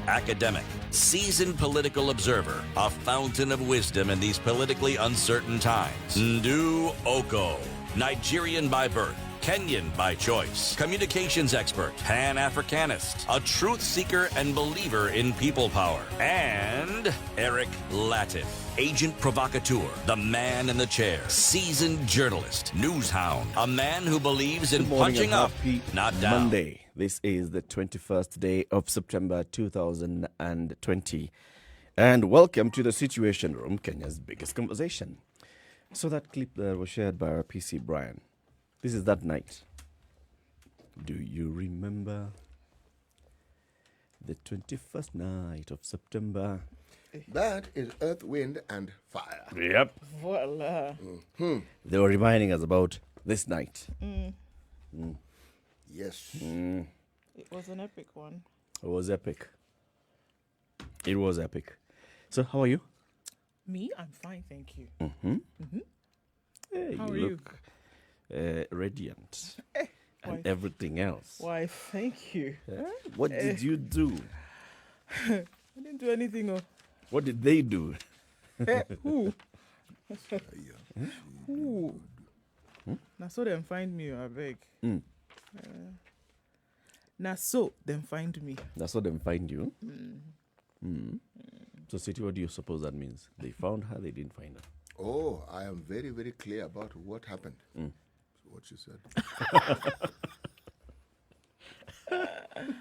academic, seasoned political observer, a fountain of wisdom in these politically uncertain times. Nduh Okoh, Nigerian by birth, Kenyan by choice, communications expert, Pan-Africanist, a truth seeker and believer in people power, and Eric Latiff, agent provocateur, the man in the chair, seasoned journalist, news hound, a man who believes in punching up, not down. Monday. This is the 21st day of September 2020. And welcome to the Situation Room, Kenya's biggest conversation. So that clip there was shared by our PC Brian. This is that night. Do you remember the 21st night of September? That is Earth, Wind, and Fire. Yep. Voila. They were reminding us about this night. Yes. It was an epic one. It was epic. It was epic. So, how are you? Me? I'm fine, thank you. Hey, How are you you? look radiant Why? and everything else. Why, thank you. What did you do? I didn't do anything. What did they do? Who? Who? Now so them find me, I beg. Now so them find me. That's what them find you. So, City, what do you suppose that means? They found her, they didn't find her. Oh, I am very, very clear about what happened. What you said.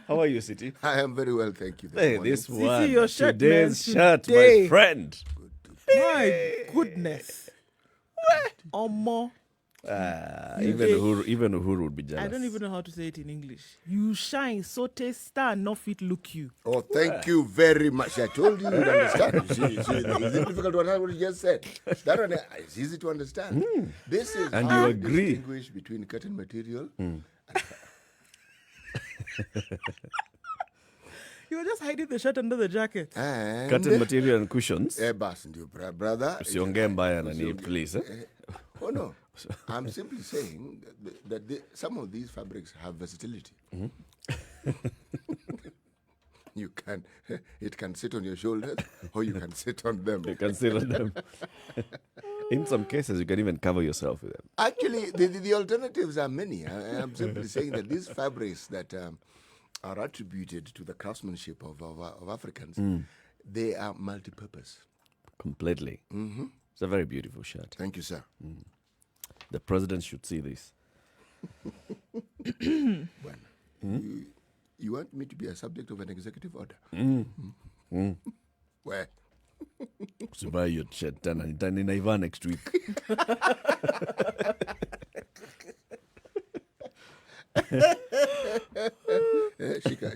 How are you, City? I am very well, thank you. Hey, morning. this one. your shirt, Today's man, shirt, today. my friend. My goodness. Omo. Even Uhuru would be jealous. I don't even know how to say it in English. You shine, so taste star, not fit look you. Oh, thank you very much. I told you you'd understand. You see, is it difficult to understand what you just said? That one is easy to understand. This is And how you to agree. distinguish between cotton material. You were just hiding the shirt under the jacket. And Cotton material and cushions. bas, ndio, brother. Usiongee mbaya nani, please. Oh no, I'm simply saying that some of these fabrics have versatility. You can, it can sit on your shoulders, or you can sit on them. You can sit on them. In some cases, you can even cover yourself with them. Actually, the alternatives are many. I'm simply saying that these fabrics that are attributed to the craftsmanship of Africans, they are multi-purpose. Completely. It's a very beautiful shirt. Thank you, sir. The president should see this. Well, you want me to be a subject of an executive order? Where? So buy your shirt tena nitaiva next week.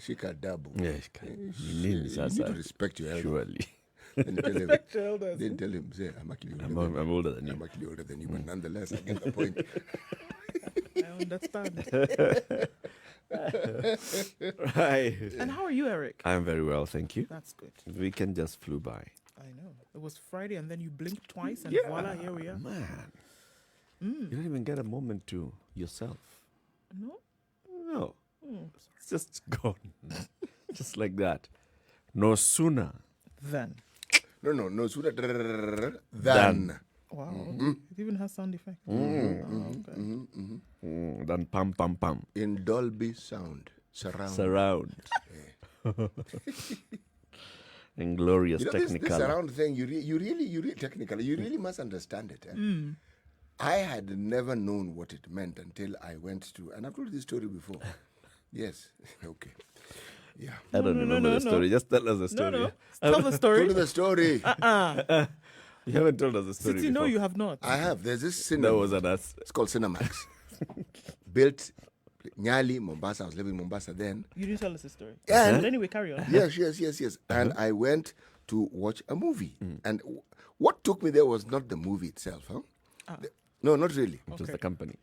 Shika dabu. Yes, You need to respect your elder. surely. Then tell him, Respect your elders. then tell him, say, I'm actually older than I'm older than you. I'm actually older than you, but nonetheless, I get the point. I understand. Right. And how are you, Eric? I'm very well, thank you. That's good. The weekend just flew by. I know. It was Friday and then you blinked twice and voila, here we are. Man. You don't even get a moment to yourself. No? No. It's just gone. Just like that. No sooner Then. No, sooner Done. than. Wow. It even has sound effect. Okay. than pam pam pam. In Dolby sound. Surround. Surround. And glorious You know, this technical. surround thing, you really technically, you really must understand it. I had never known what it meant until I went to, and I've told this story before. Yes. Okay. Yeah. I don't remember the story. Just tell us the story. No. Tell the story. Told you the story. You haven't told us the story City, no, before. you have not. I have. There's this That cinema. was an us. It's called Cinemax. Built Nyali, Mombasa. I was living in Mombasa then. You didn't tell us the story. And- But anyway, carry on. Yes. And I went to watch a movie. And what took me there was not the movie itself. Huh? No, not really. It was the company.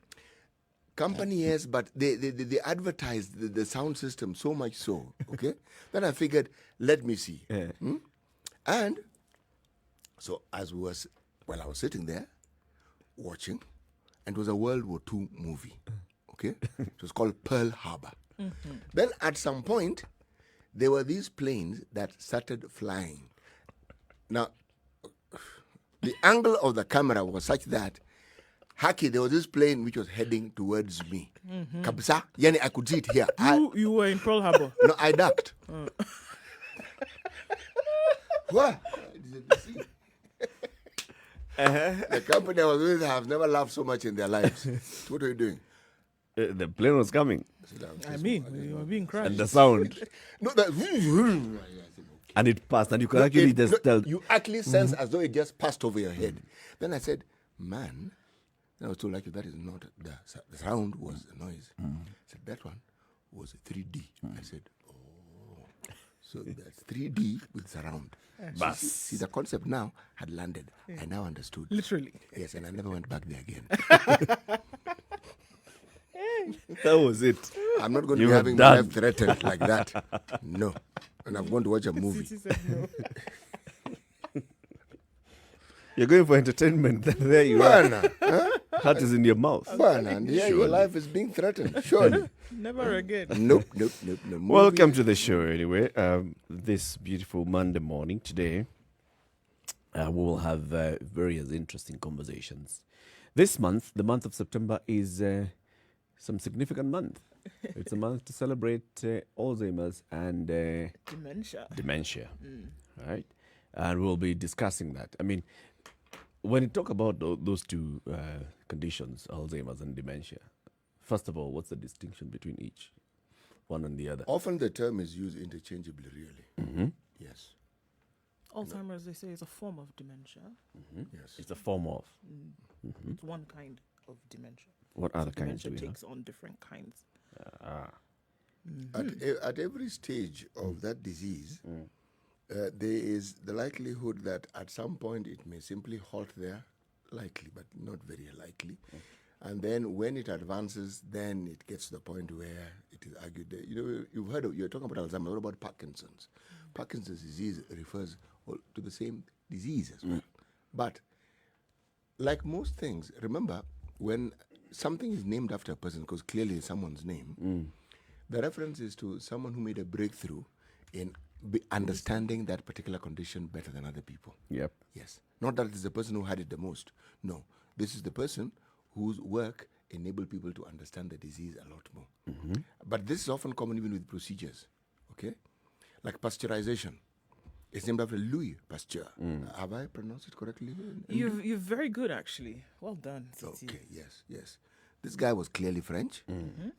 Company, yes, but they advertised the sound system so much so, okay? Then I figured, let me see. And so as I was sitting there watching, and it was a World War II movie, okay? It was called Pearl Harbor. Then at some point, there were these planes that started flying. Now, the angle of the camera was such that, Haki, there was this plane which was heading towards me. Kabisa, yani I could see it here. You were in Pearl Harbor. No, I ducked. What? The company I was with have never laughed so much in their lives. What are you doing? The plane was coming. I mean, you were being crushed. And the sound. No, that. And it passed. And you could actually just tell. You actually sense as though it just passed over your head. Then I said, man, I was told like that is not the sound was the noise. I said that one was 3D. I said, oh, so that's 3D with surround. See, the concept now had landed. I now understood. Literally. Yes, and I never went back there again. That was it. I'm not going to You be were having done. my life threatened like that. No. And I'm going to watch a movie. Sisi said no. You're going for entertainment. There you are. Bana, huh? Heart is in your mouth. Bana, and yeah, your life is being threatened. Surely. Never again. Nope. Welcome to the show, anyway. This beautiful Monday morning today, we will have various interesting conversations. This month, the month of September, is some significant month. It's a month to celebrate Alzheimer's and Dementia. right? And we'll be discussing that. I mean, when you talk about those two conditions, Alzheimer's and dementia, first of all, what's the distinction between each one and the other? Often the term is used interchangeably, really. Yes. Alzheimer's, they say, is a form of dementia. Yes. It's a form of. It's one kind of dementia. What other kinds Dementia do we have? takes on different kinds. At every stage of that disease, there is the likelihood that at some point it may simply halt there, likely, but not very likely. And then when it advances, then it gets to the point where it is argued that, you've heard of, you're talking about Alzheimer's, what about Parkinson's? Parkinson's disease refers to the same disease as well. But like most things, remember, when something is named after a person, because clearly it's someone's name, the reference is to someone who made a breakthrough in understanding that particular condition better than other people. Yep. Yes. Not that it's the person who had it the most. No. This is the person whose work enabled people to understand the disease a lot more. But this is often common even with procedures. Okay? Like pasteurization. It's named after Louis Pasteur. Have I pronounced it correctly? You're very good, actually. Well done, Titi. Okay, yes. This guy was clearly French,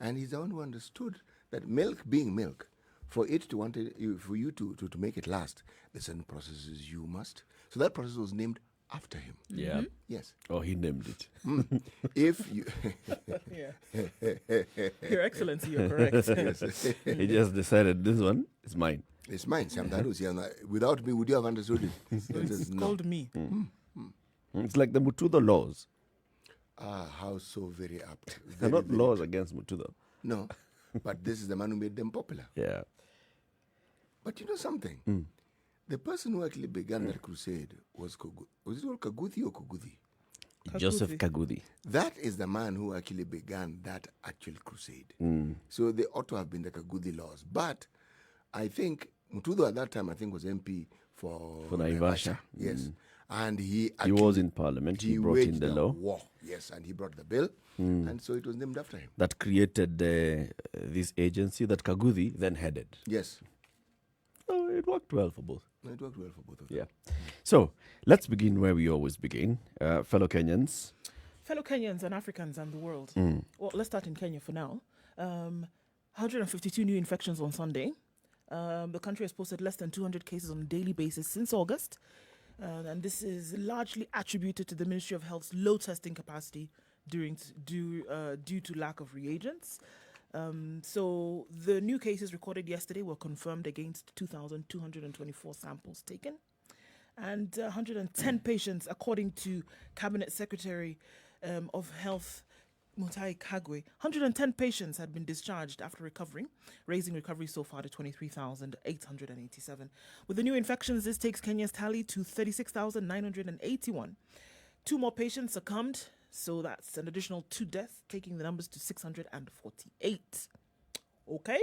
and he's the one who understood that milk being milk, for you to make it last, there's certain processes you must. So that process was named after him. Yeah. Yes. Oh, he named it. If you... Your Excellency, you're correct. He just decided this one is mine. It's mine, without me, would you have understood it? It's called me. It's like the Mutudo laws. How so very apt. They're Very, not very laws against Mutudo. No, but this is the man who made them popular. Yeah. But you know something? The person who actually began that crusade was it called Kaguthi or Kuguthi? Joseph Kaguthi. That is the man who actually began that actual crusade. So they ought to have been the Kaguthi laws. But I think Mutudo at that time, was MP for Naivasha. Yes. And he was in parliament. He brought in waged the law. War. Yes, and he brought the bill. And so it was named after him. That created this agency that Kaguthi then headed. Yes. So it worked well for both. It worked well for both of them. Yeah. So let's begin where we always begin. Fellow Kenyans. Fellow Kenyans and Africans and the world. Well, let's start in Kenya for now. 152 new infections on Sunday. The country has posted less than 200 cases on a daily basis since August. And this is largely attributed to the Ministry of Health's low testing capacity due to lack of reagents. So the new cases recorded yesterday were confirmed against 2,224 samples taken. And 110 patients, according to Cabinet Secretary of Health, Mutai Kagwe, 110 patients had been discharged after recovering, raising recovery so far to 23,887. With the new infections, this takes Kenya's tally to 36,981. 2 more patients succumbed, so that's an additional 2 deaths, taking the numbers to 648. Okay?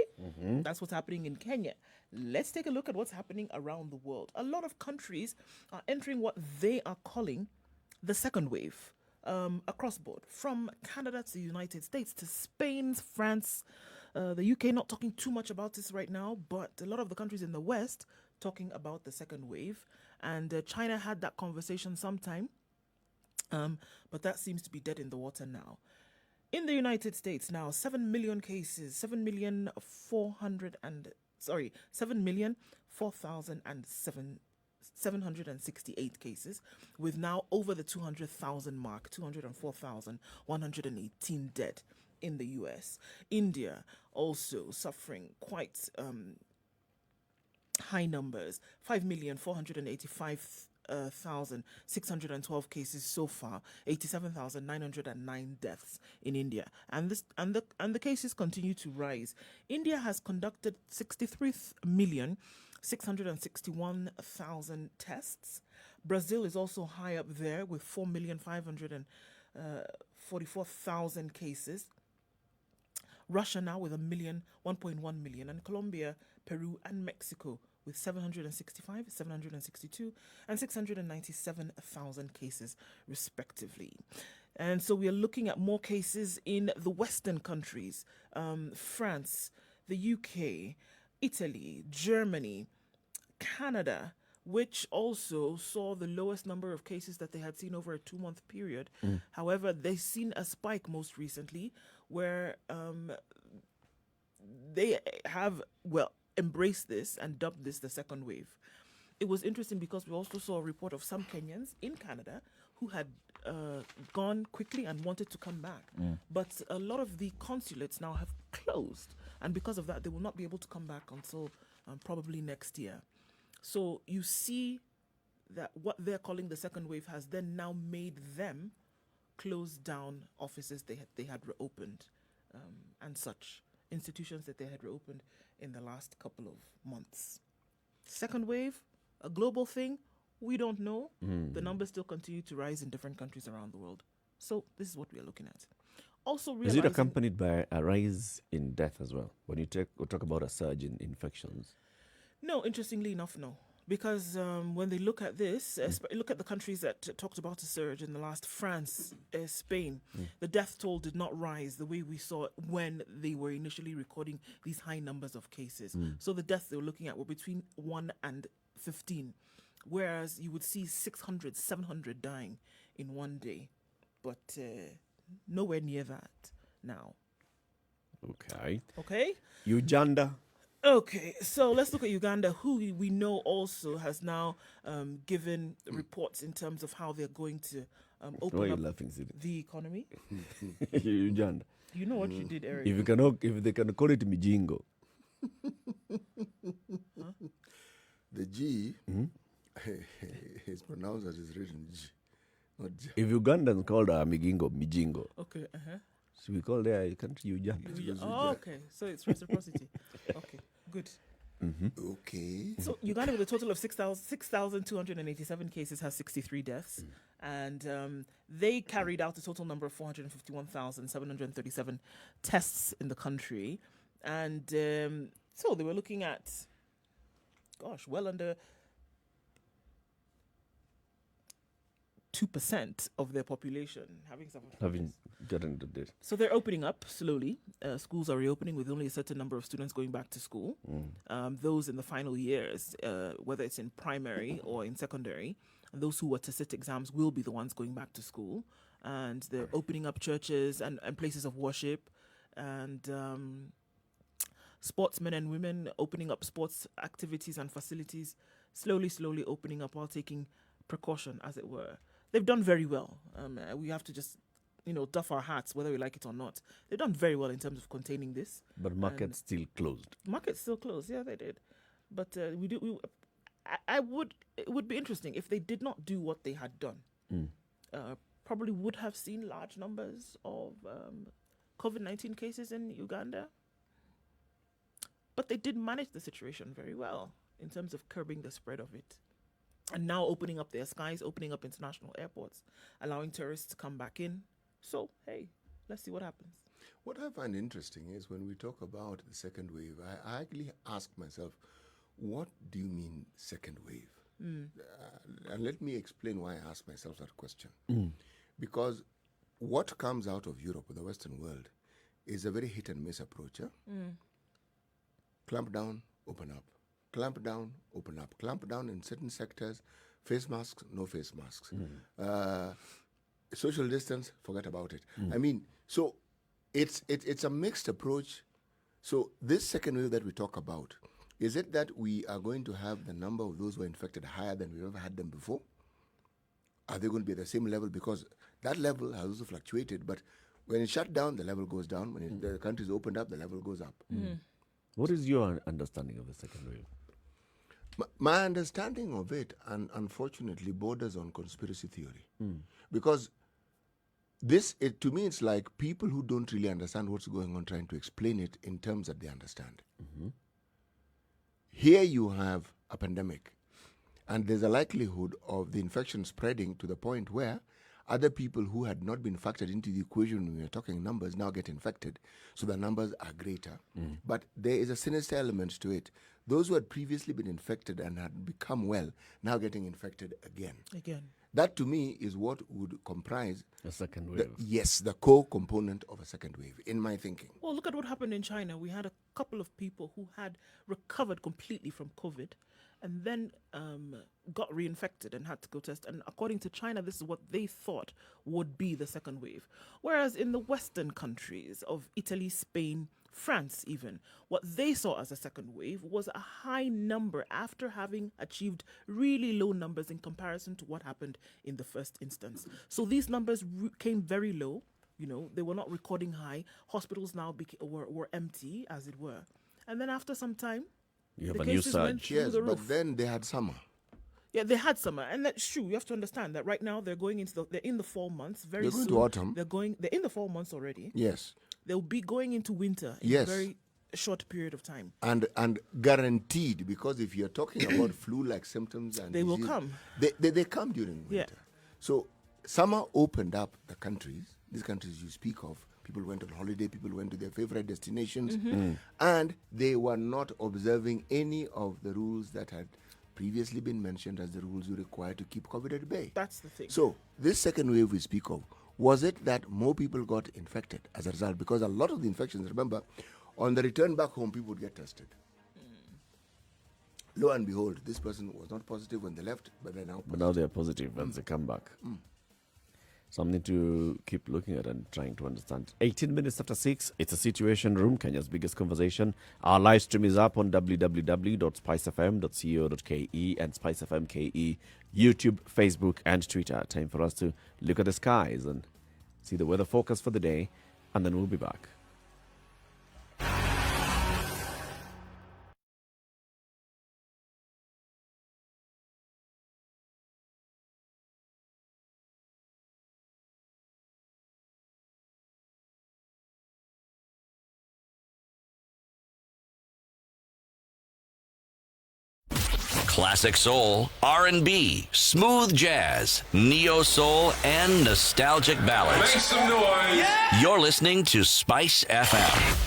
That's what's happening in Kenya. Let's take a look at what's happening around the world. A lot of countries are entering what they are calling the second wave across board, from Canada to the United States to Spain, France, the UK. Not talking too much about this right now, but a lot of the countries in the West talking about the second wave. And China had that conversation sometime, but that seems to be dead in the water now. In the United States now, 7,004,768 cases, with now over the 200,000 mark, 204,118 dead in the US. India also suffering quite high numbers, 5,485,612 cases so far, 87,909 deaths in India, and the cases continue to rise. India has conducted 63,661,000 tests. Brazil is also high up there with 4,544,000 cases. Russia now with 1.1 million, and Colombia, Peru, and Mexico with 765, 762, and 697,000 cases, respectively. And so we are looking at more cases in the Western countries, France, the UK, Italy, Germany, Canada, which also saw the lowest number of cases that they had seen over a 2-month period. However, they've seen a spike most recently where they have, embraced this and dubbed this the second wave. It was interesting because we also saw a report of some Kenyans in Canada who had gone quickly and wanted to come back. But a lot of the consulates now have closed, and because of that, they will not be able to come back until probably next year. So you see that what they're calling the second wave has then now made them close down offices they had reopened and such, institutions that they had reopened in the last couple of months. Second wave, a global thing, we don't know. The numbers still continue to rise in different countries around the world. So this is what we are looking at. Also Is realizing, it accompanied by a rise in death as well? When you talk about a surge in infections? no, interestingly enough, no. Because when they look at this, look at the countries that talked about a surge in the last, France, Spain, the death toll did not rise the way we saw it when they were initially recording these high numbers of cases. So the deaths they were looking at were between 1 and 15, whereas you would see 600, 700 dying in one day. But nowhere near that now. Okay. Okay? Uganda. Okay, so let's look at Uganda, who we know also has now given reports in terms of how they're going to Why are open you up laughing, Sidi? the economy. Uganda. You know what you did, Eric. If they can call it Mijingo. The G is pronounced as it's written G, not J. If Ugandans called Mijingo. Okay, So we call their country Uganda. Oh, okay, so it's reciprocity. Okay, good. Okay. So Uganda, with a total of 6,287 cases, has 63 deaths. And they carried out a total number of 451,737 tests in the country. And so they were looking at, well under 2% of their population having suffered. Gotten to this. So they're opening up slowly. Schools are reopening with only a certain number of students going back to school. Those in the final years, whether it's in primary or in secondary, and those who were to sit exams will be the ones going back to school. And they're opening up churches and places of worship, and sportsmen and women opening up sports activities and facilities, slowly opening up while taking precaution, as it were. They've done very well. We have to just, doff our hats, whether we like it or not. They've done very well in terms of containing this. But market's still closed. Market's still closed. Yeah, they did. But it would be interesting if they did not do what they had done. Probably would have seen large numbers of COVID-19 cases in Uganda. But they did manage the situation very well in terms of curbing the spread of it. And now opening up their skies, opening up international airports, allowing tourists to come back in. So, hey, let's see what happens. What I find interesting is when we talk about the second wave, I actually ask myself, what do you mean second wave? And let me explain why I ask myself that question. Because what comes out of Europe or the Western world is a very hit and miss approach. Clamp down, open up. Clamp down, open up. Clamp down in certain sectors. Face masks, no face masks. Social distance, forget about it. I mean, so it's a mixed approach. So this second wave that we talk about, is it that we are going to have the number of those who are infected higher than we've ever had them before? Are they going to be at the same level? Because that level has also fluctuated, but when it's shut down, the level goes down. When the country is opened up, the level goes up. What is your understanding of the second wave? My understanding of it, unfortunately, borders on conspiracy theory. Because to me, it's like people who don't really understand what's going on trying to explain it in terms that they understand. Here you have a pandemic, and there's a likelihood of the infection spreading to the point where other people who had not been factored into the equation when we are talking numbers now get infected, so the numbers are greater. But there is a sinister element to it. Those who had previously been infected and had become well, now getting infected again. That, to me, is what would comprise A second wave. the core component of a second wave, in my thinking. Well, look at what happened in China. We had a couple of people who had recovered completely from COVID and then got reinfected and had to go test. And according to China, this is what they thought would be the second wave. Whereas in the Western countries of Italy, Spain, France even, what they saw as a second wave was a high number after having achieved really low numbers in comparison to what happened in the first instance. So these numbers came very low. You know, they were not recording high. Hospitals now were empty, as it were. And then after some time, You have the a new cases went surge. through Yes, the but roof. then they had summer. Yeah, they had summer, and that's true. You have to understand that right now they're going into they're in the fall months. Very They're going soon to autumn. They're in the fall months already. Yes. They'll be going into winter in Yes. a very short period of time. And guaranteed, because if you're talking about flu-like symptoms and They will disease, come. They come during winter. Yeah. So summer opened up the countries, these countries you speak of. People went on holiday, people went to their favorite destinations, and they were not observing any of the rules that had previously been mentioned as the rules you require to keep COVID at bay. That's the thing. So this second wave we speak of, was it that more people got infected as a result? Because a lot of the infections, remember, on the return back home, people would get tested. Lo and behold, this person was not positive when they left, but they're now positive. But now they're positive once they come back. Something to keep looking at and trying to understand. 18 minutes after 6, it's a Situation Room, Kenya's biggest conversation. Our live stream is up on www.spicefm.co.ke and SpiceFM KE, YouTube, Facebook, and Twitter. Time for us to look at the skies and see the weather forecast for the day, and then we'll be back. Classic soul, R&B, smooth jazz, neo soul, and nostalgic ballads. Make some noise. You're listening to Spice FM.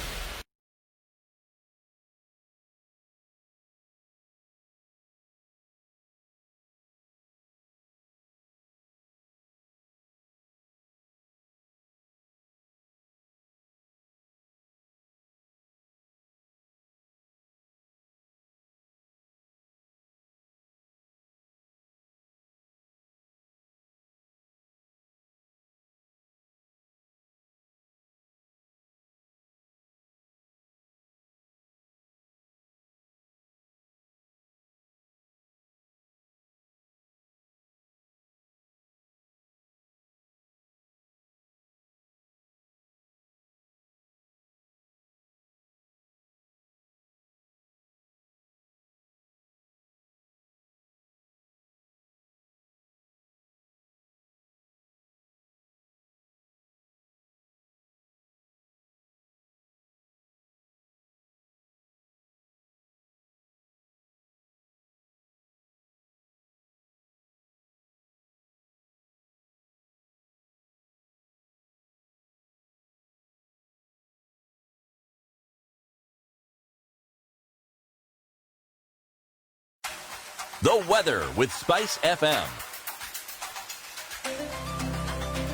The weather with Spice FM.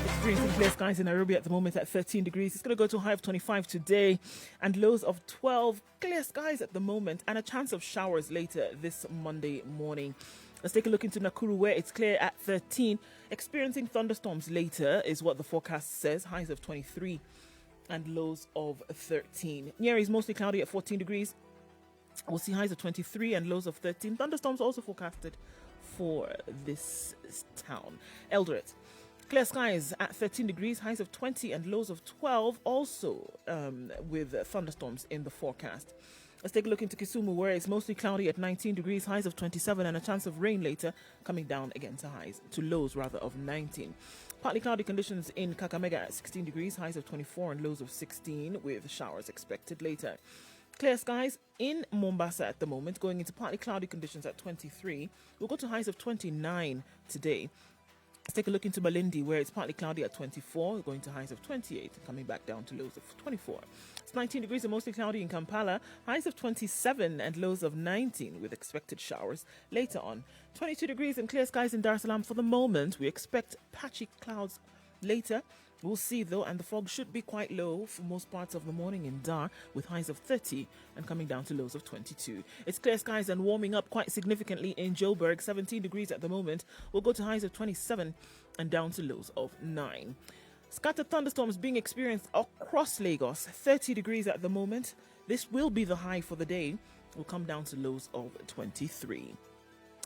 Experiencing clear skies in Nairobi at the moment at 13 degrees. It's going to go to a high of 25 today and lows of 12. Clear skies at the moment and a chance of showers later this Monday morning. Let's take a look into Nakuru where it's clear at 13. Experiencing thunderstorms later is what the forecast says. Highs of 23 and lows of 13. Njeri is mostly cloudy at 14 degrees. We'll see highs of 23 and lows of 13. Thunderstorms also forecasted for this town. Eldoret. Clear skies at 13 degrees, highs of 20 and lows of 12, also with thunderstorms in the forecast. Let's take a look into Kisumu, where it's mostly cloudy at 19 degrees, highs of 27, and a chance of rain later, coming down again to lows of 19. Partly cloudy conditions in Kakamega at 16 degrees, highs of 24 and lows of 16, with showers expected later. Clear skies in Mombasa at the moment, going into partly cloudy conditions at 23. We'll go to highs of 29 today. Let's take a look into Malindi, where it's partly cloudy at 24, going to highs of 28, coming back down to lows of 24. It's 19 degrees and mostly cloudy in Kampala, highs of 27 and lows of 19 with expected showers later on. 22 degrees and clear skies in Dar es Salaam for the moment. We expect patchy clouds later. We'll see though, and the fog should be quite low for most parts of the morning in Dar, with highs of 30 and coming down to lows of 22. It's clear skies and warming up quite significantly in Joburg, 17 degrees at the moment. We'll go to highs of 27 and down to lows of 9. Scattered thunderstorms being experienced across Lagos, 30 degrees at the moment. This will be the high for the day. We'll come down to lows of 23.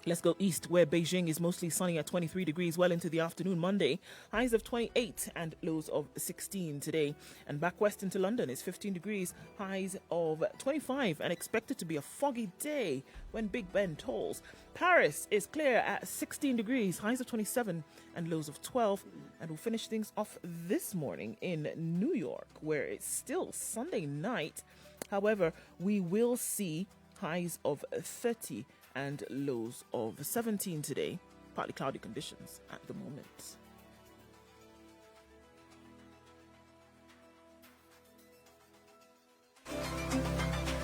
Let's go east, where Beijing is mostly sunny at 23 degrees well into the afternoon Monday. Highs of 28 and lows of 16 today. And back west into London is 15 degrees, highs of 25, and expected to be a foggy day when Big Ben tolls. Paris is clear at 16 degrees, highs of 27 and lows of 12. And we'll finish things off this morning in New York, where it's still Sunday night. However, we will see highs of 30 and lows of 17 today. Partly cloudy conditions at the moment.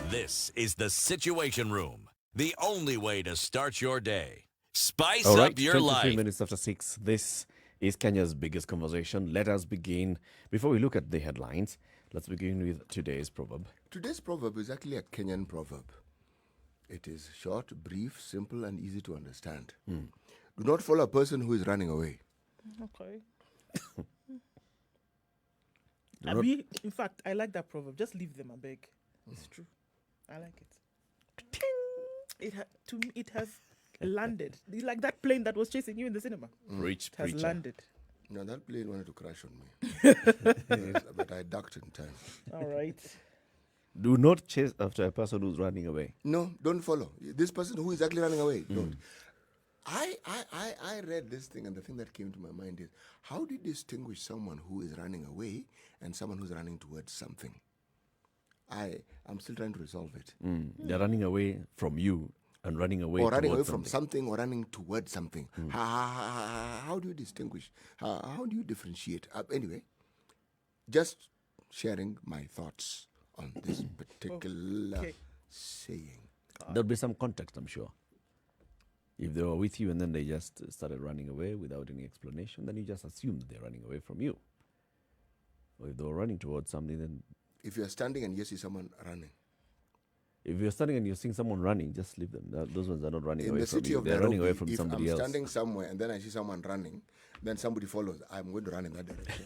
This is the Situation Room, the only way to start your day. Spice All right, up your 23 life. minutes after 6. This is Kenya's biggest conversation. Let us begin. Before we look at the headlines, let's begin with today's proverb. Today's proverb is actually a Kenyan proverb. It is short, brief, simple, and easy to understand. Do not follow a person who is running away. Okay. In fact, I like that proverb. Just leave them, I beg. It's true. I like it. To me, it has landed. It's like that plane that was chasing you in the cinema. Preach, It has preacher. landed. No, that plane wanted to crash on me. Yes, but I ducked in time. All right. Do not chase after a person who's running away. No, don't follow. This person who is actually running away, don't. I read this thing, and the thing that came to my mind is, how do you distinguish someone who is running away and someone who's running towards something? I'm still trying to resolve it. They're running away from you and running away Or running away towards from something. something or running towards something. How do you distinguish? How do you differentiate? Anyway, just sharing my thoughts on this particular saying. There'll be some context, I'm sure. If they were with you and then they just started running away without any explanation, then you just assume that they're running away from you. Or if they were running towards something, then If you're standing and you see someone running, if you're standing and you're seeing someone running, just leave them. Those ones are not running in away the from city you. of They're Nairobi, running away from if somebody I'm else. standing somewhere and then I see someone running, then somebody follows, I'm going to run in that direction.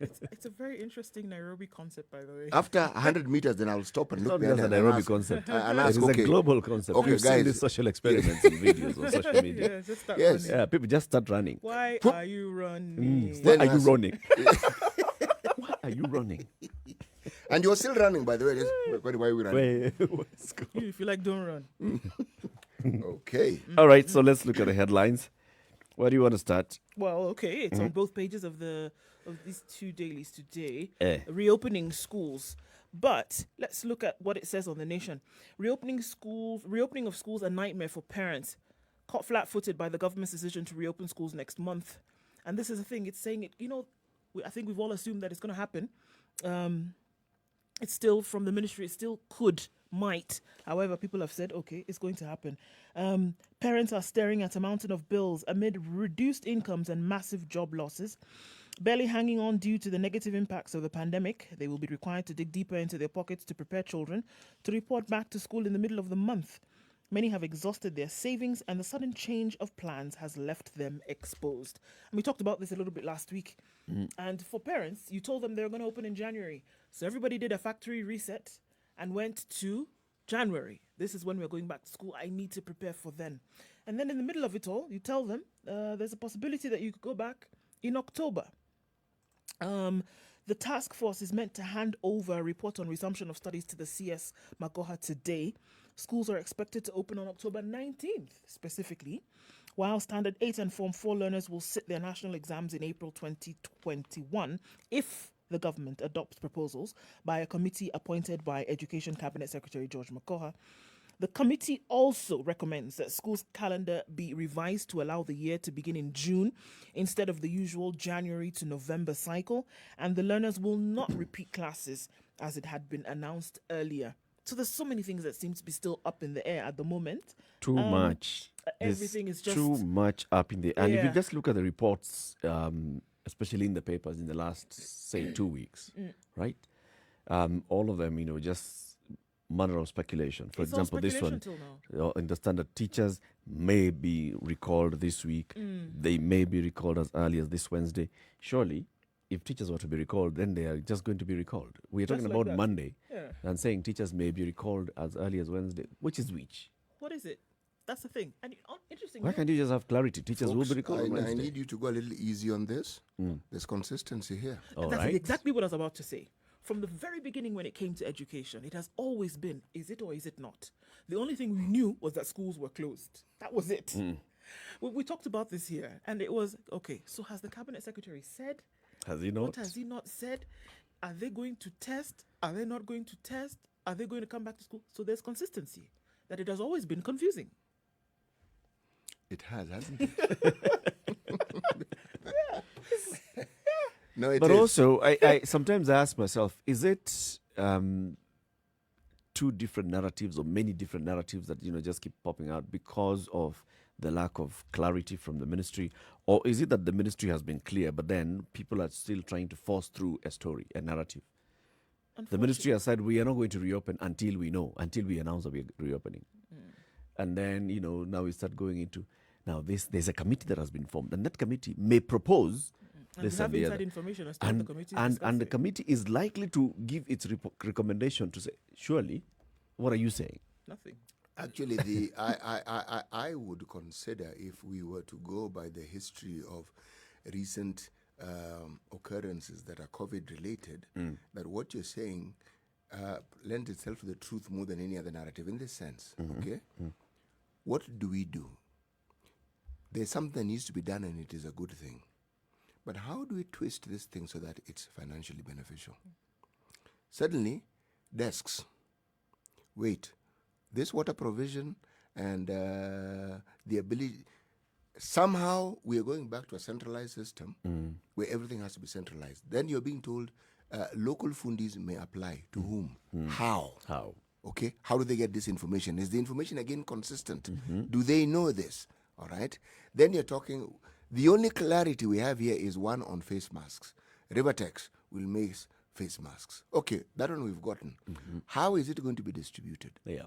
It's a very interesting Nairobi concept, by the way. After 100 meters, then I'll stop and It's look not just behind a and Nairobi ask, concept. and It ask, is okay, a global concept. Okay, You've seen guys. these social experiments and videos on social media. Yeah, just start Yes. running. Yeah, people just start running. Why are you running? Why Then are you ask- running? Why are you running? And you're still running, by the way. Why are we running? What's going- If you like, don't run. Okay. All right, so let's look at the headlines. Where do you want to start? Well, okay, it's on both pages of these two dailies today. Eh. Reopening schools. But let's look at what it says on The Nation. Reopening of schools a nightmare for parents. Caught flat-footed by the government's decision to reopen schools next month. And this is the thing, it's saying it, I think we've all assumed that it's going to happen. It's still from the ministry, it still could Might. However, people have said, okay, it's going to happen. Parents are staring at a mountain of bills amid reduced incomes and massive job losses. Barely hanging on due to the negative impacts of the pandemic, they will be required to dig deeper into their pockets to prepare children to report back to school in the middle of the month. Many have exhausted their savings, and the sudden change of plans has left them exposed. And we talked about this a little bit last week. And for parents, you told them they were going to open in January. So everybody did a factory reset and went to January. This is when we're going back to school. I need to prepare for then. And then in the middle of it all, you tell them there's a possibility that you could go back in October. The task force is meant to hand over a report on resumption of studies to the CS Makoha today. Schools are expected to open on October 19th, specifically, while Standard 8 and Form 4 learners will sit their national exams in April 2021 if the government adopts proposals by a committee appointed by Education Cabinet Secretary George Makoha. The committee also recommends that schools' calendar be revised to allow the year to begin in June instead of the usual January to November cycle, and the learners will not repeat classes as it had been announced earlier. So there's so many things that seem to be still up in the air at the moment. Too much. Everything is just too much up in the air. And if you Yeah. just look at the reports, especially in the papers in the last, say, 2 weeks, right? All of them, just manner of speculation. For It's all example, this one, speculation till now. in the Standard, teachers may be recalled this week. They may be recalled as early as this Wednesday. Surely, if teachers were to be recalled, then they are just going to be recalled. We're Just talking like about that. Monday Yeah. and saying teachers may be recalled as early as Wednesday. Which is which? What is it? That's the thing. And interesting. Why can't you just have clarity? Teachers will Folks, be recalled on I Wednesday. need you to go a little easy on this. There's consistency here. All That's right. exactly what I was about to say. From the very beginning when it came to education, it has always been, is it or is it not? The only thing we knew was that schools were closed. That was it. We talked about this here, and it was, okay, so has the cabinet secretary said? Has he not? What has he not said? Are they going to test? Are they not going to test? Are they going to come back to school? So there's consistency. That it has always been confusing. It has, hasn't it? No, it But is. also, I sometimes ask myself, is it two different narratives or many different narratives that just keep popping out because of the lack of clarity from the ministry, or is it that the ministry has been clear, but then people are still trying to force through a story, a narrative? The ministry has said we are not going to reopen until we know, until we announce that we are reopening, and then now we start going into there's a committee that has been formed, and that committee may propose. And we This have and the inside other. information as to what the committee is And the discussing. committee is likely to give its recommendation to say, surely, what are you saying? Nothing. Actually, I would consider, if we were to go by the history of recent occurrences that are COVID related, that what you're saying lends itself to the truth more than any other narrative in this sense. Okay? What do? There's something that needs to be done, and it is a good thing. But how do we twist this thing so that it's financially beneficial? Suddenly, desks. Wait, this water provision and the ability. Somehow we are going back to a centralized system where everything has to be centralized. Then you're being told local fundis may apply. To whom? How? How? Okay, how do they get this information? Is the information again consistent? Do they know this? All right. Then you're talking. The only clarity we have here is one on face masks. Rivertex will make face masks. Okay, that one we've gotten. How is it going to be distributed? Yeah.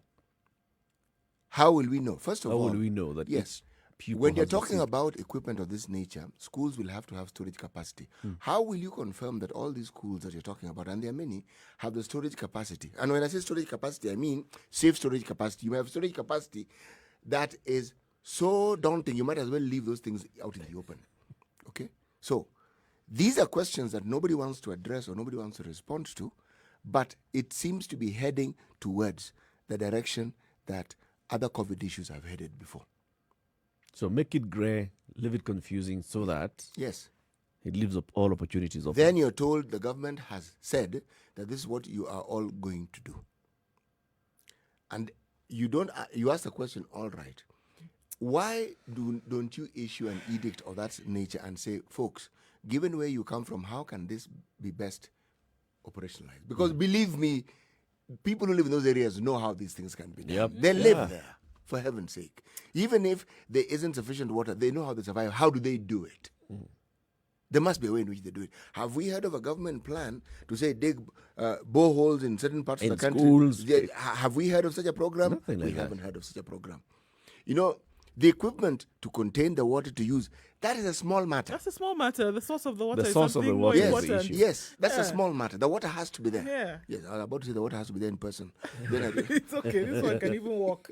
How will we know? First of How all, will we know that yes. each pupil When you're has talking received- about equipment of this nature, schools will have to have storage capacity. How will you confirm that all these schools that you're talking about, and there are many, have the storage capacity? And when I say storage capacity, I mean safe storage capacity. You have storage capacity that is so daunting, you might as well leave those things out in the open. Okay? So, these are questions that nobody wants to address or nobody wants to respond to, but it seems to be heading towards the direction that other COVID issues have headed before. So make it grey, leave it confusing so that Yes. it leaves up all opportunities open. Then you're told the government has said that this is what you are all going to do. And you ask the question, all right, why don't you issue an edict of that nature and say, folks, given where you come from, how can this be best operationalized? Because believe me, people who live in those areas know how these things can be done. Yep. They Yeah. live there, for heaven's sake. Even if there isn't sufficient water, they know how they survive. How do they do it? There must be a way in which they do it. Have we heard of a government plan to say dig boreholes in certain parts In of the country? schools? Yeah, have we heard of such a program? Nothing like we that. haven't heard of such a program. You know, the equipment to contain the water to use, that is a small matter. That's a small matter. The source of the water The is source of the something water more is the important. issue. Yes, that's a Yeah. small matter. The water has to be there. Yeah. Yes, I was about to say the water has to be there in person. Then I- It's okay. This one can even walk.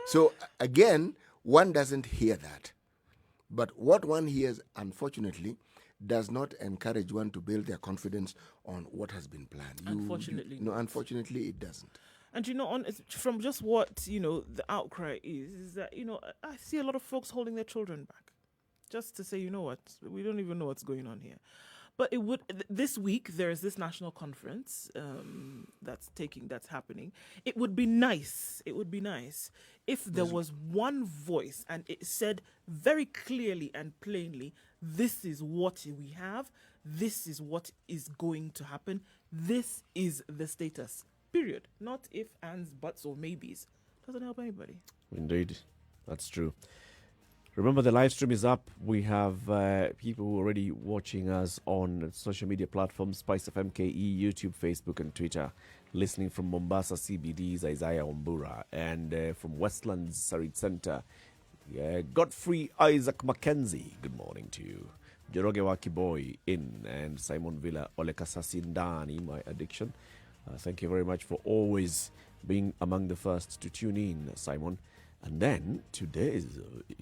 So again, one doesn't hear that. But what one hears, unfortunately, does not encourage one to build their confidence on what has been planned. Unfortunately. No, unfortunately, it doesn't. And from just what the outcry is that I see a lot of folks holding their children back, just to say, you know what, we don't even know what's going on here. But this week there is this national conference that's happening. It would be nice if there was one voice and it said very clearly and plainly, this is what we have, this is what is going to happen, this is the status. Period. Not if, ands, buts, or maybes. Doesn't help anybody. Indeed, that's true. Remember, the live stream is up. We have people who are already watching us on social media platforms, Spice of MKE, YouTube, Facebook, and Twitter. Listening from Mombasa CBD's Isaiah Ombura, and from Westlands Sarit Center, Godfrey Isaac Mackenzie. Good morning to you. Joroge Wakiboy in, and Simon Villa Olekasasi Ndani, my addiction. Thank you very much for always being among the first to tune in, Simon. And then today's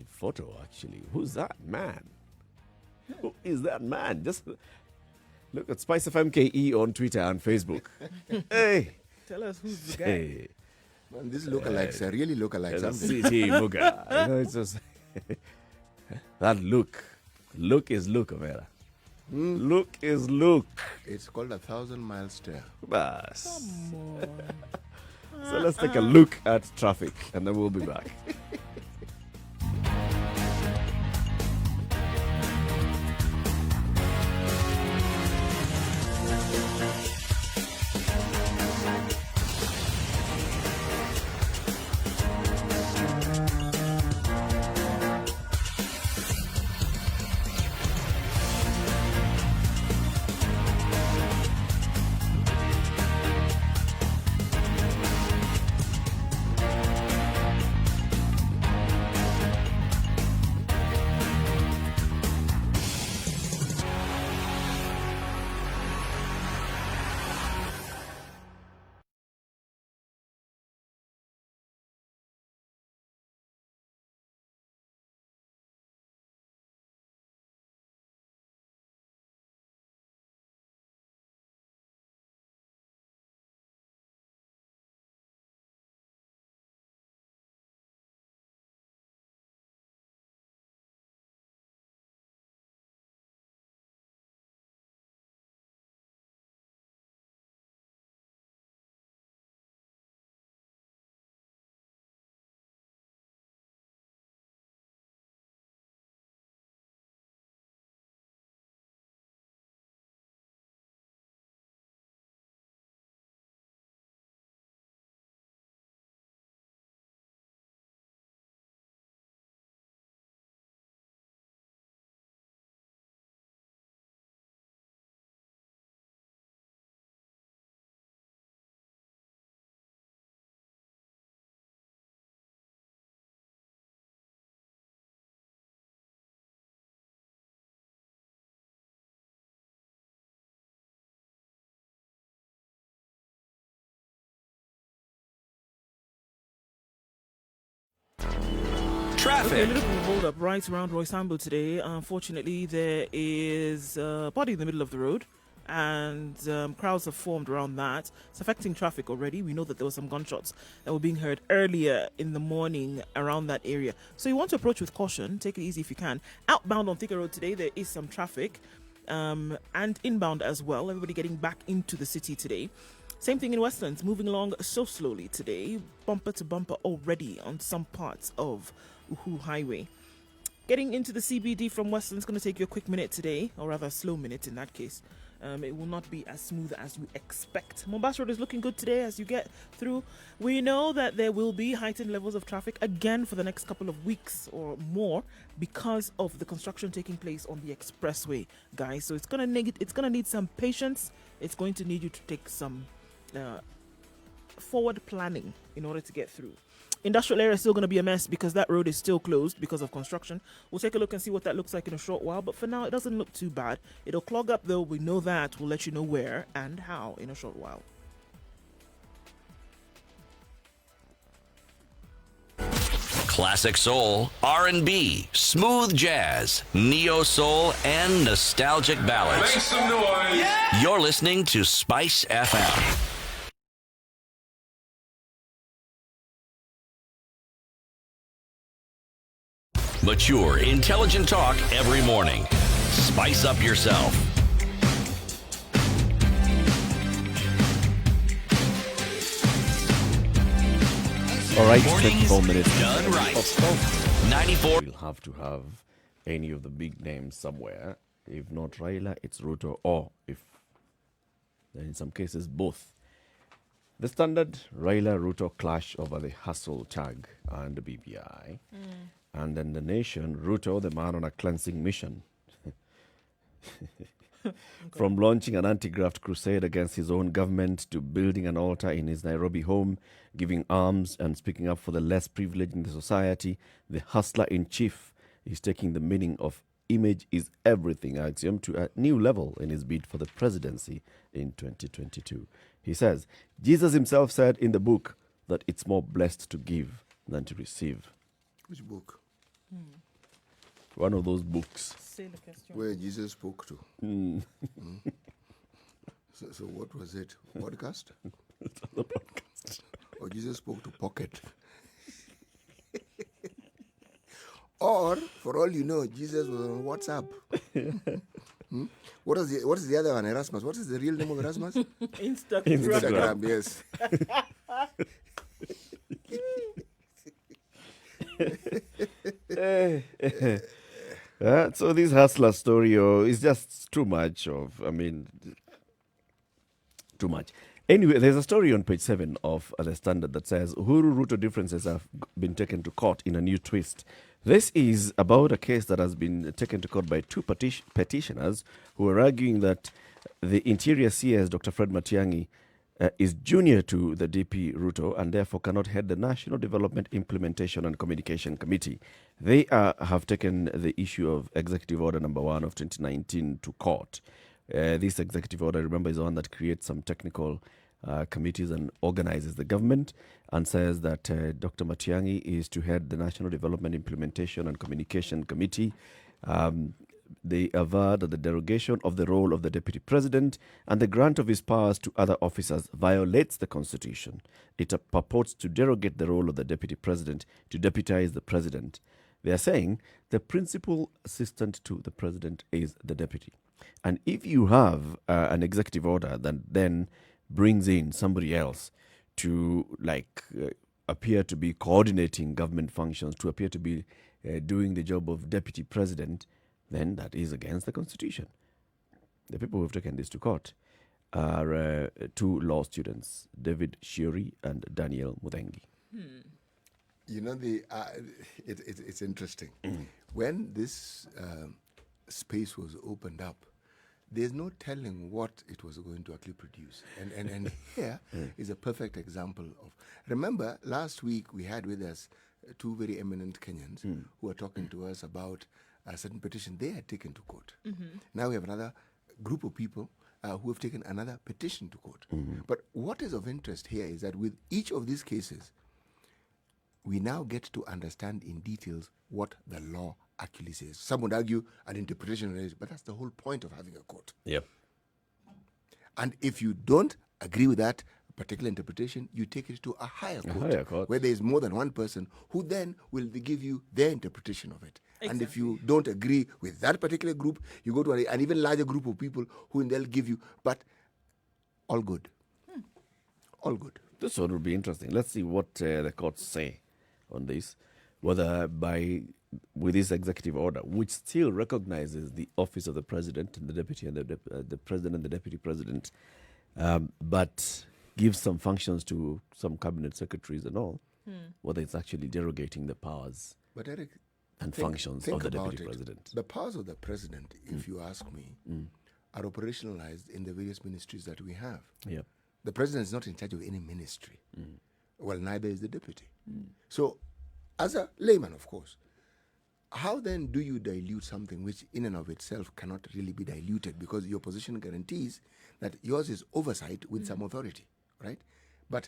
photo, actually. Who's that man? Who is that man? Just look at Spice of MKE on Twitter and Facebook. Hey. Tell us who's the guy. Hey. Man, these lookalikes are really lookalikes, aren't they? CT Muga. It's just that look. Look is look, Avera. Look is look. It's called 1,000-mile stare. Bas. Come on. So let's take a look at traffic and then we'll be back. Okay, Traffic. a little hold up right around Roy Sambo today. Unfortunately, there is a body in the middle of the road, and crowds have formed around that. It's affecting traffic already. We know that there were some gunshots that were being heard earlier in the morning around that area. So you want to approach with caution. Take it easy if you can. Outbound on Thika Road today, there is some traffic, and inbound as well. Everybody getting back into the city today. Same thing in Westlands, moving along so slowly today, bumper to bumper already on some parts of Uhu Highway. Getting into the CBD from Westlands is going to take you a quick minute today, or rather a slow minute in that case. it will not be as smooth as you expect. Mombasa Road is looking good today as you get through. We know that there will be heightened levels of traffic again for the next couple of weeks or more because of the construction taking place on the expressway, guys. So it's gonna need some patience. It's going to need you to take some forward planning in order to get through. Industrial area is still going to be a mess because that road is still closed because of construction. We'll take a look and see what that looks like in a short while, but for now it doesn't look too bad. It'll clog up though, we know that. We'll let you know where and how in a short while. Classic soul, R&B, smooth jazz, neo soul, and nostalgic ballads. Make some noise. Yeah. You're listening to Spice FM. Mature, intelligent talk every morning. Spice up yourself. All right, Mornings 24 minutes. done right. 94. We'll have to have any of the big names somewhere. If not Raila, it's Ruto, or if, in some cases, both. The Standard, Raila Ruto clash over the hustle tag and the BBI. And then the Nation, Ruto, the man on a cleansing mission. From launching an anti-graft crusade against his own government to building an altar in his Nairobi home, giving arms and speaking up for the less privileged in the society, the hustler-in-chief is taking the meaning of image is everything axiom to a new level in his bid for the presidency in 2022. He says, Jesus himself said in the book that it's more blessed to give than to receive. Which book? One of those books. Where Jesus spoke to. So what was it? Podcast? It's on the podcast. Or Jesus spoke to Pocket? Or, for all you know, Jesus was on WhatsApp. What is the other one? Erasmus. What is the real name of Erasmus? Instagram. Yes. So this hustler story is just too much too much. Anyway, there's a story on page 7 of The Standard that says Uhuru Ruto differences have been taken to court in a new twist. This is about a case that has been taken to court by two petitioners who are arguing that the Interior CS, Dr. Fred Matiang'i, is junior to the DP Ruto and therefore cannot head the National Development Implementation and Communication Committee. They have taken the issue of Executive Order number 1 of 2019 to court. This executive order, remember, is the one that creates some technical committees and organizes the government, and says that Dr. Matiang'i is to head the National Development Implementation and Communication Committee. They aver that the derogation of the role of the Deputy President and the grant of his powers to other officers violates the Constitution. It purports to derogate the role of the Deputy President to deputize the President. They are saying the principal assistant to the President is the Deputy. And if you have an executive order that then brings in somebody else to appear to be coordinating government functions, to appear to be doing the job of Deputy President, then that is against the Constitution. The people who have taken this to court are two law students, David Shiori and Daniel Mudengi. You know, it's interesting. When this space was opened up, there's no telling what it was going to actually produce. And here is a perfect example of... Remember, last week we had with us two very eminent Kenyans who were talking to us about a certain petition they had taken to court. Now we have another group of people who have taken another petition to court. But what is of interest here is that with each of these cases, we now get to understand in details what the law actually says. Some would argue an interpretation of it, but that's the whole point of having a court. Yep. And if you don't agree with that particular interpretation, you take it to a higher court, where there is more than one person who then will give you their interpretation of it. Exactly. And if you don't agree with that particular group, you go to an even larger group of people who they'll give you. But all good. All good. This one will be interesting. Let's see what the courts say on this. whether with this executive order, which still recognizes the office of the president and the deputy and the president and the deputy president, but gives some functions to some cabinet secretaries and all, whether it's actually derogating the powers But Eric, and functions of the deputy president. The powers of the president, if you ask me, are operationalized in the various ministries that we have. Yeah. The president is not in charge of any ministry. Well, neither is the deputy. So, as a layman, of course, how then do you dilute something which in and of itself cannot really be diluted, because your position guarantees that yours is oversight with some authority, right? But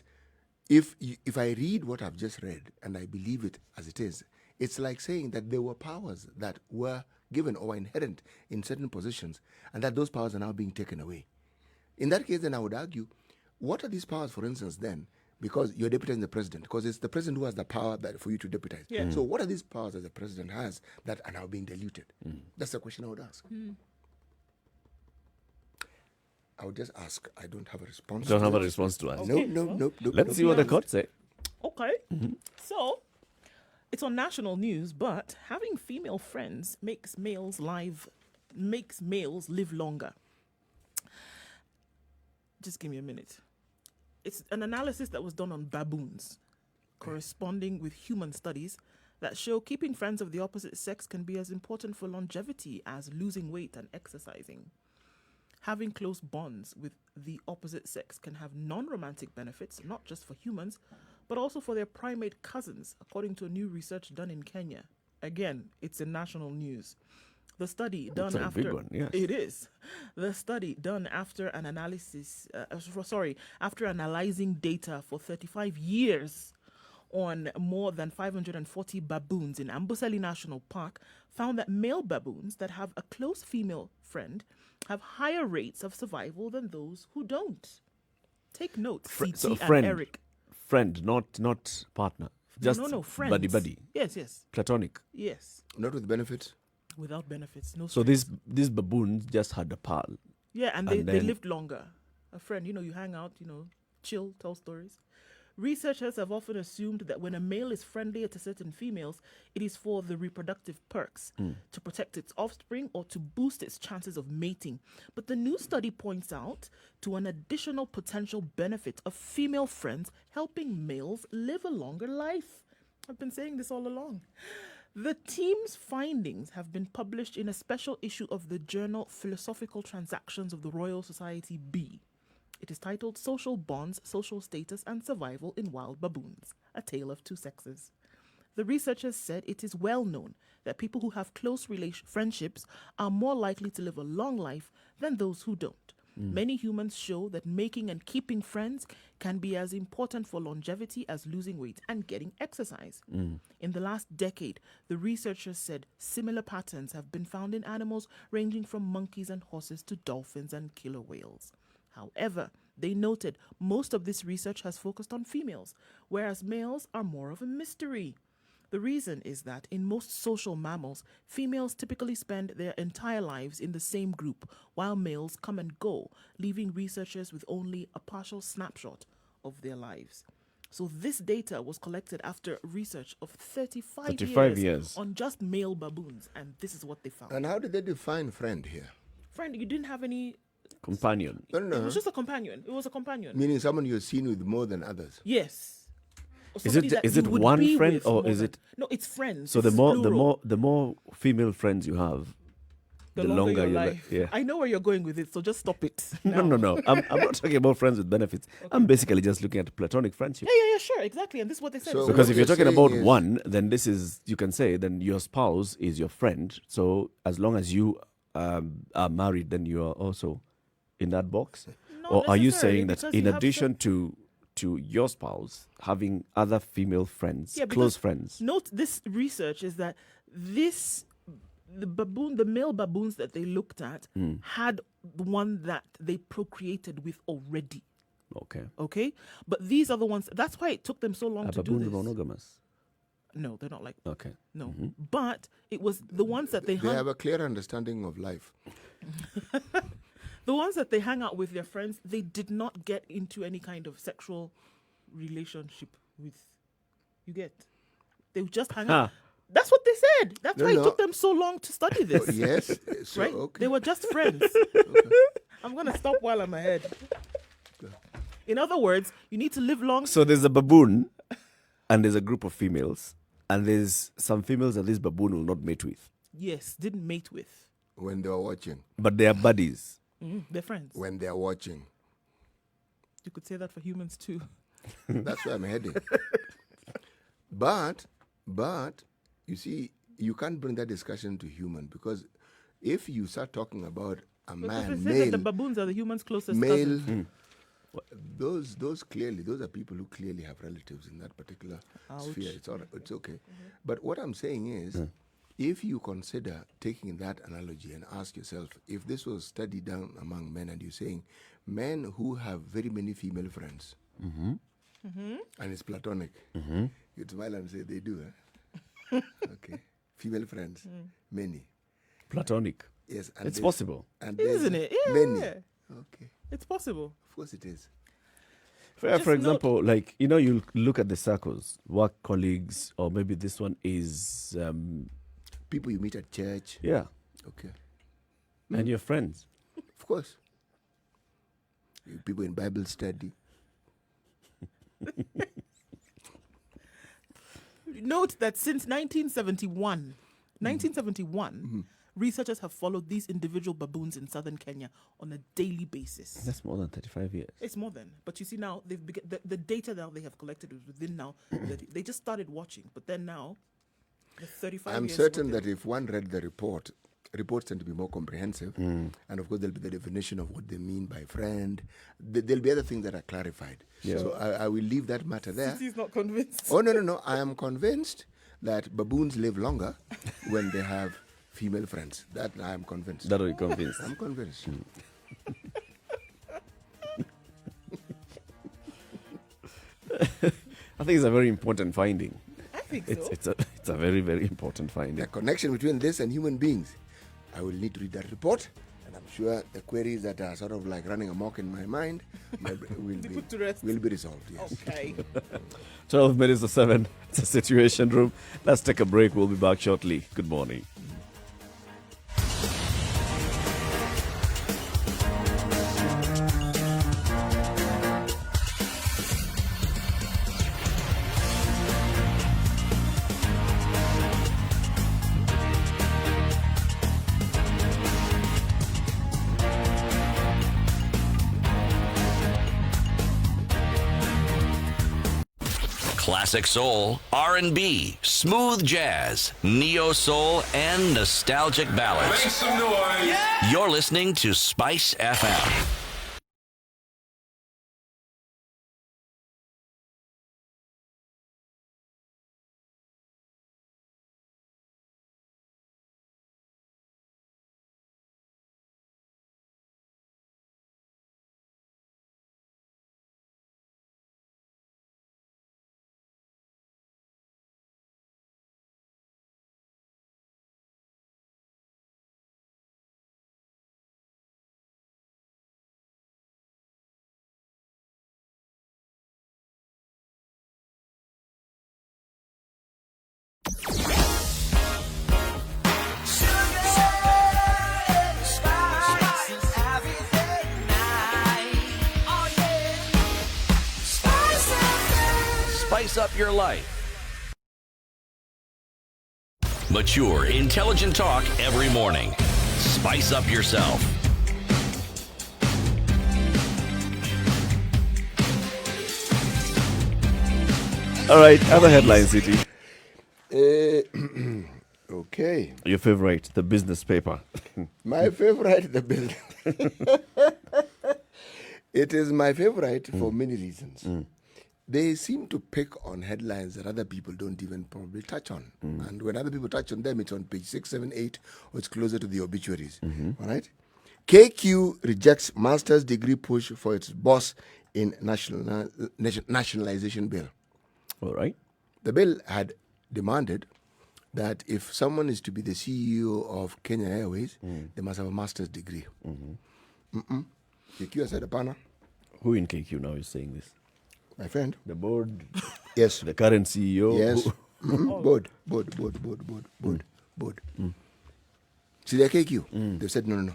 if I read what I've just read and I believe it as it is, it's like saying that there were powers that were given or inherent in certain positions and that those powers are now being taken away. In that case, then I would argue, what are these powers, for instance, then? Because you're deputizing the president, because it's the president who has the power for you to deputize. Yeah. So what are these powers that the president has that are now being diluted? That's the question I would ask. I would just ask. I don't have a response. Don't to have a it. response to us. Okay. No. Let's see what the court say. Okay. So, it's on national news, but having female friends makes males live live longer. Just give me a minute. It's an analysis that was done on baboons, corresponding with human studies that show keeping friends of the opposite sex can be as important for longevity as losing weight and exercising. Having close bonds with the opposite sex can have non-romantic benefits, not just for humans, but also for their primate cousins, according to a new research done in Kenya. Again, it's in national news. The study done a after big one, yes. It is. The study done after an analysis, after analyzing data for 35 years on more than 540 baboons in Amboseli National Park, found that male baboons that have a close female friend have higher rates of survival than those who don't. Take note, CT So and friend, Eric. friend, not partner. Just No, friends. buddy. Yes. Platonic. Yes. Not with benefits. Without benefits, no. So stress. these baboons just had a pal. Yeah, and they then- lived longer. A friend, you hang out, chill, tell stories. Researchers have often assumed that when a male is friendlier to certain females, it is for the reproductive perks, to protect its offspring or to boost its chances of mating. But the new study points out to an additional potential benefit of female friends helping males live a longer life. I've been saying this all along. The team's findings have been published in a special issue of the journal Philosophical Transactions of the Royal Society B. It is titled Social Bonds, Social Status and Survival in Wild Baboons, A Tale of Two Sexes. The researchers said it is well known that people who have close friendships are more likely to live a long life than those who don't. Many humans show that making and keeping friends can be as important for longevity as losing weight and getting exercise. In the last decade, the researchers said similar patterns have been found in animals ranging from monkeys and horses to dolphins and killer whales. However, they noted most of this research has focused on females, whereas males are more of a mystery. The reason is that in most social mammals, females typically spend their entire lives in the same group, while males come and go, leaving researchers with only a partial snapshot of their lives. So this data was collected after research of 35 years on just male baboons, and this is what they found. And how did they define friend here? Friend, you didn't have any... companion. No. It was just a companion. It was a companion. Meaning someone you're seen with more than others. Yes. Or Is somebody it that is you it would one be friend with or more is than- it? No, it's friends. So the It's more plural. female friends you have, the longer your your life. Yeah. I know where you're going with it, so just stop it. No. I'm not talking about friends with benefits. I'm basically just looking at platonic friendship. Yeah, sure, exactly. And this is what they said. So- Because what if you're you're talking saying about is- one, then this is, you can say, then your spouse is your friend. So as long as you are married, then you are also in that box. Not Or are you necessarily, saying that because in you have addition to your spouse, having other female friends, Yeah, close because friends? Note this research is that the male baboons that they looked at had one that they procreated with already. Okay. Okay? But these are the ones, that's why it took them so long Are to do baboons this. monogamous? No, they're not like Okay. no. But it was the ones that they They hung have a clear understanding of life. the ones that they hang out with their friends, they did not get into any kind of sexual relationship with. You get? They would just hang out. That's what they said. That's why it took them so long to study this. Yes. So, Right? okay. They were just friends. I'm going to stop while I'm ahead. In other words, you need to live long. So there's a baboon, and there's a group of females, and there's some females that this baboon will not mate with. Yes, didn't mate with. When they are watching. But they are buddies. They're friends. When they are watching. You could say that for humans too. That's where I'm heading. But, you see, you can't bring that discussion to human, because if you start talking about a man, Say that male, the baboons are the humans' closest male, cousins. those are people who clearly have relatives in that particular sphere. It's all, it's okay. But what I'm saying is, if you consider taking that analogy and ask yourself, if this was studied down among men, and you're saying men who have very many female friends, and it's platonic, you'd smile and say they do. Okay, female friends, many. Platonic. Yes, and It's there's- possible. and there's Isn't it? Yeah. Many. Okay, It's possible. of course it is. For Just example, like, you look at the circles, work colleagues, or maybe this one is, People you meet at church. yeah, Okay, and your friends. of course. People in Bible study. Note that since 1971, researchers have followed these individual baboons in southern Kenya on a daily basis. That's more than 35 years. It's more than, but you see now they've the data now they have collected is within now. They just started watching, but then now, the 35 I'm years. certain what that if one read the reports tend to be more comprehensive, and of course there'll be the definition of what they mean by friend. There'll be other things that are clarified. Yeah. So I will leave that matter there. He's not convinced. Oh, no. I am convinced that baboons live longer when they have female friends. That I am convinced. That are you convinced? I'm convinced. I think it's a very important finding. I think It's so. it's a very, very important finding. The connection between this and human beings. I will need to read that report, and I'm sure the queries that are sort of like running amok in my mind will be put to rest. will be resolved. Yes. Okay. 12 minutes to 7. It's a situation room. Let's take a break. We'll be back shortly. Good morning. Classic soul, R&B, smooth jazz, neo soul, and nostalgic ballads. Make some noise. You're listening to Spice FM. Spice up your life. Mature, intelligent talk every morning. Spice up yourself. All right, other headlines, City. Okay. Your favorite, the business paper. My favorite, the business. It is my favorite for many reasons. They seem to pick on headlines that other people don't even probably touch on. And when other people touch on them, it's on page 6, 7, 8, or it's closer to the obituaries. All right? KQ rejects master's degree push for its boss in nationalization bill. All right. The bill had demanded that if someone is to be the CEO of Kenya Airways, they must have a master's degree. KQ said, "Apana, Who in KQ now is saying this? my friend." The board, Yes. the current CEO. Yes. Board. See, they take you. They've said, no.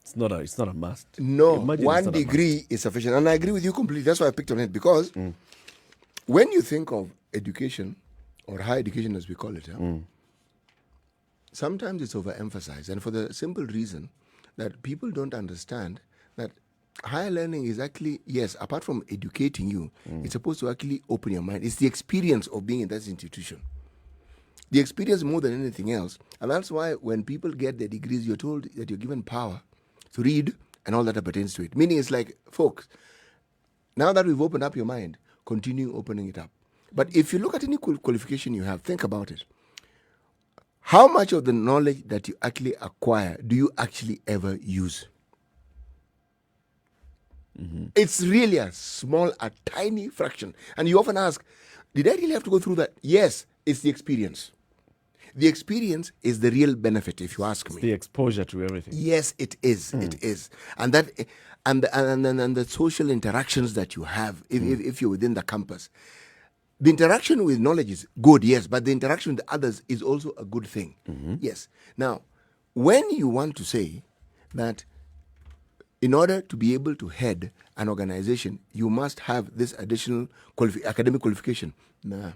It's not a must. No, Imagine it's one not a degree is sufficient. And I agree with you completely. That's why I picked on it. Because when you think of education, or higher education as we call it, sometimes it's overemphasized. And for the simple reason that people don't understand that higher learning is actually, yes, apart from educating you, it's supposed to actually open your mind. It's the experience of being in that institution. The experience more than anything else. And that's why when people get their degrees, you're told that you're given power to read and all that pertains to it. Meaning it's like, folks, now that we've opened up your mind, continue opening it up. But if you look at any qualification you have, think about it. How much of the knowledge that you actually acquire do you actually ever use? It's really a tiny fraction. And you often ask, did I really have to go through that? Yes, it's the experience. The experience is the real benefit, if you ask me. The exposure to everything. Yes, it is. It is. And that and the social interactions that you have if you're within the campus. The interaction with knowledge is good, yes, but the interaction with others is also a good thing. Yes. Now, when you want to say that in order to be able to head an organization, you must have this additional academic qualification. No.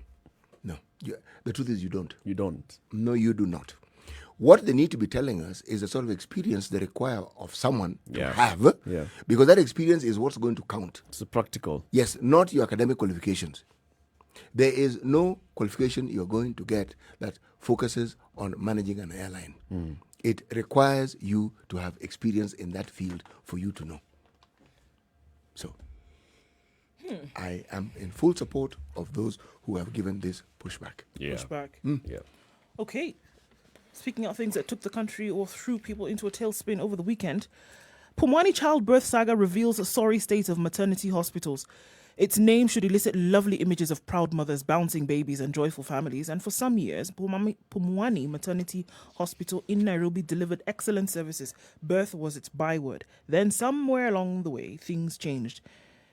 The truth is you don't. You don't. No, you do not. What they need to be telling us is the sort of experience they require of someone to have, because that experience is what's going to count. It's practical. Yes, not your academic qualifications. There is no qualification you're going to get that focuses on managing an airline. It requires you to have experience in that field for you to know. So, I am in full support of those who have given this pushback. Pushback. Yeah. Okay. Speaking of things that took the country or threw people into a tailspin over the weekend, Pumwani childbirth saga reveals a sorry state of maternity hospitals. Its name should elicit lovely images of proud mothers, bouncing babies and joyful families. And for some years, Pumwani Maternity Hospital in Nairobi delivered excellent services. Birth was its byword. Then somewhere along the way, things changed.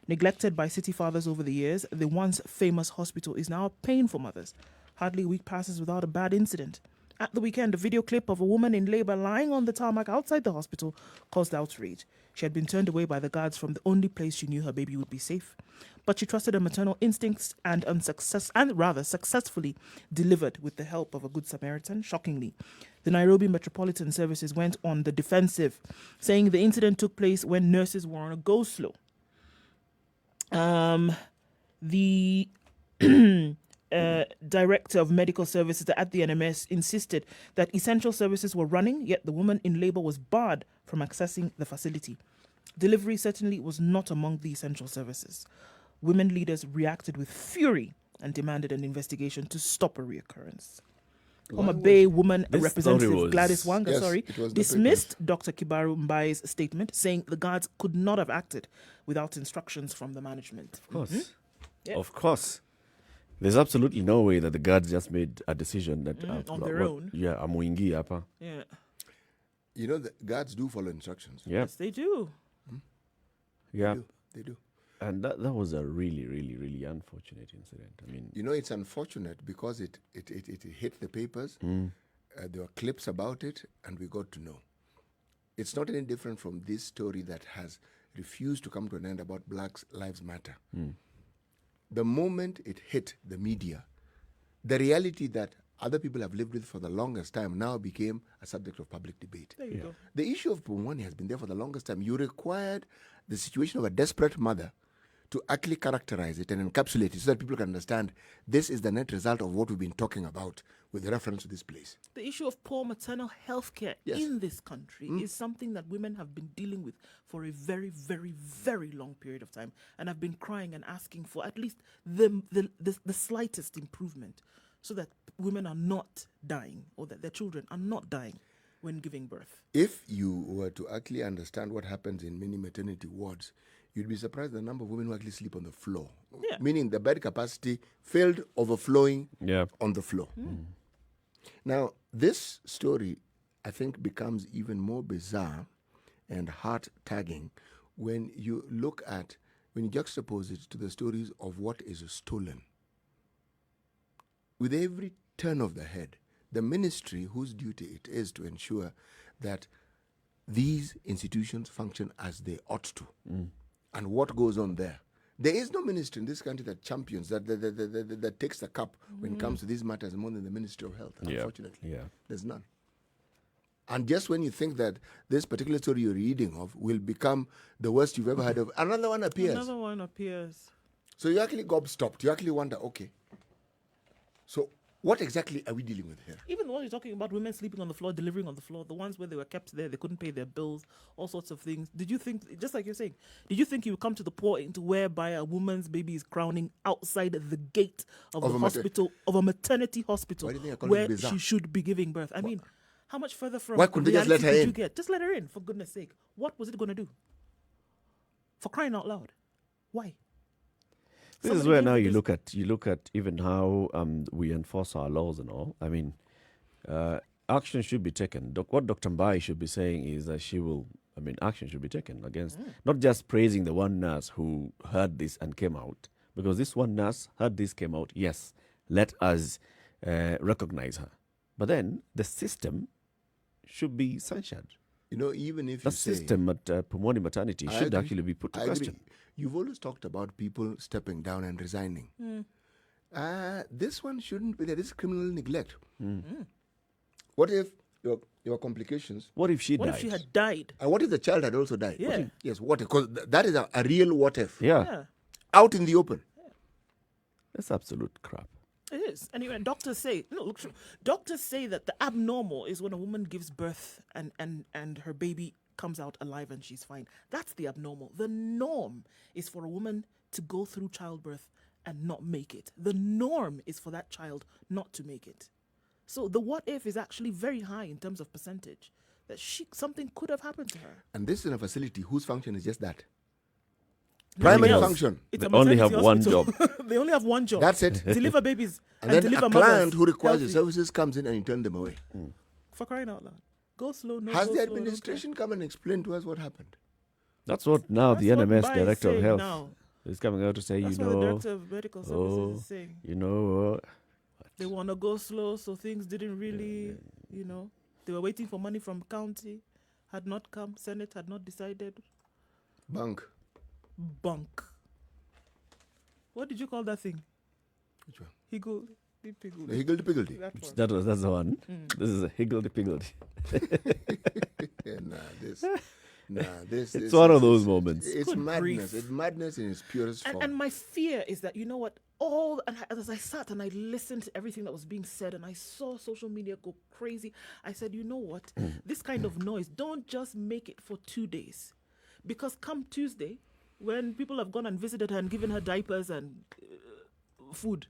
Neglected by city fathers over the years, the once famous hospital is now a pain for mothers. Hardly a week passes without a bad incident. At the weekend, a video clip of a woman in labor lying on the tarmac outside the hospital caused outrage. She had been turned away by the guards from the only place she knew her baby would be safe. But she trusted her maternal instincts and successfully delivered with the help of a good Samaritan. Shockingly, the Nairobi Metropolitan Services went on the defensive, saying the incident took place when nurses were on a go-slow. The director of medical services at the NMS insisted that essential services were running, yet the woman in labor was barred from accessing the facility. Delivery certainly was not among the essential services. Women leaders reacted with fury and demanded an investigation to stop a reoccurrence. Homa Bay woman representative Gladys Wanga dismissed Dr. Kibaru Mbai's statement, saying the guards could not have acted without instructions from the management. Of course. Of course. There's absolutely no way that the guards just made a decision that on their own. Yeah, amuingi hapa. Yeah. You know, the guards do follow instructions. Yeah. Yes, they do. Yeah. They do. And that was a really, really, really unfortunate incident. I mean, you know, it's unfortunate because it hit the papers. There were clips about it, and we got to know. It's not any different from this story that has refused to come to an end about Black Lives Matter. The moment it hit the media, the reality that other people have lived with for the longest time now became a subject of public debate. There you go. The issue of Pumwani has been there for the longest time. You required the situation of a desperate mother to actually characterize it and encapsulate it so that people can understand this is the net result of what we've been talking about with reference to this place. The issue of poor maternal health care in this country is something that women have been dealing with for a very, very, very long period of time and have been crying and asking for at least the slightest improvement so that women are not dying or that their children are not dying when giving birth. If you were to actually understand what happens in many maternity wards, you'd be surprised the number of women who actually sleep on the floor. Yeah. Meaning the bed capacity failed overflowing on the floor. Now, this story, I think, becomes even more bizarre and heart-tagging when you juxtapose it to the stories of what is stolen. with every turn of the head, the ministry whose duty it is to ensure that these institutions function as they ought to, and what goes on there. There is no ministry in this country that champions, that takes the cup when it comes to these matters more than the Ministry of Health, unfortunately. Yeah. There's none. And just when you think that this particular story you're reading of will become the worst you've ever heard of, another one appears. Another one appears. So you actually gobstopped. You actually wonder, okay, so what exactly are we dealing with here? Even the ones you're talking about, women sleeping on the floor, delivering on the floor, the ones where they were kept there, they couldn't pay their bills, all sorts of things. Did you think, just like you're saying, did you think you would come to the point whereby a woman's baby is crowning outside the gate of a hospital, of a maternity hospital, Why do you think I call it where bizarre? she should be giving birth? I mean, how much further from Why couldn't they just let reality her did in? you get? Just let her in, for goodness sake. What was it going to do? For crying out loud. Why? This is Somebody where gave now her you look at even how we enforce our laws and all. I mean, action should be taken. What Dr. Mbai should be saying is that action should be taken against, not just praising the one nurse who heard this and came out, because this one nurse heard this, came out. Yes, let us recognize her. But then the system should be censured. You know, even if The you say... system at Pomoni Maternity I should agree. actually be put to I agree. question. You've always talked about people stepping down and resigning. This one shouldn't be there. This is criminal neglect. What if your complications... What if she What died? if she had died? And what if the child had also died? Yeah. What if, yes, what if? Because that is a real what if. Yeah, Out in the open. that's absolute crap. It is. And even doctors say, doctors say that the abnormal is when a woman gives birth and her baby comes out alive and she's fine. That's the abnormal. The norm is for a woman to go through childbirth and not make it. The norm is for that child not to make it. So the what if is actually very high in terms of percentage, that something could have happened to her. And this is a facility whose function is just that. Nothing Primary else. function. It's They a only maternity have one hospital. They only have one job. That's it. Deliver babies And and then deliver a client mothers who requires the healthy. services comes in and you turn them away. For crying out loud. Go slow, no Has go the slow, I don't care. administration come and explained to us what happened? That's what now the That's what NMS Mbai is Director of saying Health now. is coming out to say, That's what the Director of Medical Services is saying. They want to go slow, so things didn't really, they were waiting for money from county, had not come, Senate had not decided. Bank. Bunk. What did you call that thing? Which one? Higgledy The piggledy. higgledy-piggledy. That one. that's the one. This is a higgledy-piggledy. This It's one of those moments. It's Good madness. grief. It's madness in its purest form. And my fear is that, as I sat and I listened to everything that was being said and I saw social media go crazy, I said, you know what? This kind of noise, don't just make it for 2 days. Because come Tuesday, when people have gone and visited her and given her diapers and food,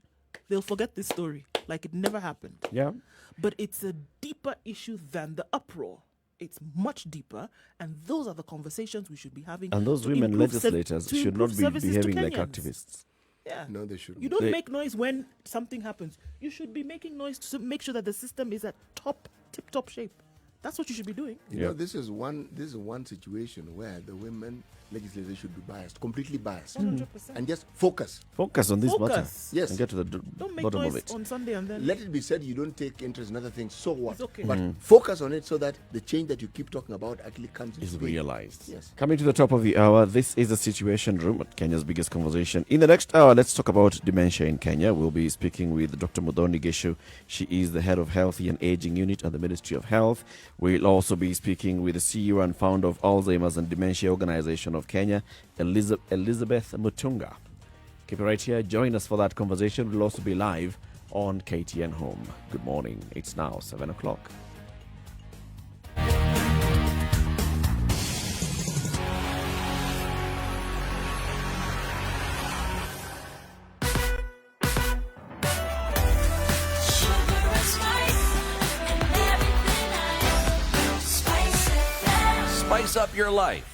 they'll forget this story like it never happened. Yeah. But it's a deeper issue than the uproar. It's much deeper, and those are the conversations we should be having. And those to women improve legislators to should not improve be services to behaving like Kenyans. activists. Yeah. No, they shouldn't. You don't They- make noise when something happens. You should be making noise to make sure that the system is at tip-top shape. That's what you should be doing. You know, this is one situation where the women legislators should be biased, completely biased, 100%. and just focus. Focus on this matter. Focus. Yes. And get to the Don't make bottom of noise it. on Sunday and then... Let it be said you don't take interest in other things. So what? It's okay. But focus on it so that the change that you keep talking about actually comes Is into being. realized. Yes. Coming to the top of the hour, this is the Situation Room at Kenya's biggest conversation. In the next hour, let's talk about dementia in Kenya. We'll be speaking with Dr. Muthoni Geshu. She is the head of Healthy and Aging Unit at the Ministry of Health. We'll also be speaking with the CEO and founder of Alzheimer's and Dementia Organization of Kenya, Elizabeth Mutunga. Keep it right here. Join us for that conversation. We'll also be live on KTN Home. Good morning. It's now 7 o'clock. Spice up your life.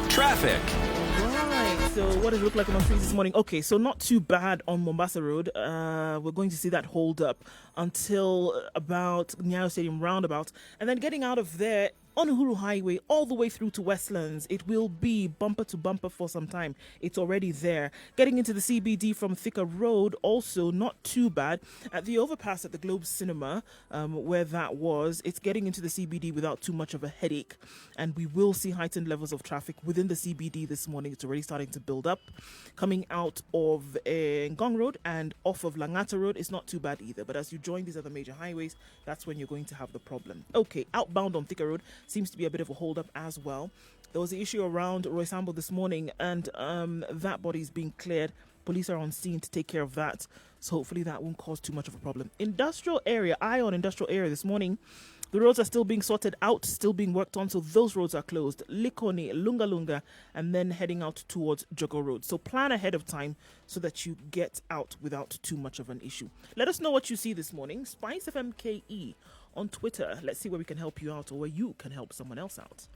Traffic. Right, so what does it look like on the streets this morning? Okay, so not too bad on Mombasa Road. We're going to see that hold up until about Nyayo Stadium roundabout. And then getting out of there on Uhuru Highway all the way through to Westlands. It will be bumper to bumper for some time. It's already there. Getting into the CBD from Thika Road, also not too bad. At the overpass at the Globe Cinema, where that was, it's getting into the CBD without too much of a headache. And we will see heightened levels of traffic within the CBD this morning. It's already starting to build up. Coming out of Ngong Road and off of Langata Road, it's not too bad either. But as you join these other major highways, that's when you're going to have the problem. Okay, outbound on Thika Road seems to be a bit of a hold-up as well. There was the issue around Roy Sambo this morning, and that body is being cleared. Police are on scene to take care of that. So hopefully that won't cause too much of a problem. Industrial area, Ion Industrial Area this morning, the roads are still being sorted out, still being worked on, so those roads are closed. Likoni, Lunga Lunga, and then heading out towards Jogo Road. So plan ahead of time so that you get out without too much of an issue. Let us know what you see this morning. Spice FMKE on Twitter. Let's see where we can help you out or where you can help someone else out.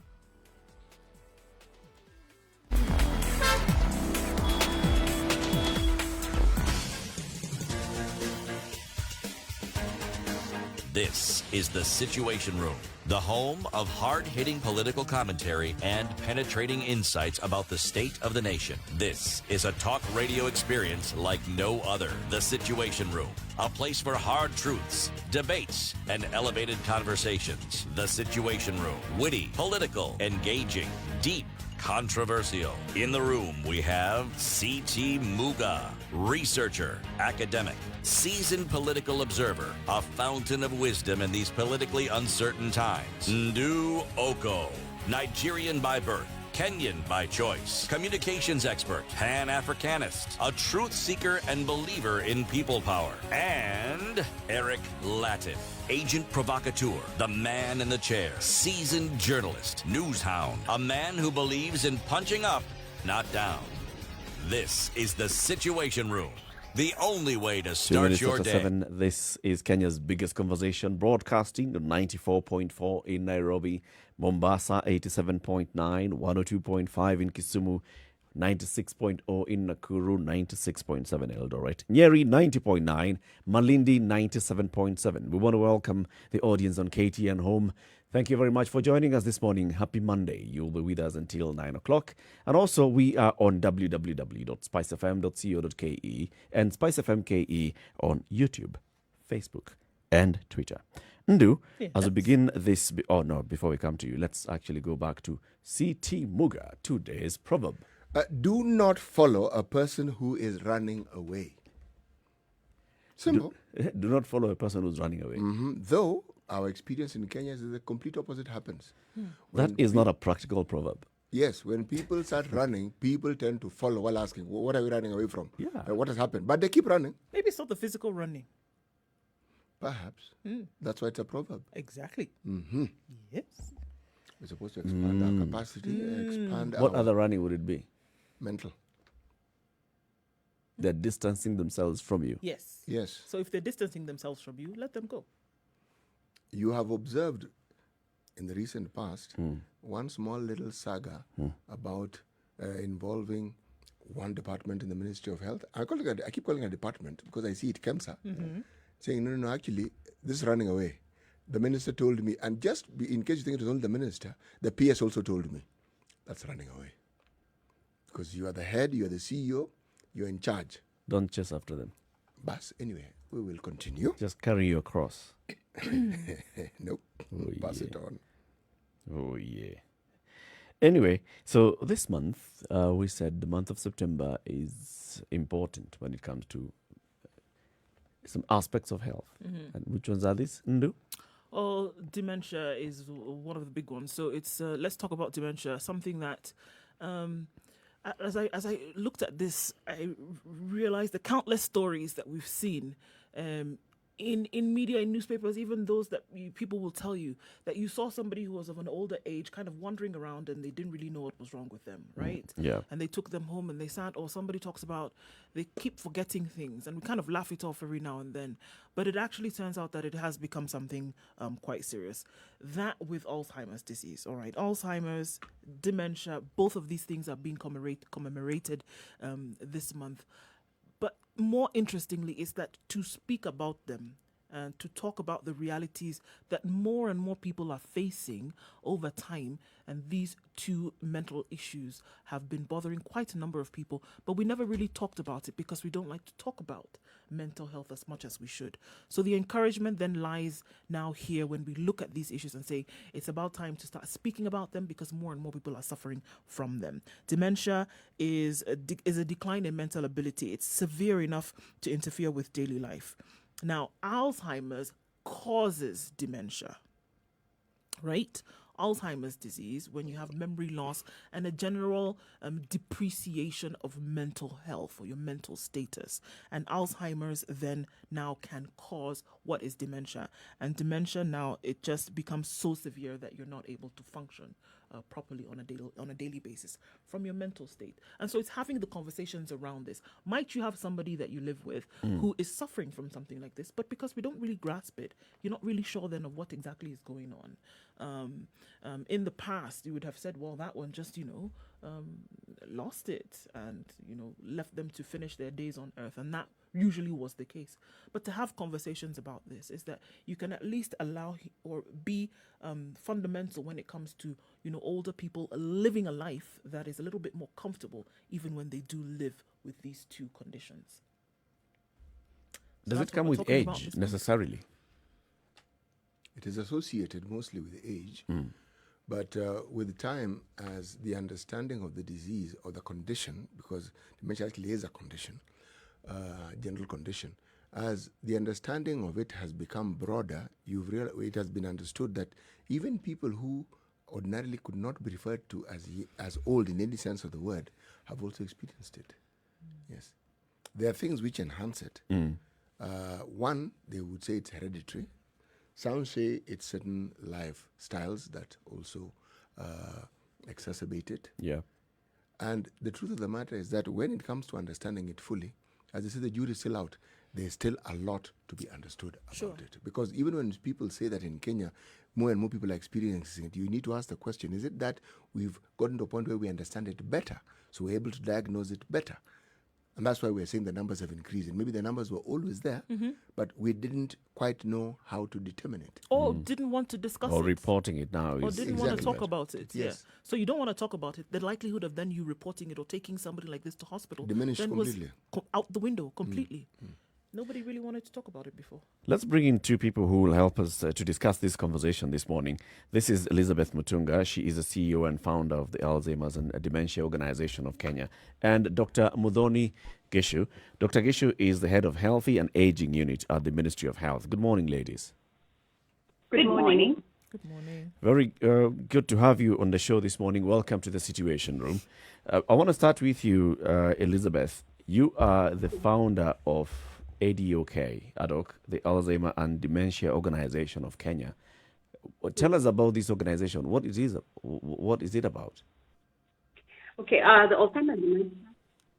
This is The Situation Room, the home of hard-hitting political commentary and penetrating insights about the state of the nation. This is a talk radio experience like no other. The Situation Room, a place for hard truths, debates, and elevated conversations. The Situation Room, witty, political, engaging, deep, controversial. In the room, we have C.T. Muga, researcher, academic, seasoned political observer, a fountain of wisdom in these politically uncertain times. Nduh Okoh, Nigerian by birth, Kenyan by choice, communications expert, Pan-Africanist, a truth seeker and believer in people power, and Eric Latiff, agent provocateur, the man in the chair, seasoned journalist, news hound, a man who believes in punching up, not down. This is The Situation Room, the only way to 2 start minutes your after day. 7. This is Kenya's biggest conversation, broadcasting on 94.4 in Nairobi, Mombasa 87.9, 102.5 in Kisumu, 96.0 in Nakuru, 96.7 Eldoret, Njeri 90.9, Malindi 97.7. We want to welcome the audience on KTN Home. Thank you very much for joining us this morning. Happy Monday. You'll be with us until 9 o'clock. And also, we are on www.spicefm.co.ke and SpiceFMKE on YouTube, Facebook, and Twitter. Ndu, as we begin this... before we come to you, let's actually go back to C.T. Muga, today's proverb. Do not follow a person who is running away. Simple. Do not follow a person who's running away. Though our experience in Kenya is that the complete opposite happens. That is not a practical proverb. Yes, when people start running, people tend to follow while asking, what are we running away from? Yeah. What has happened? But they keep running. Maybe it's not the physical running. Perhaps. That's why it's a proverb. Exactly. Yes. We're supposed to expand our capacity, expand What our other running would it be? mental. They're distancing themselves from you. Yes. Yes. So if they're distancing themselves from you, let them go. You have observed in the recent past one small little saga about involving one department in the Ministry of Health. I keep calling it a department because I see it KEMSA, saying, no, actually, this is running away. The minister told me, and just in case you think it was only the minister, the PS also told me, that's running away. Because you are the head, you are the CEO, you're in charge. Don't chase after them. But anyway, we will continue. Just carry your cross. Nope. Pass it on. Oh, yeah. Anyway, so this month, we said the month of September is important when it comes to some aspects of health. And which ones are these, Ndu? Oh, dementia is one of the big ones. So it's let's talk about dementia. Something that, as I looked at this, I realized the countless stories that we've seen in media, in newspapers, even those that people will tell you that you saw somebody who was of an older age kind of wandering around and they didn't really know what was wrong with them, right? Yeah. And they took them home and they sat, or somebody talks about they keep forgetting things, and we kind of laugh it off every now and then. But it actually turns out that it has become something quite serious. That with Alzheimer's disease, all right? Alzheimer's, dementia, both of these things are being commemorated this month. But more interestingly is that to speak about them and to talk about the realities that more and more people are facing over time. And these two mental issues have been bothering quite a number of people, but we never really talked about it because we don't like to talk about mental health as much as we should. So the encouragement then lies now here when we look at these issues and say it's about time to start speaking about them because more and more people are suffering from them. Dementia is a decline in mental ability. It's severe enough to interfere with daily life. Now, Alzheimer's causes dementia, right? Alzheimer's disease, when you have memory loss and a general depreciation of mental health or your mental status. And Alzheimer's then now can cause what is dementia. And dementia now, it just becomes so severe that you're not able to function properly on a daily basis from your mental state. And so it's having the conversations around this. Might you have somebody that you live with who is suffering from something like this, but because we don't really grasp it, you're not really sure then of what exactly is going on. In the past, you would have said, well, that one just, lost it and, left them to finish their days on earth. And that usually was the case. But to have conversations about this is that you can at least allow or be fundamental when it comes to, older people living a life that is a little bit more comfortable, even when they do live with these two conditions. Does it come with age necessarily? It is associated mostly with age, but with time, as the understanding of the disease or the condition, because dementia actually is a condition, general condition, as the understanding of it has become broader, it has been understood that even people who ordinarily could not be referred to as old in any sense of the word have also experienced it. Yes. There are things which enhance it. One, they would say it's hereditary. Some say it's certain lifestyles that also exacerbate it. Yeah. And the truth of the matter is that when it comes to understanding it fully, as I say, the jury is still out. There's still a lot to be understood about it. Because even when people say that in Kenya, more and more people are experiencing it, you need to ask the question, is it that we've gotten to a point where we understand it better, so we're able to diagnose it better? And that's why we're saying the numbers have increased. And maybe the numbers were always there, but we didn't quite know how to determine it. Or didn't want to discuss it. Or reporting it now. Or didn't want to talk about it. Yes. Yeah. So you don't want to talk about it. The likelihood of then you reporting it or taking somebody like this to hospital diminished then completely. Was out the window completely. Nobody really wanted to talk about it before. Let's bring in two people who will help us to discuss this conversation this morning. This is Elizabeth Mutunga. She is the CEO and founder of the Alzheimer's and Dementia Organization of Kenya. And Dr. Muthoni Gishu. Dr. Gishu is the head of Healthy and Aging Unit at the Ministry of Health. Good morning, ladies. Good morning. Good morning. Very good to have you on the show this morning. Welcome to the Situation Room. I want to start with you, Elizabeth. You are the founder of ADOK, the Alzheimer and Dementia Organization of Kenya. Tell us about this organization. What is it about? Okay, the Alzheimer and Dementia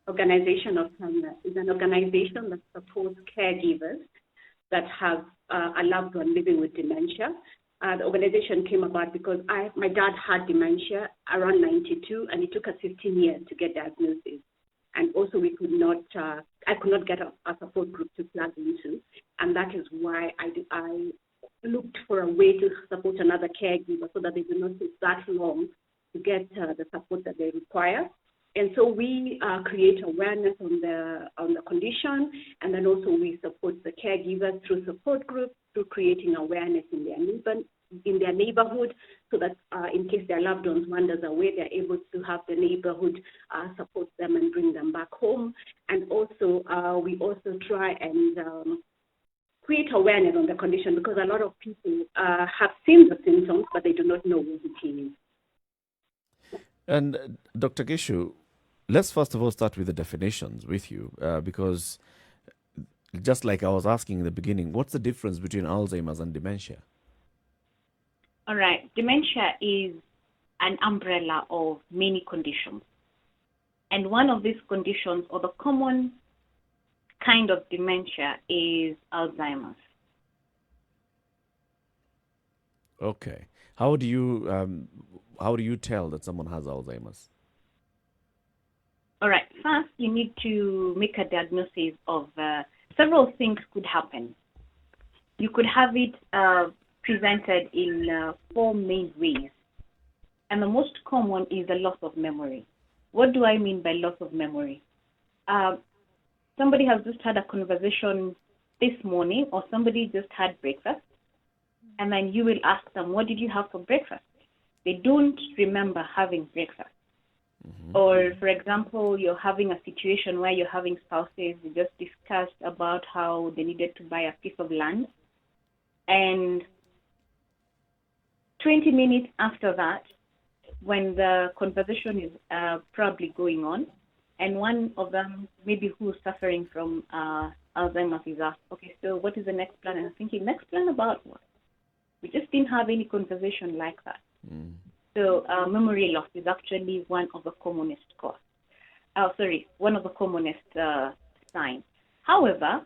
Organization of Kenya is an organization that supports caregivers that have a loved one living with dementia. The organization came about because my dad had dementia around 92, and it took us 15 years to get diagnosis. And also I could not get a support group to plug into. And that is why I looked for a way to support another caregiver so that they do not take that long to get the support that they require. And so we create awareness on the condition, and then also we support the caregivers through support groups, through creating awareness in their neighborhood, so that in case their loved ones wanders away, they're able to have the neighborhood support them and bring them back home. And also we also try and create awareness on the condition, because a lot of people have seen the symptoms, but they do not know what it is. And Dr. Gishu, let's first of all start with the definitions with you, because just like I was asking in the beginning, what's the difference between Alzheimer's and dementia? All right. Dementia is an umbrella of many conditions. And one of these conditions, or the common kind of dementia, is Alzheimer's. Okay. How do you tell that someone has Alzheimer's? All right. First, you need to make a diagnosis of several things could happen. you could have it presented in 4 main ways. And the most common is the loss of memory. What do I mean by loss of memory? Somebody has just had a conversation this morning, or somebody just had breakfast, and then you will ask them, what did you have for breakfast? They don't remember having breakfast. Or, for example, you're having a situation where you're having spouses, you just discussed about how they needed to buy a piece of land, and 20 minutes after that, when the conversation is probably going on, and one of them, maybe who's suffering from Alzheimer's, is asked, okay, so what is the next plan? And I'm thinking, next plan about what? We just didn't have any conversation like that. So memory loss is actually one of the commonest causes. One of the commonest signs. However,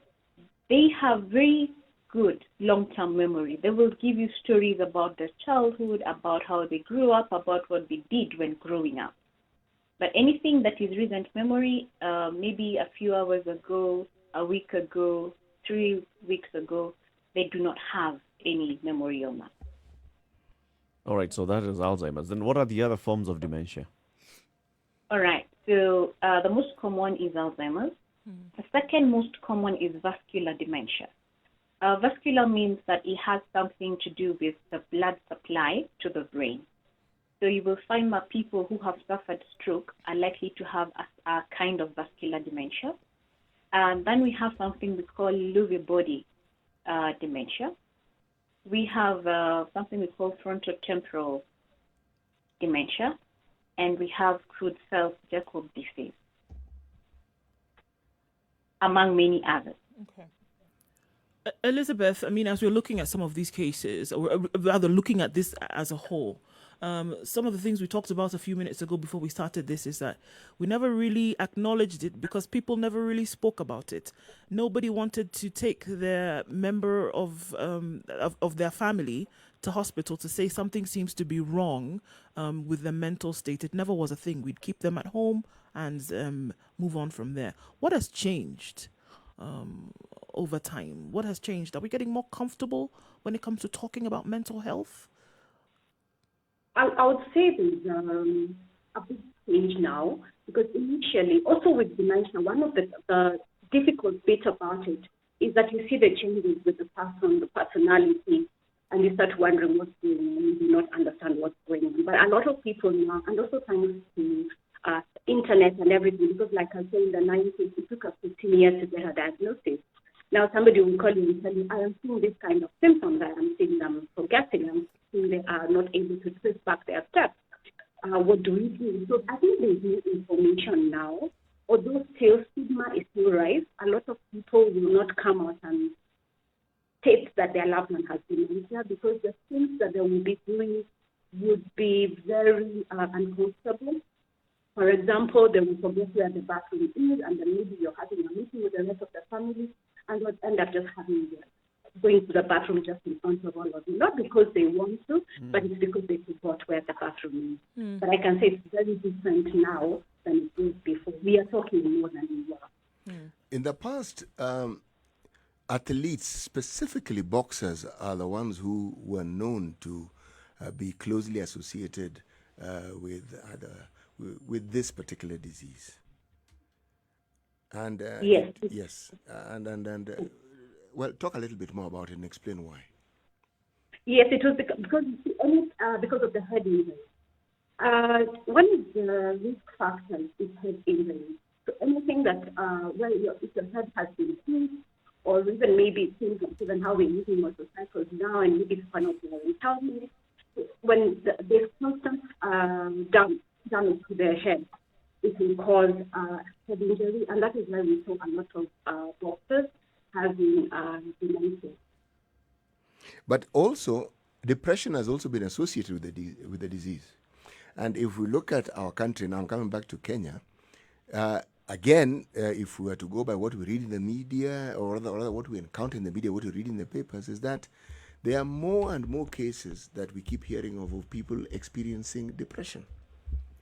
they have very good long-term memory. They will give you stories about their childhood, about how they grew up, about what they did when growing up. But anything that is recent memory, maybe a few hours ago, a week ago, 3 weeks ago, they do not have any memory on that. All right, so that is Alzheimer's. Then what are the other forms of dementia? All right, so the most common is Alzheimer's. The second most common is vascular dementia. Vascular means that it has something to do with the blood supply to the brain. So you will find that people who have suffered stroke are likely to have a kind of vascular dementia. And then we have something we call Lewy body dementia. We have something we call frontotemporal dementia, and we have Creutzfeldt-Jakob disease, among many others. Okay. Elizabeth, I mean, as we're looking at some of these cases, or rather looking at this as a whole, some of the things we talked about a few minutes ago before we started this is that we never really acknowledged it because people never really spoke about it. Nobody wanted to take their member of their family to hospital to say something seems to be wrong with their mental state. It never was a thing. We'd keep them at home and move on from there. What has changed over time? What has changed? Are we getting more comfortable when it comes to talking about mental health? I would say there's a big change now, because initially, also with dementia, one of the difficult bit about it is that you see the changes with the person, the personality, and you start wondering what's going on. You do not understand what's going on. But a lot of people now, and also thanks to internet and everything, because like I said, in the 90s, it took us 15 years to get a diagnosis. Now somebody will call you and tell you, I am seeing this kind of symptoms. I am seeing them forgetting. I'm seeing they are not able to trace back their steps. What do we do? So I think there's new information now. Although still stigma is still rise, a lot of people will not come out and state that their loved one has dementia, because the things that they will be doing would be very uncomfortable. For example, they will forget where the bathroom is, and then maybe you're having a meeting with the rest of the family, and you'll end up just going to the bathroom just in front of all of you. Not because they want to, but it's because they forgot where the bathroom is. But I can say it's very different now than it was before. We are talking more than we were. In the past, athletes, specifically boxers, are the ones who were known to be closely associated with this particular disease. And yes. Well, talk a little bit more about it and explain why. Yes, it was because of the head injury. One of the risk factors is head injury. So anything that, if your head has been hit, or even maybe things like even how we're using motorcycles now, and maybe it's one of the empowerment, when there's constant damage to their head, it will cause head injury, and that is why we saw a lot of boxers having dementia. But also, depression has also been associated with the disease. And if we look at our country, now I'm coming back to Kenya, again, if we were to go by what we read in the media, or rather what we encounter in the media, what we read in the papers, is that there are more and more cases that we keep hearing of people experiencing depression.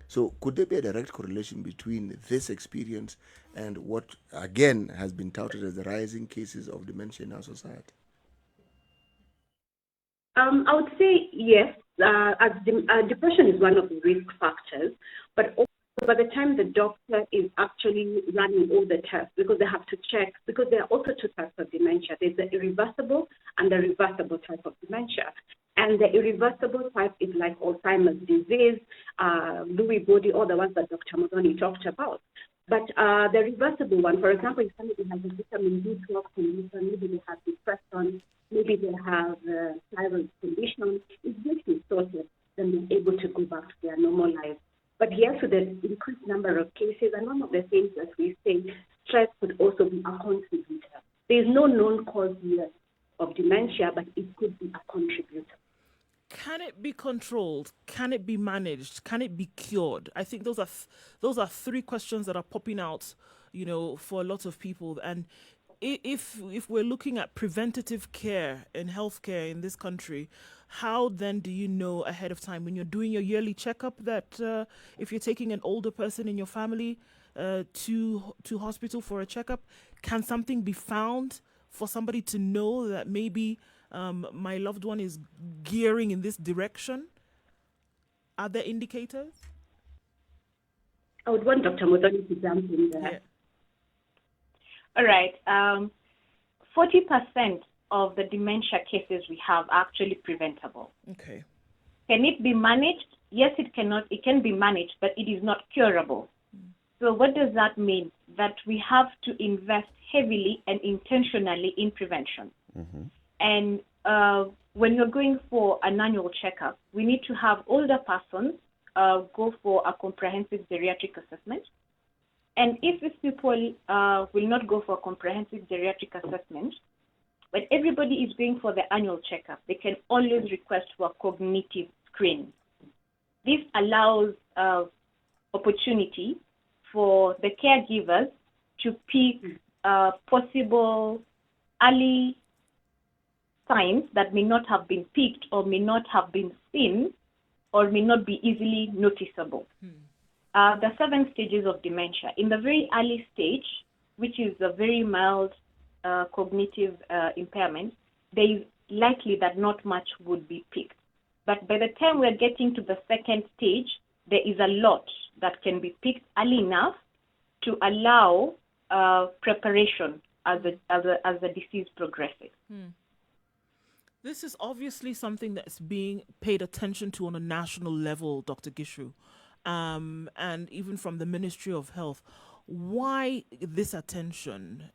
So could there be a direct correlation between this experience and what, again, has been touted as the rising cases of dementia in our society? I would say yes. Depression is one of the risk factors, but also by the time the doctor is actually running all the tests, because they have to check, because there are also two types of dementia. There's the irreversible and the reversible type of dementia. And the irreversible type is like Alzheimer's disease, Lewy body, all the ones that Dr. Muga talked about. But the reversible one, for example, if somebody has a vitamin B12 condition, maybe they have depression, maybe they have a thyroid condition, if this is sorted, then they're able to go back to their normal life. But yes, with the increased number of cases, and one of the things that we say, stress could also be a contributor. There is no known cause yet of dementia, but it could be a contributor. Can it be controlled? Can it be managed? Can it be cured? I think those are three questions that are popping out, for a lot of people. And if we're looking at preventative care and healthcare in this country, how then do you know ahead of time when you're doing your yearly checkup that if you're taking an older person in your family to hospital for a checkup, can something be found for somebody to know that maybe my loved one is gearing in this direction? Are there indicators? I would want Dr. Muga to jump in there. Yeah. All right. 40% of the dementia cases we have are actually preventable. Okay. Can it be managed? Yes, it cannot. It can be managed, but it is not curable. So what does that mean? That we have to invest heavily and intentionally in prevention. Mm-hmm. And when you're going for an annual checkup, we need to have older persons go for a comprehensive geriatric assessment. And if these people will not go for a comprehensive geriatric assessment, when everybody is going for the annual checkup, they can always request for a cognitive screen. This allows opportunity for the caregivers to pick possible early signs that may not have been picked or may not have been seen or may not be easily noticeable. The 7 stages of dementia. In the very early stage, which is a very mild cognitive impairment, there is likely that not much would be picked. But by the time we're getting to the 2nd stage, there is a lot that can be picked early enough to allow preparation as the disease progresses. This is obviously something that's being paid attention to on a national level, Dr. Gishu, and even from the Ministry of Health. Why this attention?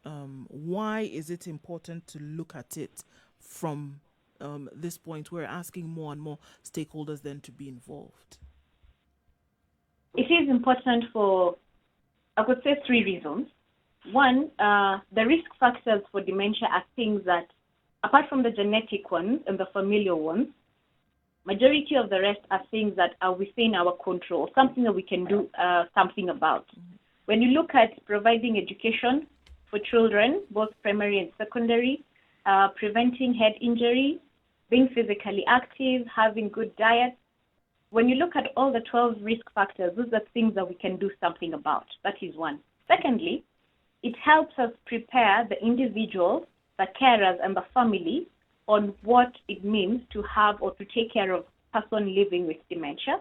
Why is it important to look at it from this point? We're asking more and more stakeholders then to be involved. It is important for, I could say, 3 reasons. One, the risk factors for dementia are things that, apart from the genetic ones and the familial ones, majority of the rest are things that are within our control, something that we can do something about. When you look at providing education for children, both primary and secondary, preventing head injury, being physically active, having good diet, when you look at all the 12 risk factors, those are things that we can do something about. That is one. Secondly, it helps us prepare the individual, the carers, and the family on what it means to have or to take care of a person living with dementia.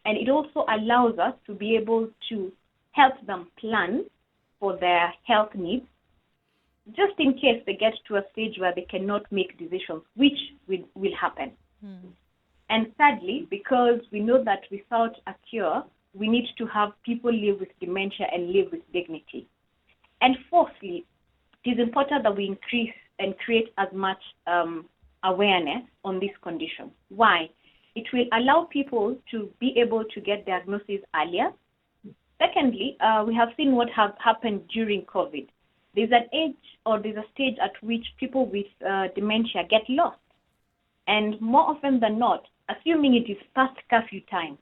And it also allows us to be able to help them plan for their health needs, just in case they get to a stage where they cannot make decisions, which will happen. And thirdly, because we know that without a cure, we need to have people live with dementia and live with dignity. And fourthly, it is important that we increase and create as much awareness on this condition. Why? It will allow people to be able to get diagnosis earlier. Secondly, we have seen what has happened during COVID. There's an age or there's a stage at which people with dementia get lost. And more often than not, assuming it is past curfew time,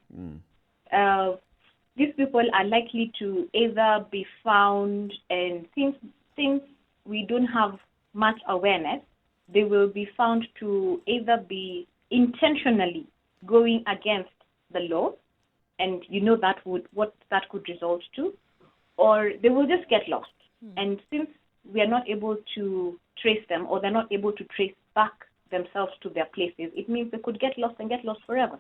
these people are likely to either be found, and since we don't have much awareness, they will be found to either be intentionally going against the law, and you know that what that could result to, or they will just get lost. And since we are not able to trace them, or they're not able to trace back themselves to their places, it means they could get lost and get lost forever.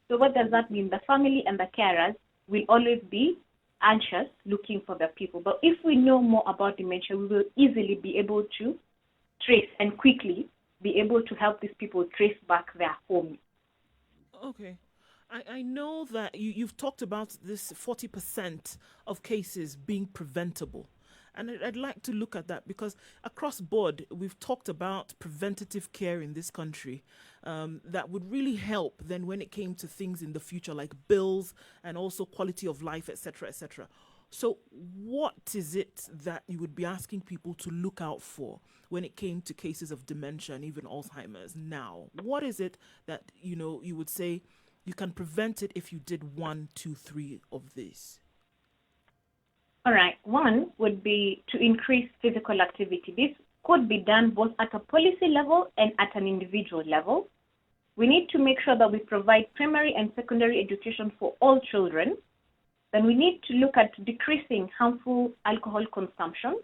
So what does that mean? The family and the carers will always be anxious looking for their people. But if we know more about dementia, we will easily be able to trace and quickly be able to help these people trace back their home. Okay. I know that you've talked about this 40% of cases being preventable. And I'd like to look at that because across board, we've talked about preventative care in this country that would really help then when it came to things in the future like bills and also quality of life, etc., etc. So what is it that you would be asking people to look out for when it came to cases of dementia and even Alzheimer's now? What is it that, you would say you can prevent it if you did 1, 2, 3 of these? All right. One would be to increase physical activity. This could be done both at a policy level and at an individual level. We need to make sure that we provide primary and secondary education for all children. Then we need to look at decreasing harmful alcohol consumption.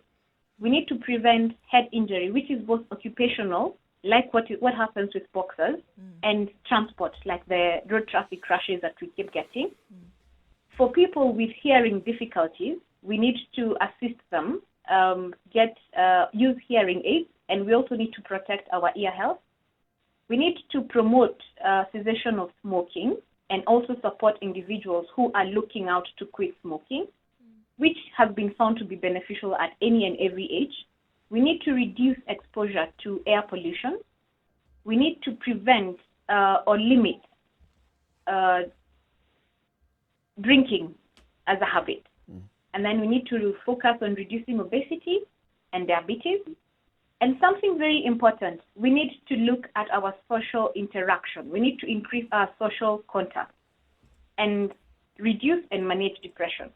We need to prevent head injury, which is both occupational, like what happens with boxers, and transport, like the road traffic crashes that we keep getting. For people with hearing difficulties, we need to assist them use hearing aids, and we also need to protect our ear health. We need to promote cessation of smoking and also support individuals who are looking out to quit smoking, which has been found to be beneficial at any and every age. We need to reduce exposure to air pollution. We need to prevent or limit drinking as a habit. And then we need to focus on reducing obesity and diabetes. And something very important, we need to look at our social interaction. We need to increase our social contact and reduce and manage depression.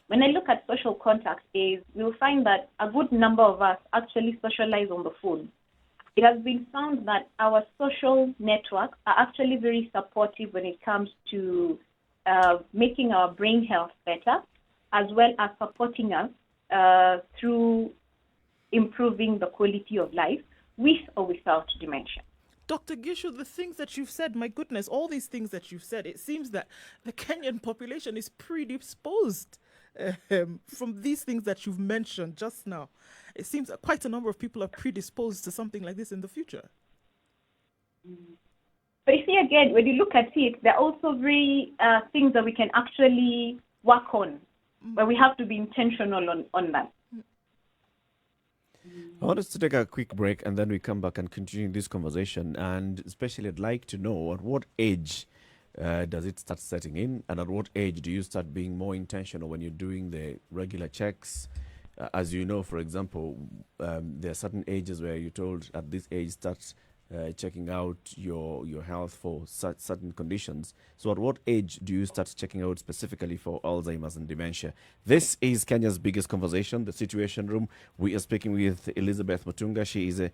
When I look at social contact, we'll find that a good number of us actually socialize on the phone. It has been found that our social networks are actually very supportive when it comes to making our brain health better, as well as supporting us through improving the quality of life with or without dementia. Dr. Gishu, the things that you've said, my goodness, all these things that you've said, it seems that the Kenyan population is predisposed from these things that you've mentioned just now. It seems that quite a number of people are predisposed to something like this in the future. But you see, again, when you look at it, there are also very things that we can actually work on, but we have to be intentional on that. I want us to take a quick break and then we come back and continue this conversation. And especially I'd like to know at what age does it start setting in, and at what age do you start being more intentional when you're doing the regular checks? As you know, for example, there are certain ages where you're told at this age start checking out your health for certain conditions. So at what age do you start checking out specifically for Alzheimer's and dementia? This is Kenya's biggest conversation, the Situation Room. We are speaking with Elizabeth Mutunga. She is a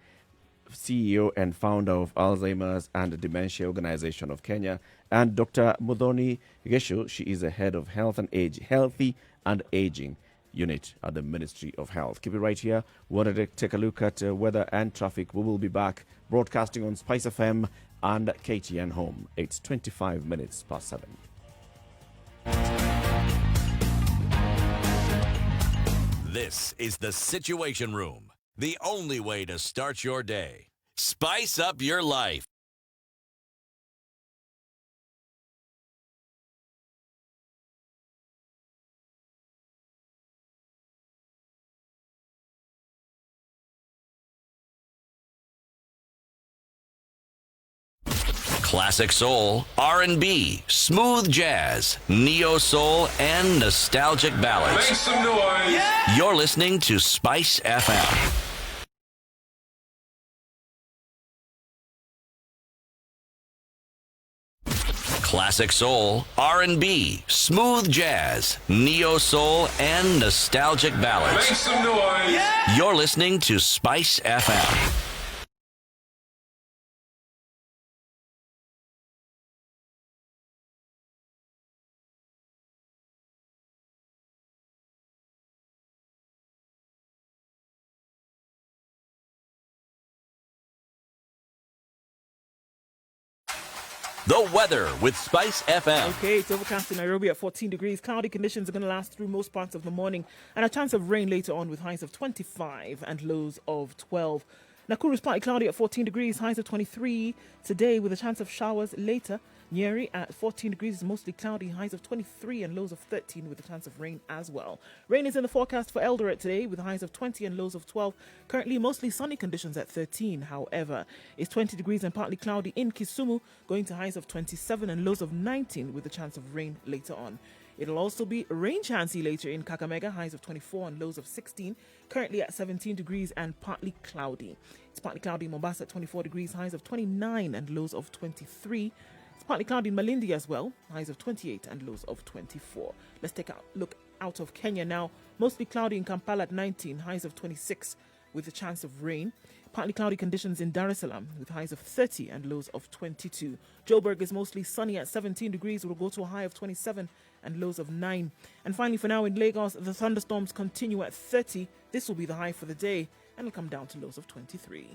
CEO and founder of Alzheimer's and Dementia Organization of Kenya, and Dr. Muthoni Gesho. She is the head of Healthy and Aging Unit at the Ministry of Health. Keep it right here. We wanted to take a look at weather and traffic. We will be back broadcasting on Spice FM and KTN Home. It's 25 minutes past 7. This is the Situation Room, the only way to start your day. Spice up your life. Classic soul, R&B, smooth jazz, neo soul, and nostalgic ballads. Make some noise. Yeah. You're listening to Spice FM. Classic soul, R&B, smooth jazz, neo soul, and nostalgic ballads. Make some noise. Yeah. You're listening to Spice FM. The weather with Spice FM. Okay, it's overcast in Nairobi at 14 degrees. Cloudy conditions are going to last through most parts of the morning, and a chance of rain later on with highs of 25 and lows of 12. Nakuru is partly cloudy at 14 degrees, highs of 23 today with a chance of showers later. Nyeri at 14 degrees is mostly cloudy, highs of 23 and lows of 13 with a chance of rain as well. Rain is in the forecast for Eldoret today with highs of 20 and lows of 12. Currently mostly sunny conditions at 13. However, it's 20 degrees and partly cloudy in Kisumu, going to highs of 27 and lows of 19 with a chance of rain later on. It'll also be rain chancy later in Kakamega, highs of 24 and lows of 16. Currently at 17 degrees and partly cloudy. It's partly cloudy in Mombasa at 24 degrees, highs of 29 and lows of 23. It's partly cloudy in Malindi as well, highs of 28 and lows of 24. Let's take a look out of Kenya now. Mostly cloudy in Kampala at 19, highs of 26 with a chance of rain. Partly cloudy conditions in Dar es Salaam with highs of 30 and lows of 22. Joburg is mostly sunny at 17 degrees. We'll go to a high of 27 and lows of 9. And finally for now in Lagos, the thunderstorms continue at 30. This will be the high for the day and it'll come down to lows of 23.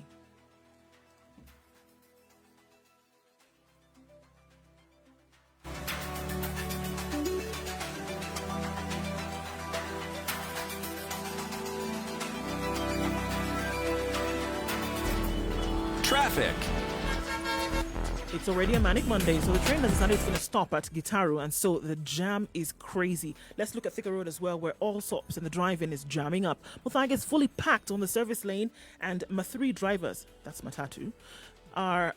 Traffic. It's already a manic Monday, so the train has decided it's going to stop at Gitaru, and so the jam is crazy. Let's look at Thika Road as well, where all stops and the drive-in is jamming up. Muthaiga is fully packed on the service lane, and my 3 drivers, that's Matatu, are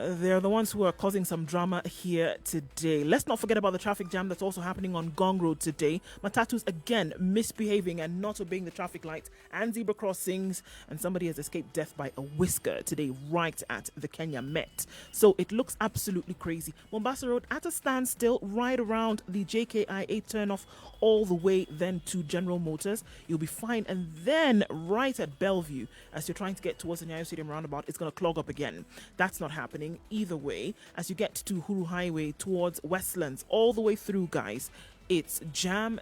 they're the ones who are causing some drama here today. Let's not forget about the traffic jam that's also happening on Gong Road today. Matatus again misbehaving and not obeying the traffic lights and zebra crossings, and somebody has escaped death by a whisker today right at the Kenya Met. So it looks absolutely crazy. Mombasa Road at a standstill right around the JKIA turnoff all the way then to General Motors. You'll be fine, and then right at Bellevue as you're trying to get towards the Nyayo Stadium roundabout, it's going to clog up again. That's not happening either way. As you get to Huru Highway towards Westlands, all the way through, guys, it's jam,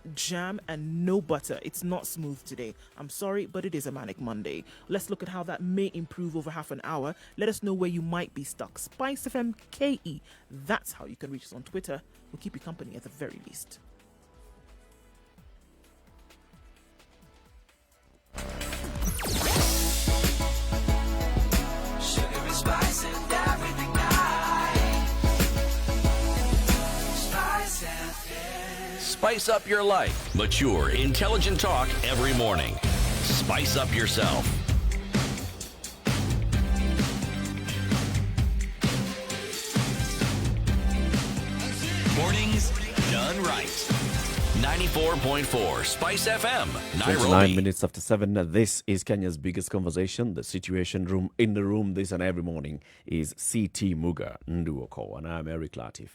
and no butter. It's not smooth today. I'm sorry, but it is a manic Monday. Let's look at how that may improve over half an hour. Let us know where you might be stuck. Spice FM KE. That's how you can reach us on Twitter. We'll keep you company at the very least. Spice up your life. Mature, intelligent talk every morning. Spice up yourself. Mornings done right. 94.4 Spice FM, Nairobi. 29 minutes after 7. This is Kenya's biggest conversation. The Situation Room. In the room this and every morning is CT Muga, Nduh Okoh, and I'm Eric Latiff.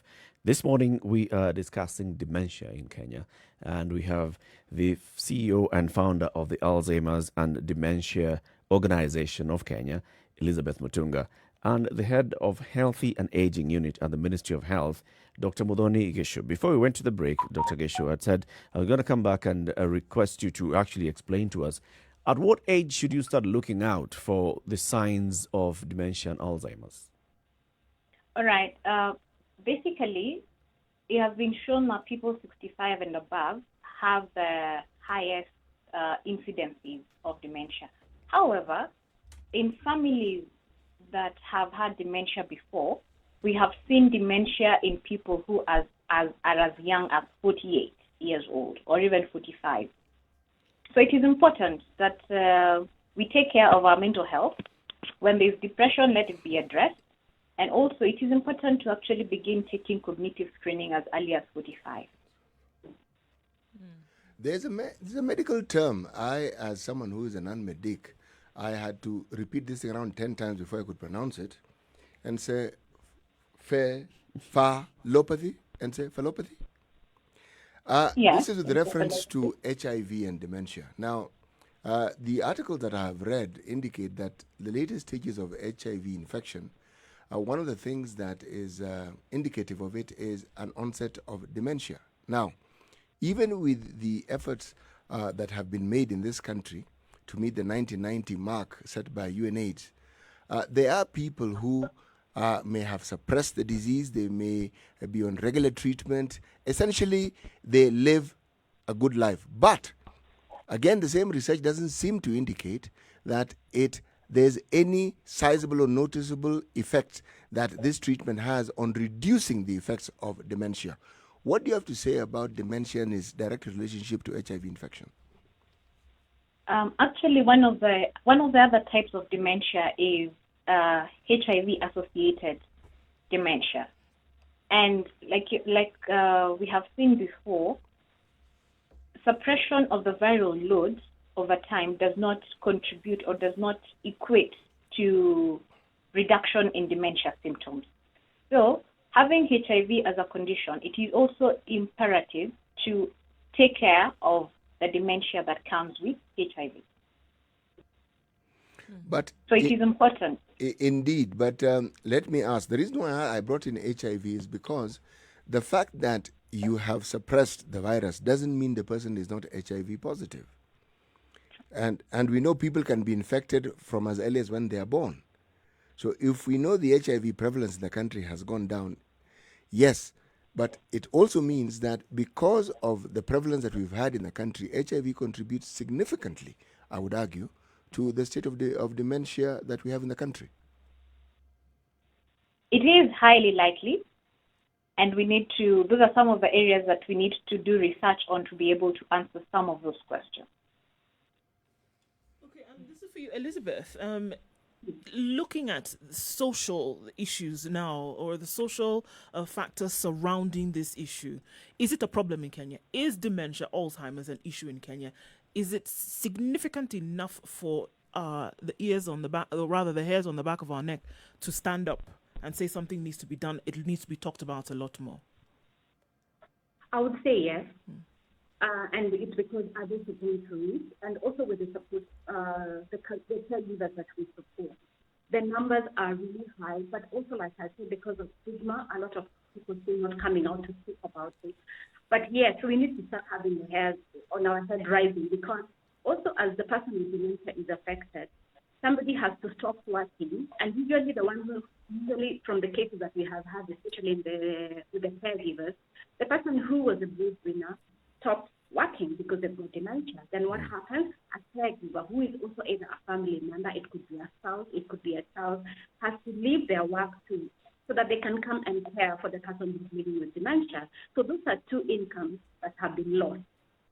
This morning we are discussing dementia in Kenya, and we have the CEO and founder of the Alzheimer's and Dementia Organization of Kenya, Elizabeth Mutunga, and the head of Healthy and Aging Unit at the Ministry of Health, Dr. Muthoni Geshu. Before we went to the break, Dr. Geshu had said, I'm going to come back and request you to actually explain to us, at what age should you start looking out for the signs of dementia and Alzheimer's? All right. Basically, it has been shown that people 65 and above have the highest incidences of dementia. However, in families that have had dementia before, we have seen dementia in people who are as young as 48 years old or even 45. So it is important that we take care of our mental health. When there's depression, let it be addressed. And also, it is important to actually begin taking cognitive screening as early as 45. There's a medical term. I, as someone who is an unmedic, I had to repeat this thing around 10 times before I could pronounce it, and say phallopathy, and say phallopathy. This is with reference to HIV and dementia. Now, the articles that I have read indicate that the latest stages of HIV infection, one of the things that is indicative of it is an onset of dementia. Now, even with the efforts that have been made in this country to meet the 1990 mark set by UNAIDS, there are people who may have suppressed the disease, they may be on regular treatment. Essentially, they live a good life. But again, the same research doesn't seem to indicate that there's any sizable or noticeable effect that this treatment has on reducing the effects of dementia. What do you have to say about dementia and its direct relationship to HIV infection? Actually, one of the other types of dementia is HIV-associated dementia, and like we have seen before, suppression of the viral loads over time does not contribute or does not equate to reduction in dementia symptoms. So, having HIV as a condition, it is also imperative to take care of the dementia that comes with HIV. But so it is important. Indeed, but let me ask, the reason why I brought in HIV is because the fact that you have suppressed the virus doesn't mean the person is not HIV positive. And we know people can be infected from as early as when they are born. So if we know the HIV prevalence in the country has gone down, yes, but it also means that because of the prevalence that we've had in the country, HIV contributes significantly, I would argue, to the state of dementia that we have in the country. It is highly likely, and those are some of the areas that we need to do research on to be able to answer some of those questions. Okay, this is for you, Elizabeth. Looking at social issues now, or the social factors surrounding this issue, is it a problem in Kenya? Is dementia, Alzheimer's, an issue in Kenya? Is it significant enough for the ears on the back, or rather the hairs on the back of our neck, to stand up and say something needs to be done? It needs to be talked about a lot more. I would say yes. And it's because others are going through it, and also with the support, the caregivers that we support. The numbers are really high, but also, like I said, because of stigma, a lot of people still not coming out to speak about it. But yes, we need to start having the hairs on our head rising, because also as the person with dementia is affected, somebody has to stop working, and usually the one who, usually from the cases that we have had, especially with the caregivers, the person who was a breadwinner stops working because they've got dementia. Then what happens? A caregiver, who is also either a family member, it could be a spouse, it could be a child, has to leave their work too, so that they can come and care for the person who's living with dementia. So those are two incomes that have been lost.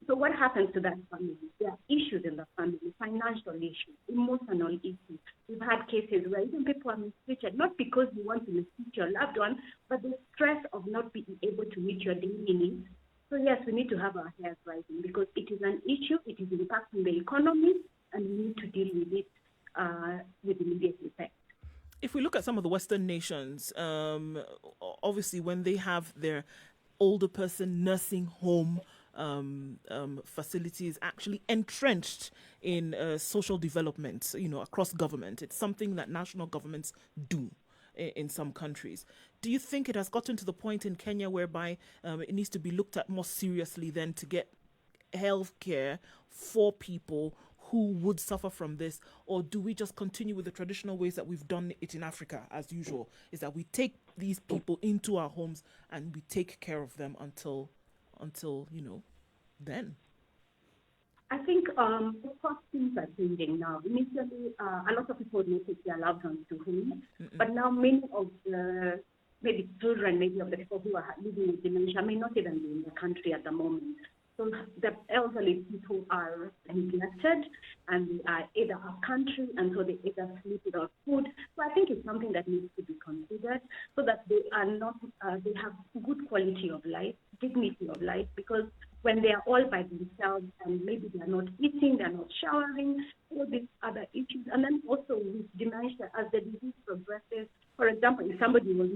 So what happens to that family? There are issues in the family, financial issues, emotional issues. We've had cases where even people are mistreated, not because you want to mistreat your loved one, but the stress of not being able to meet your daily needs. So yes, we need to have our hairs rising, because it is an issue, it is impacting the economy, and we need to deal with it with immediate effect. If we look at some of the Western nations, obviously when they have their older person nursing home facilities actually entrenched in social development, across government, it's something that national governments do in some countries. Do you think it has gotten to the point in Kenya whereby it needs to be looked at more seriously then to get health care for people who would suffer from this? Or do we just continue with the traditional ways that we've done it in Africa as usual, is that we take these people into our homes and we take care of them until then? I think of course things are changing now. Initially, a lot of people would not take their loved ones to home, but now many of the maybe children, maybe of the people who are living with dementia may not even be in the country at the moment. So the elderly people are neglected, and they are either out country, and so they either sleep without food. So I think it's something that needs to be considered, so that they are not, they have good quality of life, dignity of life, because when they are all by themselves and maybe they are not eating, they are not showering, all these other issues. And then also with dementia, as the disease progresses, for example, if somebody has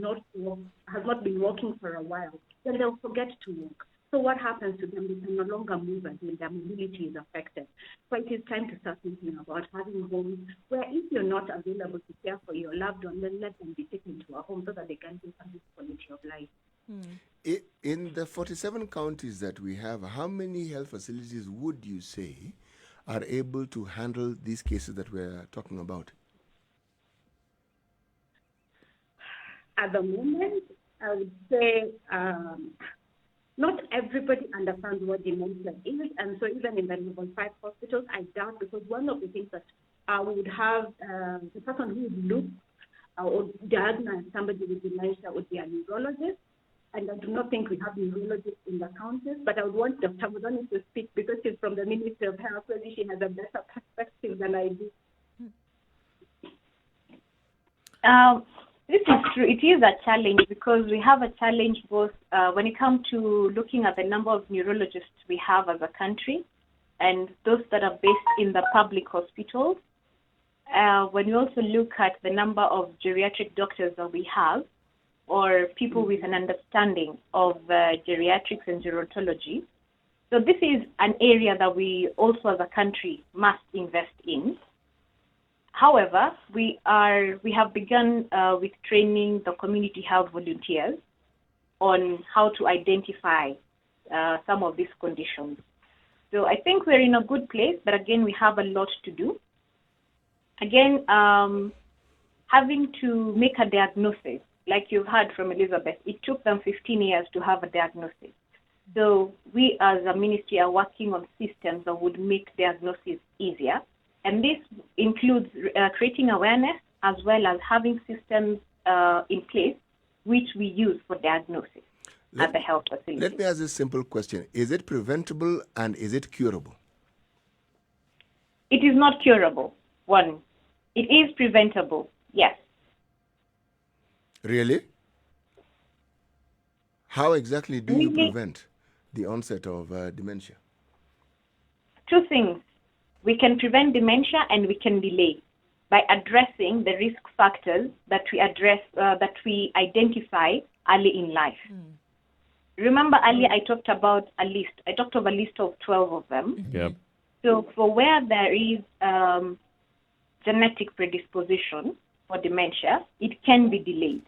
not been walking for a while, then they'll forget to walk. So what happens to them? They can no longer move until their mobility is affected. So it is time to start thinking about having homes where, if you're not available to care for your loved one, then let them be taken to a home so that they can get some quality of life. In the 47 counties that we have, how many health facilities would you say are able to handle these cases that we're talking about? at the moment, I would say not everybody understands what dementia is, and so even in the level 5 hospitals, I doubt, because one of the things that we would have the person who would look or diagnose somebody with dementia would be a neurologist, and I do not think we have neurologists in the counties, but I would want Dr. Muga to speak because she's from the Ministry of Health, so she has a better perspective than I do. This is true. It is a challenge because we have a challenge both when it comes to looking at the number of neurologists we have as a country and those that are based in the public hospitals. When we also look at the number of geriatric doctors that we have, or people with an understanding of geriatrics and gerontology. So this is an area that we also as a country must invest in. However, we have begun with training the community health volunteers on how to identify some of these conditions. So I think we're in a good place, but again, we have a lot to do. Again, having to make a diagnosis, like you've heard from Elizabeth, it took them 15 years to have a diagnosis. So we as a ministry are working on systems that would make diagnosis easier. And this includes creating awareness as well as having systems in place which we use for diagnosis at the health facility. Let me ask this simple question. Is it preventable and is it curable? It is not curable, one. It is preventable, yes. Really? How exactly do you prevent the onset of dementia? Two things. We can prevent dementia and we can delay by addressing the risk factors that we identify early in life. Remember earlier I talked about a list. I talked of a list of 12 of them. Yep. So for where there is genetic predisposition for dementia, it can be delayed.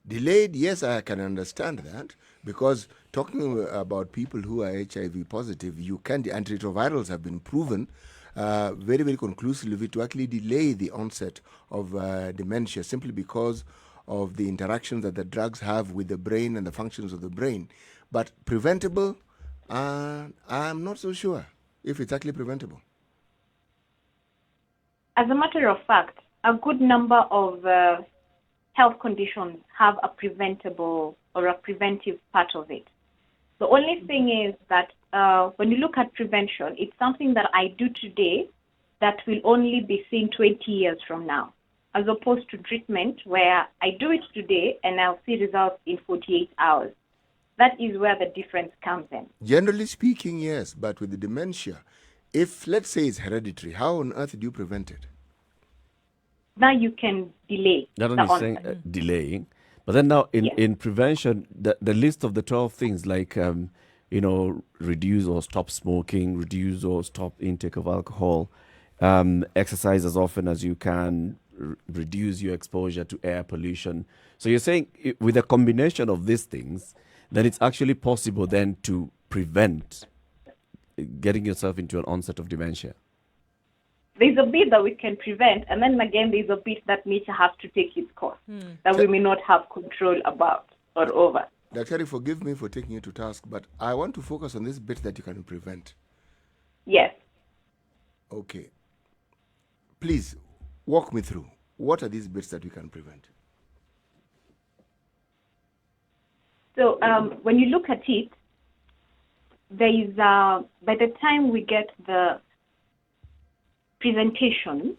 Delayed, yes, I can understand that, because talking about people who are HIV positive, you can, the antiretrovirals have been proven very, very conclusively to actually delay the onset of dementia simply because of the interactions that the drugs have with the brain and the functions of the brain. But preventable, I'm not so sure if it's actually preventable. As a matter of fact, a good number of health conditions have a preventable or a preventive part of it. The only thing is that when you look at prevention, it's something that I do today that will only be seen 20 years from now, as opposed to treatment where I do it today and I'll see results in 48 hours. That is where the difference comes in. Generally speaking, yes, but with the dementia, if, let's say, it's hereditary, how on earth do you prevent it? Now you can delay. Not only saying delaying, but then now in prevention, the list of the 12 things like, reduce or stop smoking, reduce or stop intake of alcohol, exercise as often as you can, reduce your exposure to air pollution. So you're saying with a combination of these things, then it's actually possible then to prevent getting yourself into an onset of dementia. There's a bit that we can prevent, and then again, there's a bit that nature has to take its course that we may not have control about or over. Dr. Forgive me for taking you to task, but I want to focus on this bit that you can prevent. Yes. Okay. Please, walk me through. What are these bits that we can prevent? So when you look at it, there is, by the time we get the presentation,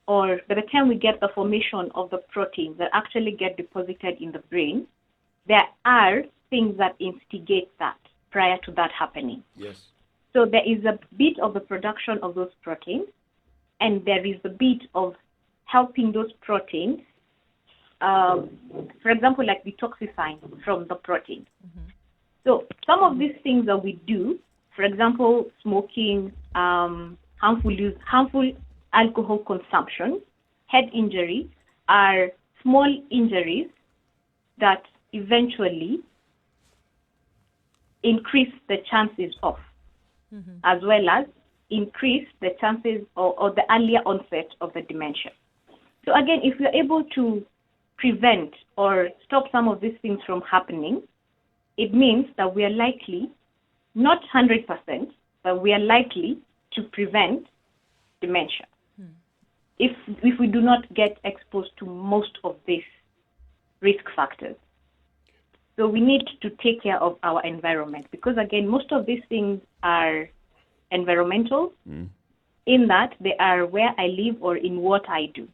or by the time we get the formation of the proteins that actually get deposited in the brain, there are things that instigate that prior to that happening. Yes. So there is a bit of the production of those proteins, and there is a bit of helping those proteins, for example, like detoxifying from the protein. So some of these things that we do, for example, smoking, harmful alcohol consumption, head injury, are small injuries that eventually increase the chances of, as well as increase the chances or the earlier onset of the dementia. So again, if we're able to prevent or stop some of these things from happening, it means that we are likely, not 100%, but we are likely to prevent dementia if we do not get exposed to most of these risk factors. So we need to take care of our environment because, again, most of these things are environmental in that they are where I live or in what I do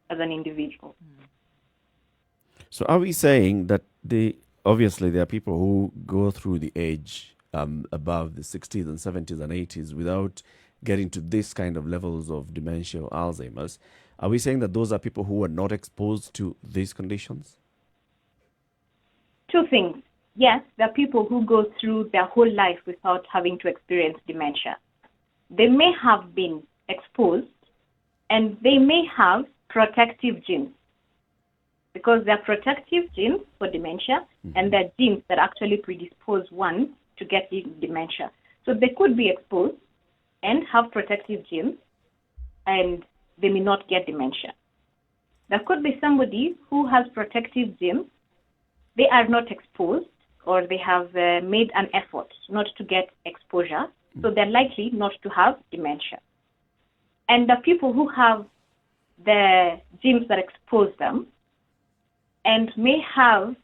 as an individual. So are we saying that obviously there are people who go through the age above the 60s and 70s and 80s without getting to this kind of levels of dementia or Alzheimer's? Are we saying that those are people who are not exposed to these conditions? Two things. Yes, there are people who go through their whole life without having to experience dementia. They may have been exposed and they may have protective genes because there are protective genes for dementia and there are genes that actually predispose one to getting dementia. So they could be exposed and have protective genes and they may not get dementia. There could be somebody who has protective genes, they are not exposed or they have made an effort not to get exposure, so they're likely not to have dementia. And the people who have the genes that expose them and may have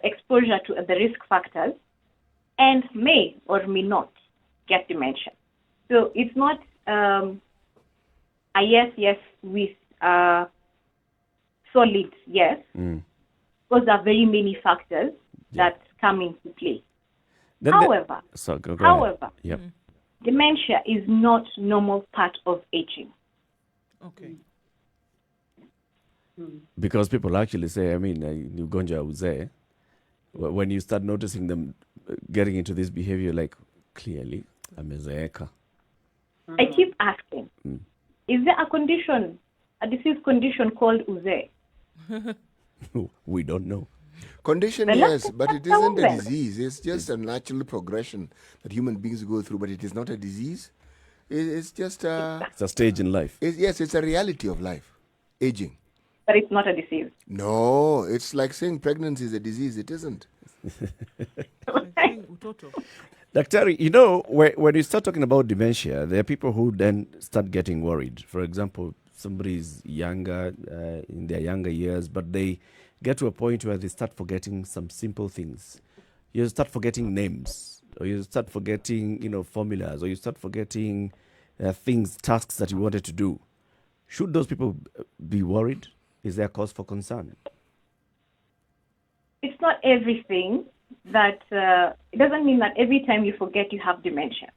exposure to the risk factors and may or may not get dementia. So it's not a yes with solid yes. Because there are very many factors that come into play. Then however, go ahead. Dementia is not normal part of aging. Okay. Because people actually say, ugonjwa uzee, when you start noticing them getting into this behavior, like, clearly, amezeeka. I keep asking, is there a disease condition called uzee? We don't know. Condition, yes, but it isn't a disease. It's just a natural progression that human beings go through, but it is not a disease. It's just it's a stage in life. Yes, it's a reality of life, aging. But it's not a disease. No, it's like saying pregnancy is a disease. It isn't. Daktari, when you start talking about dementia, there are people who then start getting worried. For example, somebody's younger, in their younger years, but they get to a point where they start forgetting some simple things. You start forgetting names, or you start forgetting, formulas, or you start forgetting things, tasks that you wanted to do. Should those people be worried? Is there cause for concern? It's not everything that, it doesn't mean that every time you forget you have dementia.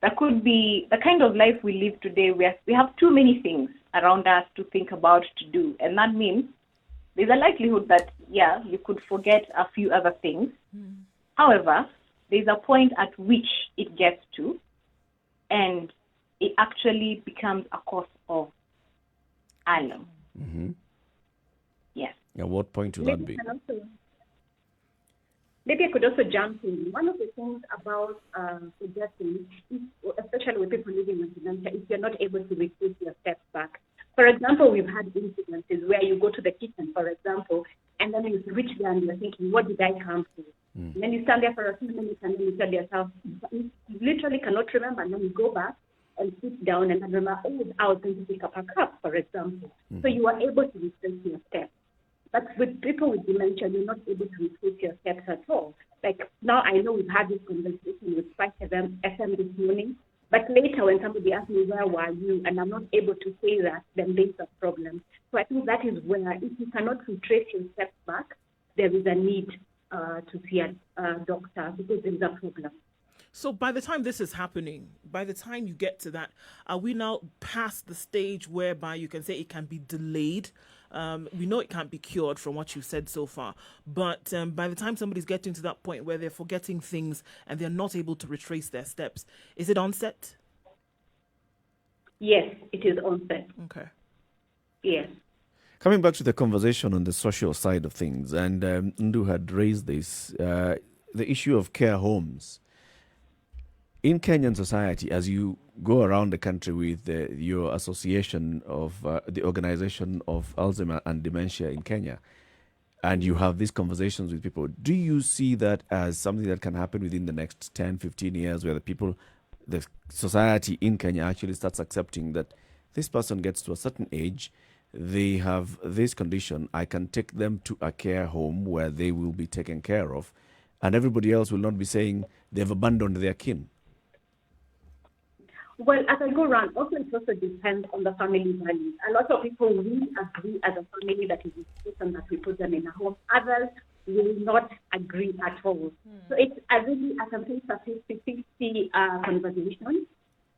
That could be the kind of life we live today where we have too many things around us to think about, to do. And that means there's a likelihood that, you could forget a few other things. However, there's a point at which it gets to, and it actually becomes a cause of alarm. Yes. At what point would that be? Maybe I could also jump in. One of the things about forgetting, especially with people living with dementia, is you're not able to retrace your steps back. For example, we've had incidences where you go to the kitchen, for example, and then you reach there and you're thinking, what did I come to? And then you stand there for a few minutes and then you tell yourself, you literally cannot remember, and then you go back and sit down and remember, I was going to pick up a cup, for example. So you are able to retrace your steps. But with people with dementia, you're not able to retrace your steps at all. Like now I know we've had this conversation with 5 FM this morning, but later when somebody asks me, where were you? And I'm not able to say that, then there's a problem. So I think that is where if you cannot retrace your steps back, there is a need to see a doctor because there is a problem. So by the time this is happening, by the time you get to that, are we now past the stage whereby you can say it can be delayed? We know it can't be cured from what you've said so far, but by the time somebody's getting to that point where they're forgetting things and they're not able to retrace their steps, is it onset? Yes, it is onset. Okay. Yes. Coming back to the conversation on the social side of things, and Nduh had raised this, the issue of care homes. In Kenyan society, as you go around the country with your association of the Organization of Alzheimer and Dementia in Kenya, and you have these conversations with people, do you see that as something that can happen within the next 10, 15 years where the society in Kenya actually starts accepting that this person gets to a certain age, they have this condition, I can take them to a care home where they will be taken care of, and everybody else will not be saying they've abandoned their kin? Well, as I go around, also it also depends on the family values. A lot of people will agree as a family that it is important that we put them in a home. Others will not agree at all. So it's a really, as I think, a 50-50 conversation.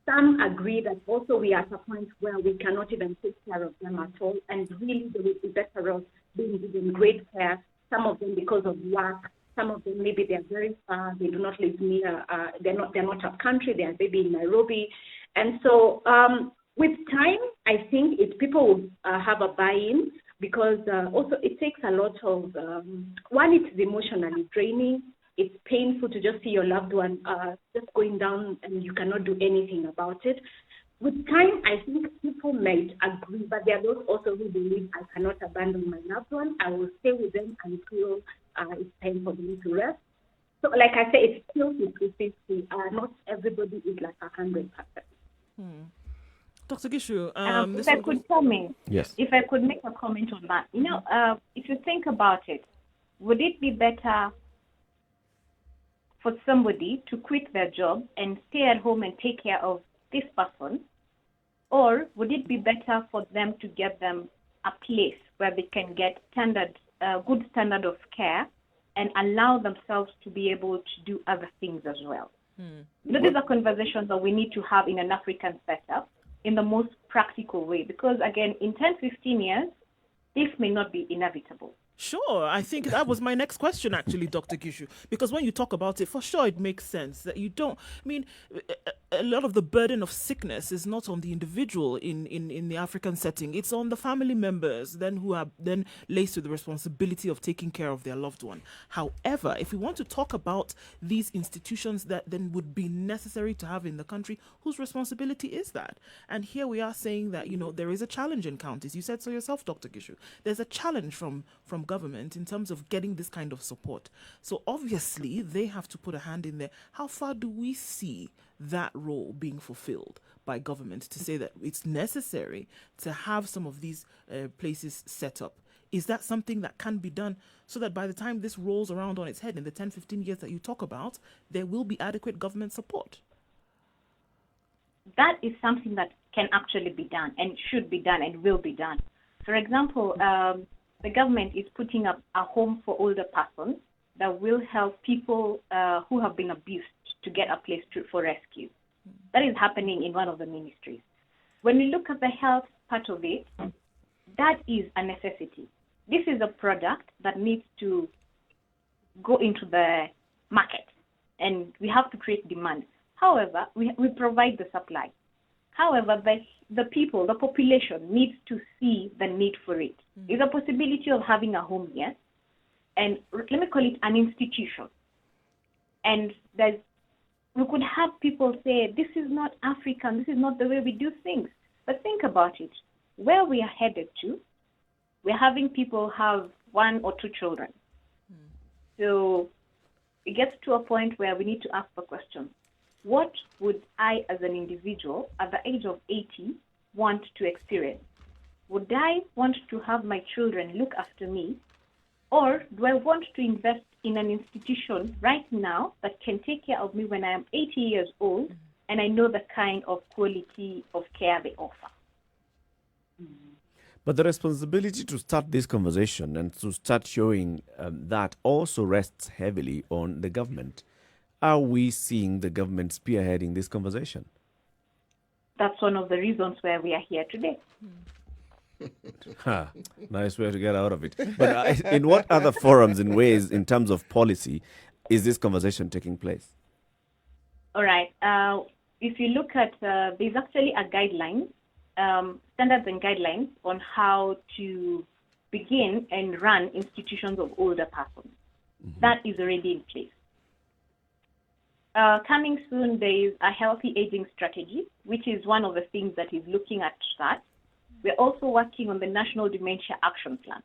Some agree that also we are at a point where we cannot even take care of them at all, and really they would be better off being given great care. Some of them because of work. Some of them maybe they're very far, they do not live near, they're not up country, they are maybe in Nairobi. And so with time, I think people will have a buy-in, because also it takes a lot of, one, it's emotionally draining. It's painful to just see your loved one just going down and you cannot do anything about it. With time, I think people might agree, but there are those also who believe I cannot abandon my loved one. I will stay with them until it's time for them to rest. So, like I say, it's still 50-50. Not everybody is like 100%. Dr. Gishu, if I could comment, Yes. if I could make a comment on that, if you think about it, would it be better for somebody to quit their job and stay at home and take care of this person, or would it be better for them to get them a place where they can get good standard of care and allow themselves to be able to do other things as well? These are conversations that we need to have in an African setup in the most practical way, because again, in 10, 15 years, this may not be inevitable. Sure, I think that was my next question, actually, Dr. Gishu, because when you talk about it, for sure, it makes sense that you don't, I mean, a lot of the burden of sickness is not on the individual in the African setting. It's on the family members then who are then laced with the responsibility of taking care of their loved one. However, if we want to talk about these institutions that then would be necessary to have in the country, whose responsibility is that? And here we are saying that, there is a challenge in counties. You said so yourself, Dr. Gishu. There's a challenge from government in terms of getting this kind of support. So obviously they have to put a hand in there. How far do we see that role being fulfilled by government to say that it's necessary to have some of these places set up? Is that something that can be done so that by the time this rolls around on its head in the 10, 15 years that you talk about, there will be adequate government support? That is something that can actually be done and should be done and will be done. For example, the government is putting up a home for older persons that will help people who have been abused to get a place for rescue. That is happening in one of the ministries. When we look at the health part of it, that is a necessity. This is a product that needs to go into the market, and we have to create demand. However, we provide the supply. However, the people, the population needs to see the need for it. There's a possibility of having a home, yes, and let me call it an institution. And we could have people say, this is not African, this is not the way we do things. But think about it. Where we are headed to, we're having people have 1 or 2 children. So it gets to a point where we need to ask the question, what would I as an individual at the age of 80 want to experience? Would I want to have my children look after me, or do I want to invest in an institution right now that can take care of me when I am 80 years old and I know the kind of quality of care they offer? But the responsibility to start this conversation and to start showing that also rests heavily on the government. Are we seeing the government spearheading this conversation? That's one of the reasons why we are here today. Nice way to get out of it. But in what other forums, in ways, in terms of policy, is this conversation taking place? All right. If you look at, there's actually a guideline, standards and guidelines on how to begin and run institutions of older persons. That is already in place. Coming soon, there is a healthy aging strategy, which is one of the things that is looking at that. We're also working on the National Dementia Action Plan.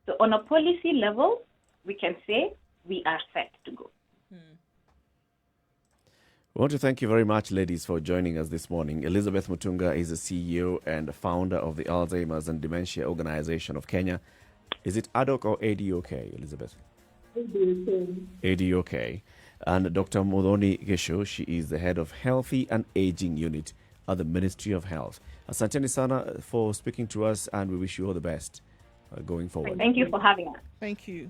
So on a policy level, we can say we are set to go. I want to thank you very much, ladies, for joining us this morning. Elizabeth Mutunga is the CEO and founder of the Alzheimer's and Dementia Organization of Kenya. Is it ADOK or ADOK, Elizabeth? ADOK. And Dr. Modoni Gesho, she is the head of Healthy and Aging Unit at the Ministry of Health. Asanteni sana for speaking to us, and we wish you all the best going forward. Thank you for having us. Thank you.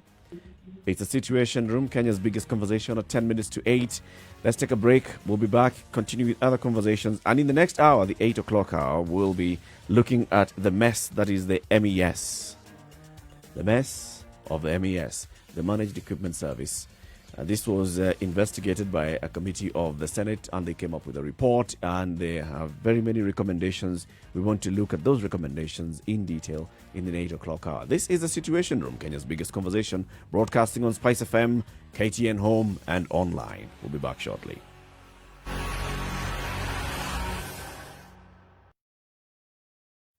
It's a Situation Room, Kenya's biggest conversation at 10 minutes to 8. Let's take a break. We'll be back, continue with other conversations. And in the next hour, the 8 o'clock hour, we'll be looking at the mess that is the MES. The mess of the MES, the Managed Equipment Service. This was investigated by a committee of the Senate, and they came up with a report, and they have very many recommendations. We want to look at those recommendations in detail in the 8 o'clock hour. This is the Situation Room, Kenya's biggest conversation, broadcasting on Spice FM, KTN Home, and online. We'll be back shortly.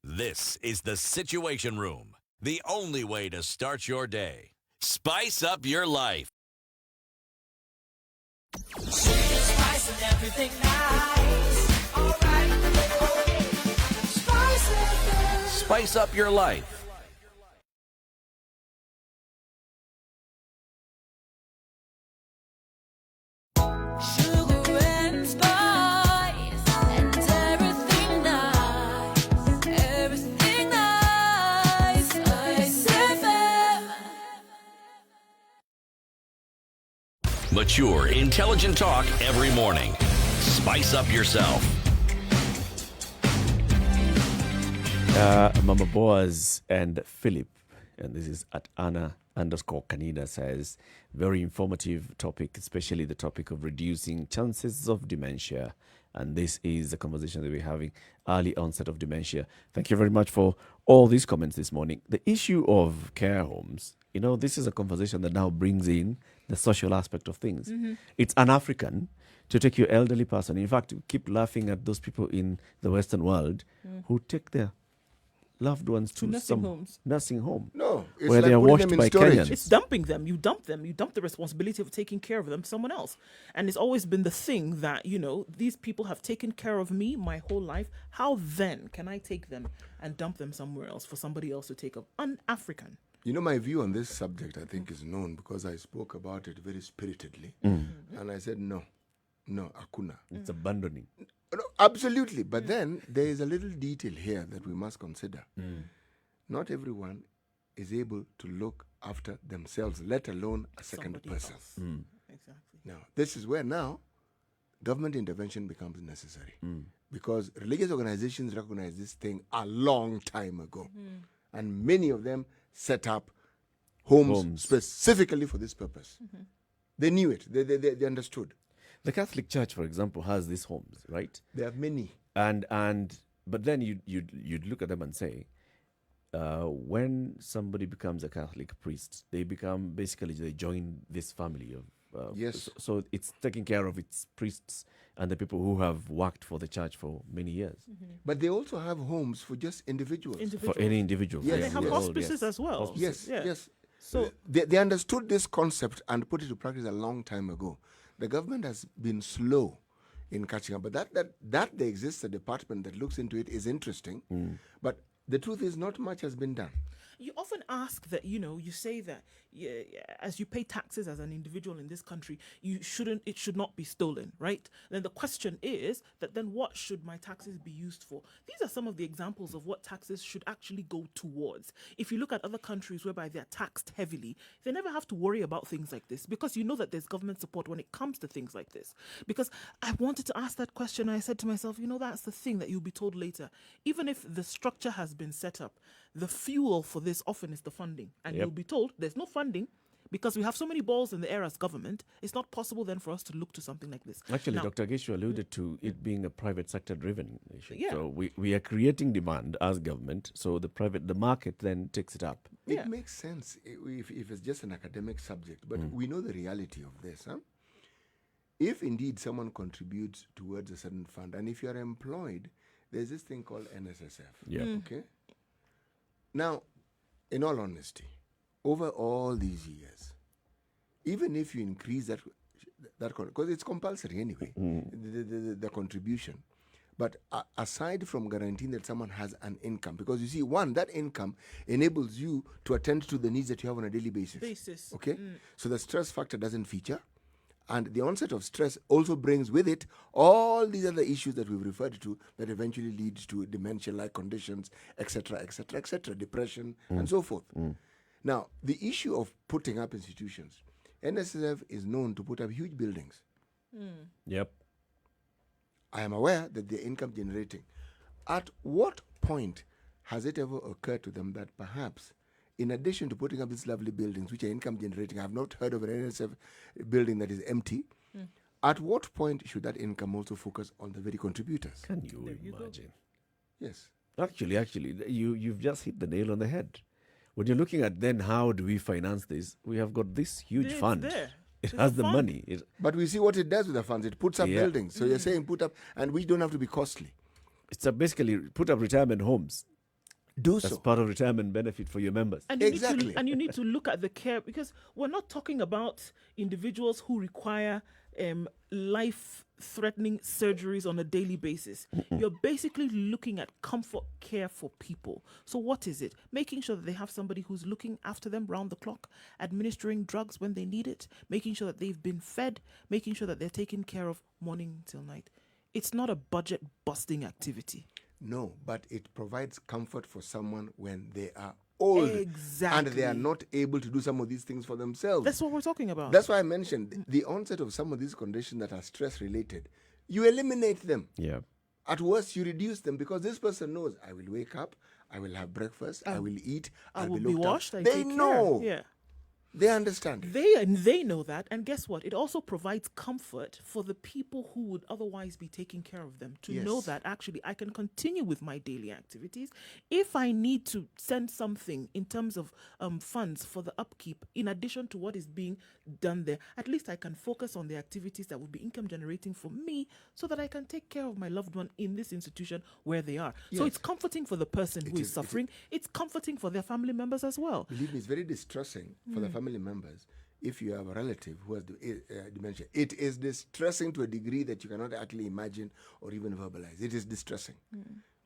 This is the Situation Room, the only way to start your day. Spice up your life. Spice and everything nice. All right. Spice up your life. Sugar and spice and everything nice. Everything nice. Spice FM. Mature, intelligent talk every morning. Spice up yourself. Mama Boaz and Philip, and this is at Anna_Kanida, says, very informative topic, especially the topic of reducing chances of dementia. And this is the conversation that we're having, early onset of dementia. Thank you very much for all these comments this morning. The issue of care homes, this is a conversation that now brings in the social aspect of things. Mm-hmm. It's un-African to take your elderly person. In fact, we keep laughing at those people in the Western world who take their loved ones to nursing home. No, it's where like they are putting washed them in by storage. Kenyans. It's dumping them. You dump them. You dump the responsibility of taking care of them to someone else. And it's always been the thing that, these people have taken care of me my whole life. How then can I take them and dump them somewhere else for somebody else to take up? Un-African. My view on this subject, I think, is known because I spoke about it very spiritedly. And I said, no, akuna. It's abandoning. No, absolutely. But then there is a little detail here that we must consider. Not everyone is able to look after themselves, let alone a second Somebody person. else. Exactly. Now, this is where now government intervention becomes necessary because religious organizations recognize this thing a long time ago. And many of them set up homes specifically for this purpose. They knew it. They understood. The Catholic Church, for example, has these homes, right? There are many. But then you'd look at them and say, when somebody becomes a Catholic priest, they join this family of yes. So it's taking care of its priests and the people who have worked for the church for many years. But they also have homes for just individuals. For any individual. Yes, And they have yes. hospices as well. Yes. So They understood this concept and put it to practice a long time ago. The government has been slow in catching up, but that there exists a department that looks into it is interesting. But the truth is, not much has been done. you often ask that, you say that as you pay taxes as an individual in this country, it should not be stolen, right? Then the question is that then what should my taxes be used for? These are some of the examples of what taxes should actually go towards. If you look at other countries whereby they're taxed heavily, they never have to worry about things like this because you know that there's government support when it comes to things like this. Because I wanted to ask that question, I said to myself, that's the thing that you'll be told later. Even if the structure has been set up, the fuel for this often is the funding. And you'll be told there's no funding because we have so many balls in the air as government. It's not possible then for us to look to something like this. Actually, Now, Dr. Geshu alluded to it being a private sector driven issue. Yeah. So we are creating demand as government, so the market then takes it up. It makes sense if it's just an academic subject, but we know the reality of this. If indeed someone contributes towards a certain fund, and if you are employed, there's this thing called NSSF. Yeah. Okay. Now, in all honesty, over all these years, even if you increase that because it's compulsory anyway, the contribution. But aside from guaranteeing that someone has an income, because you see, one, that income enables you to attend to the needs that you have on a daily basis. Okay? So the stress factor doesn't feature. And the onset of stress also brings with it all these other issues that we've referred to that eventually lead to dementia-like conditions, etc., etc., etc., depression, and so forth. Now, the issue of putting up institutions, NSSF is known to put up huge buildings. Yep. I am aware that they're income generating. At what point has it ever occurred to them that perhaps, in addition to putting up these lovely buildings which are income generating, I have not heard of an NSF building that is empty. At what point should that income also focus on the very contributors? Can you imagine? Yes. Actually, you've just hit the nail on the head. When you're looking at then how do we finance this, we have got this huge fund. There. It There's has a the fund. money. But we see what it does with the funds. It puts up buildings. So you're saying put up, and we don't have to be costly. It's basically put up retirement homes. Do That's so. part of retirement benefit for your members. And you Exactly. Need to, and you need to look at the care, because we're not talking about individuals who require life-threatening surgeries on a daily basis. You're basically looking at comfort care for people. So what is it? Making sure that they have somebody who's looking after them round the clock, administering drugs when they need it, making sure that they've been fed, making sure that they're taken care of morning till night. It's not a budget-busting activity. No, but it provides comfort for someone when they are old. Exactly. And they are not able to do some of these things for themselves. That's what we're talking about. That's why I mentioned the onset of some of these conditions that are stress related. You eliminate them. Yeah. At worst, you reduce them because this person knows I will wake up, I will have breakfast, I will eat, I I'll will be be looked up. washed. I They take know. Care. Yeah. They understand. it. They know that, and guess what? It also provides comfort for the people who would otherwise be taking care of them to know Yes. that actually I can continue with my daily activities. If I need to send something in terms of funds for the upkeep, in addition to what is being done there, at least I can focus on the activities that will be income generating for me, so that I can take care of my loved one in this institution where they are. So Yes. it's comforting for the person who is suffering. It's comforting for their family members as well. Believe me, it's very distressing for the family members if you have a relative who has dementia. It is distressing to a degree that you cannot actually imagine or even verbalize. It is distressing.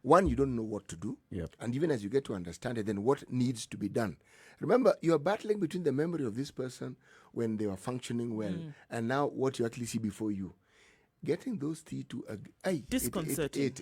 One, you don't know what to do. Yep. And even as you get to understand it, then what needs to be done. Remember, you are battling between the memory of this person when they were functioning well and now what you actually see before you. Getting those three to Disconcerting. it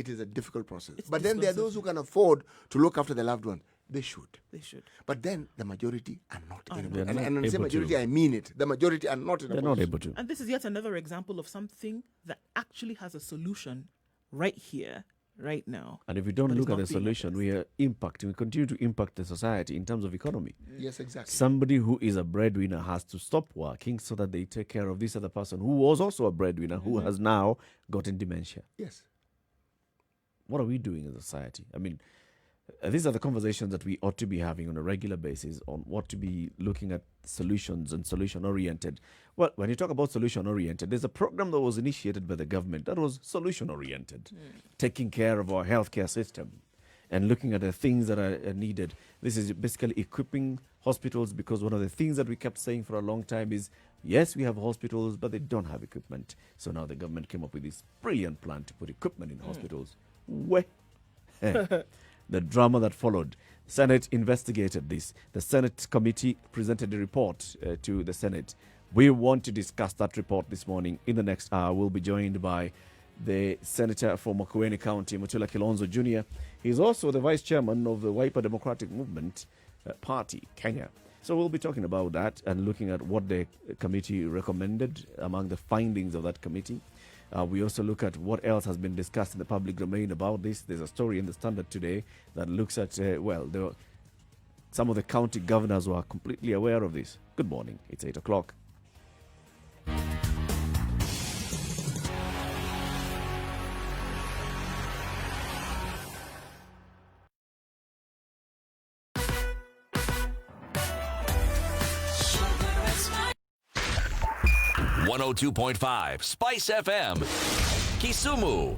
is a difficult process. It's But then there are those who can afford to look after their loved one. They should. They should. But then the majority are not in a They're position. not And when I say able majority, to. I mean it. The majority are not in a They're position. not able to. And this is yet another example of something that actually has a solution right here, right now. And if we don't But look it's at the not being solution, we are impacting, we continue to impact the society in terms of economy. Yes, exactly. Somebody who is a breadwinner has to stop working so that they take care of this other person who was also a breadwinner who has now gotten dementia. Yes. What are we doing as a society? I mean, these are the conversations that we ought to be having on a regular basis on what to be looking at solutions and solution-oriented. Well, when you talk about solution-oriented, there's a program that was initiated by the government that was solution-oriented, taking care of our healthcare system and looking at the things that are needed. This is basically equipping hospitals, because one of the things that we kept saying for a long time is, yes, we have hospitals, but they don't have equipment. So now the government came up with this brilliant plan to put equipment in hospitals. Where? The drama that followed. Senate investigated this. The Senate committee presented a report to the Senate. We want to discuss that report this morning. In the next hour, we'll be joined by the Senator for Makueni County, Mutula Kilonzo Jr. He's also the Vice Chairman of the Wiper Democratic Movement Party, Kenya. So we'll be talking about that and looking at what the committee recommended among the findings of that committee. We also look at what else has been discussed in the public domain about this. There's a story in the Standard today that looks at, some of the county governors who are completely aware of this. Good morning. It's 8 o'clock. Sugar and spice. 102.5 Spice FM, Kisumu.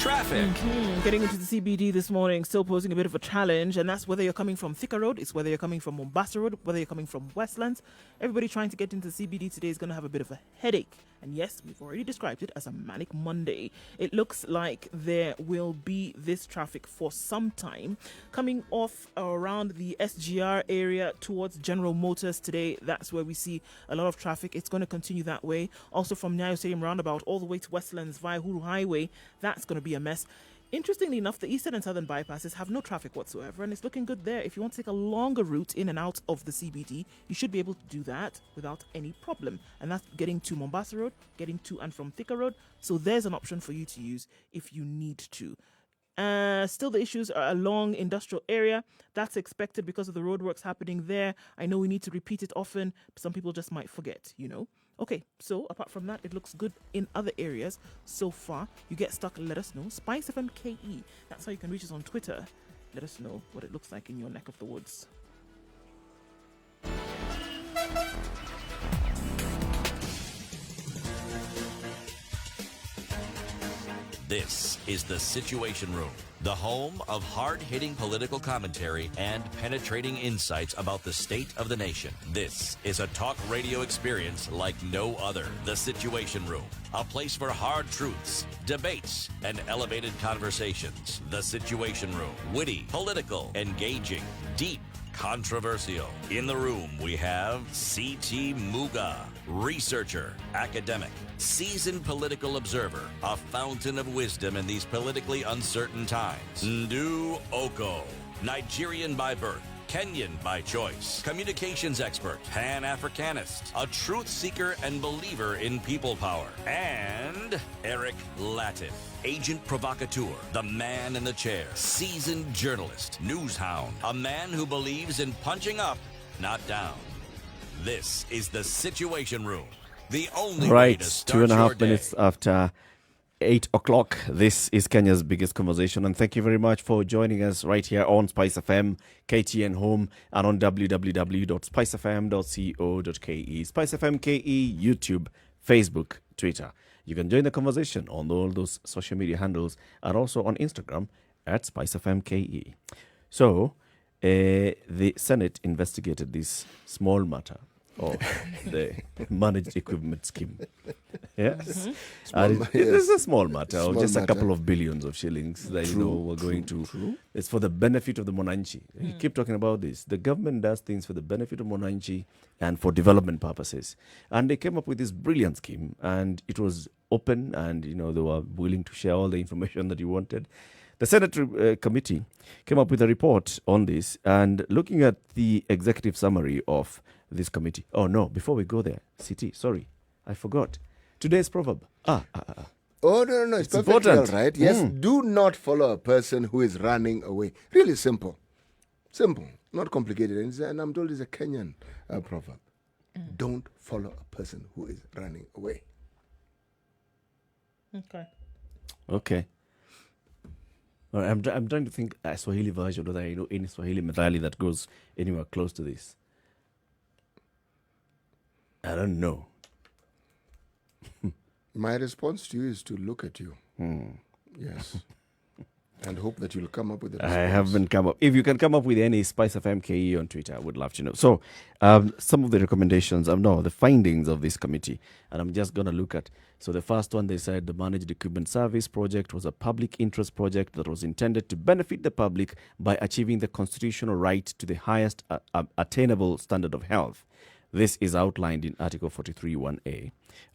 Traffic. Getting into the CBD this morning, still posing a bit of a challenge, and that's whether you're coming from Thika Road, it's whether you're coming from Mombasa Road, whether you're coming from Westlands. Everybody trying to get into CBD today is going to have a bit of a headache. And yes, we've already described it as a manic Monday. It looks like there will be this traffic for some time. Coming off around the SGR area towards General Motors today, that's where we see a lot of traffic. It's going to continue that way. Also from Nyayo Stadium roundabout all the way to Westlands via Huru Highway, that's going to be a mess. Interestingly enough, the eastern and southern bypasses have no traffic whatsoever, and it's looking good there. If you want to take a longer route in and out of the CBD, you should be able to do that without any problem. And that's getting to Mombasa Road, getting to and from Thika Road. So there's an option for you to use if you need to. Still, the issues are along industrial area. That's expected because of the roadworks happening there. I know we need to repeat it often, but some people just might forget, you know. Okay, so apart from that, it looks good in other areas so far. You get stuck, let us know. Spice FM KE. That's how you can reach us on Twitter. Let us know what it looks like in your neck of the woods. This is the Situation Room, the home of hard-hitting political commentary and penetrating insights about the state of the nation. This is a talk radio experience like no other. The Situation Room, a place for hard truths, debates, and elevated conversations. The Situation Room, witty, political, engaging, deep, controversial. In the room, we have C.T. Muga, researcher, academic, seasoned political observer, a fountain of wisdom in these politically uncertain times. Nduh Okoh, Nigerian by birth, Kenyan by choice, communications expert, Pan-Africanist, a truth seeker and believer in people power, and Eric Latiff, agent provocateur, the man in the chair, seasoned journalist, news hound, a man who believes in punching up, not down. This is the Situation Room, the only way Right, to start 2.5 your day. minutes after 8 o'clock. This is Kenya's biggest conversation, and thank you very much for joining us right here on Spice FM, KTN Home, and on www.spicefm.co.ke. Spice FM KE, YouTube, Facebook, Twitter. You can join the conversation on all those social media handles, and also on Instagram at Spice FM KE. So, the Senate investigated this small matter of the managed equipment scheme. Yes. And it is a small matter of Small just a matter. couple of billions of shillings that we're going to. It's for the benefit of the Monanchi. You keep talking about this. The government does things for the benefit of Monanchi and for development purposes. And they came up with this brilliant scheme, and it was open, and they were willing to share all the information that you wanted. The Senate committee came up with a report on this, and looking at the executive summary of this committee. Oh, no, before we go there, CT, sorry, I forgot. Today's proverb. Oh, no, it's perfectly important. all right. Yes, do not follow a person who is running away. Really simple. Simple, not complicated. And I'm told it's a Kenyan proverb. Don't follow a person who is running away. Okay. All right, I'm trying to think a Swahili version, whether I know any Swahili methali that goes anywhere close to this. I don't know. My response to you is to look at you. Yes. And hope that you'll come up with a I response. haven't come up. If you can come up with any Spice of MKE on Twitter, I would love to know. So, some of the recommendations, the findings of this committee, and I'm just going to look at. So, the first one, they said the Managed Equipment Service project was a public interest project that was intended to benefit the public by achieving the constitutional right to the highest attainable standard of health. This is outlined in Article 43(1)(a)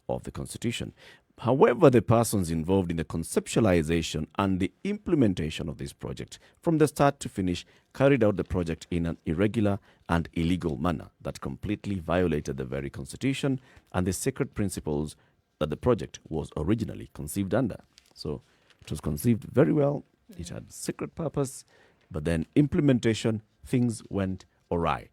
of the Constitution. However, the persons involved in the conceptualization and the implementation of this project from the start to finish carried out the project in an irregular and illegal manner that completely violated the very Constitution and the sacred principles that the project was originally conceived under. So it was conceived very well, it had sacred purpose, but then implementation, things went awry.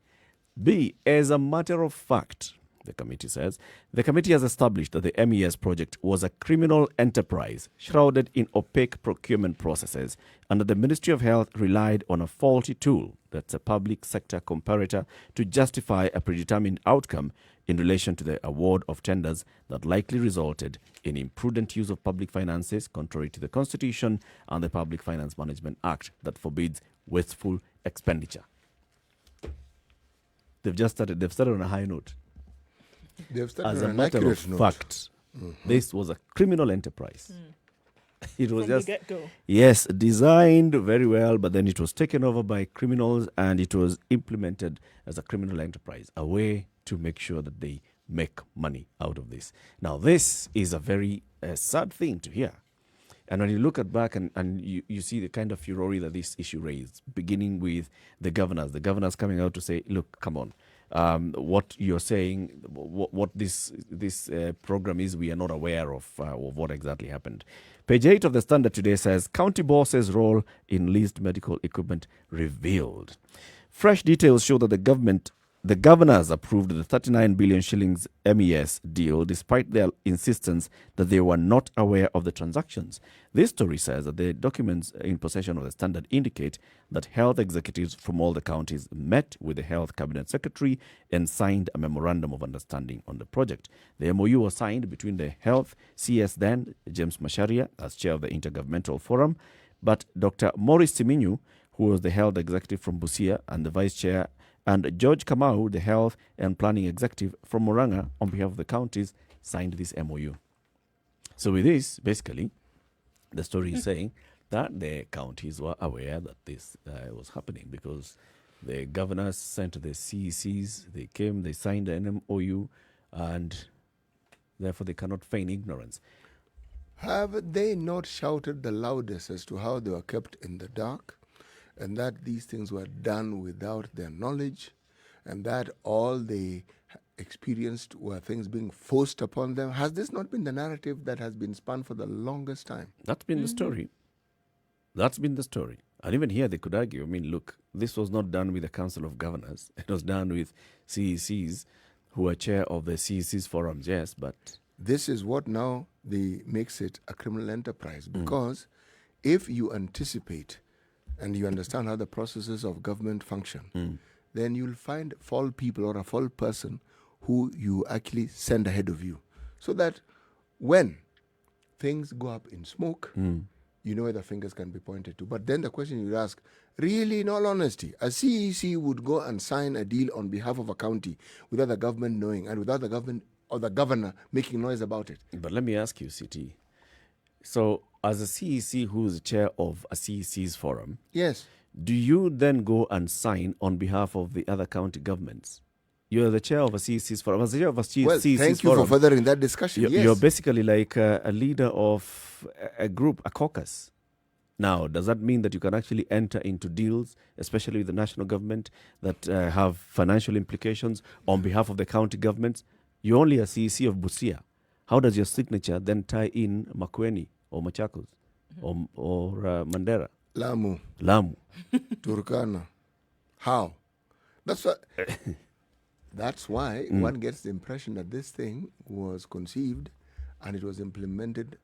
B, as a matter of fact, the committee says. The committee has established that the MES project was a criminal enterprise shrouded in opaque procurement processes, and that the Ministry of Health relied on a faulty tool, that's a public sector comparator, to justify a predetermined outcome in relation to the award of tenders that likely resulted in imprudent use of public finances, contrary to the Constitution and the Public Finance Management Act that forbids wasteful expenditure. They've started on a high note. They've started As on a an matter of accurate note. fact, this was a criminal enterprise. It was From the just, get-go. yes, designed very well, but then it was taken over by criminals and it was implemented as a criminal enterprise, a way to make sure that they make money out of this. Now, this is a very sad thing to hear. And when you look at back and you see the kind of furore that this issue raised, beginning with the governors coming out to say, look, come on, what you're saying, what this program is, we are not aware of what exactly happened. Page 8 of the Standard today says, county bosses' role in leased medical equipment revealed. Fresh details show that the governors approved the 39 billion shillings MES deal despite their insistence that they were not aware of the transactions. This story says that the documents in possession of the Standard indicate that health executives from all the counties met with the Health Cabinet Secretary and signed a memorandum of understanding on the project. The MOU was signed between the Health CS then, James Masharia, as chair of the Intergovernmental Forum, but Dr. Maurice Siminyu, who was the health executive from Busia and the vice chair, and George Kamau, the health and planning executive from Murang'a, on behalf of the counties, signed this MOU. So with this, basically, the story is saying that the counties were aware that this was happening because the governors sent the CECs, they came, they signed an MOU, and therefore they cannot feign ignorance. Have they not shouted the loudest as to how they were kept in the dark, and that these things were done without their knowledge, and that all they experienced were things being forced upon them? Has this not been the narrative that has been spun for the longest time? That's been the story. That's been the story. And even here they could argue, I mean, look, this was not done with the Council of Governors. It was done with CECs who are chair of the CECs forums, yes, but... This is what now makes it a criminal enterprise, because if you anticipate and you understand how the processes of government function, then you'll find fall people or a fall person who you actually send ahead of you. So that when things go up in smoke, you know where the fingers can be pointed to. But then the question you ask, really, in all honesty, a CEC would go and sign a deal on behalf of a county without the government knowing and without the government or the governor making noise about it. But let me ask you, CT. So, as a CEC who's chair of a CEC's forum, Yes. do you then go and sign on behalf of the other county governments? You're the chair of a CEC's forum. As the chair of a CEC's Well, thank you forum, for furthering that discussion. Yes. you're basically like a leader of a group, a caucus. Now, does that mean that you can actually enter into deals, especially with the national government, that have financial implications on behalf of the county governments? You're only a CEC of Busia. How does your signature then tie in Makueni or Machakos or Mandera? Lamu, Turkana. How? That's why one gets the impression that this thing was conceived and it was implemented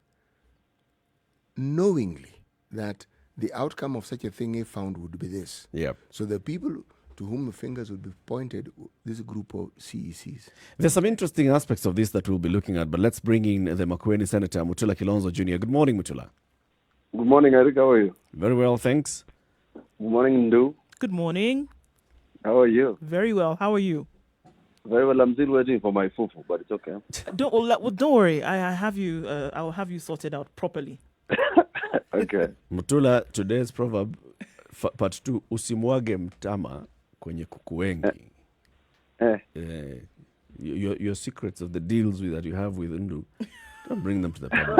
knowingly that the outcome of such a thing, if found, would be this. Yep. So the people to whom the fingers would be pointed, this group of CECs. There's some interesting aspects of this that we'll be looking at, but let's bring in the Makueni Senator, Mutula Kilonzo Jr. Good morning, Mutula. Good morning, Eric. How are you? Very well, thanks. Good morning, Nduh. Good morning. How are you? Very well. How are you? Very well. I'm still waiting for my fufu, but it's okay. Don't worry. I have you. I will have you sorted out properly. Okay. Mutula, today's proverb, part 2, usimwage mtama kwenye kuku wengi. Your secrets of the deals that you have with Nduh, don't bring them to the public.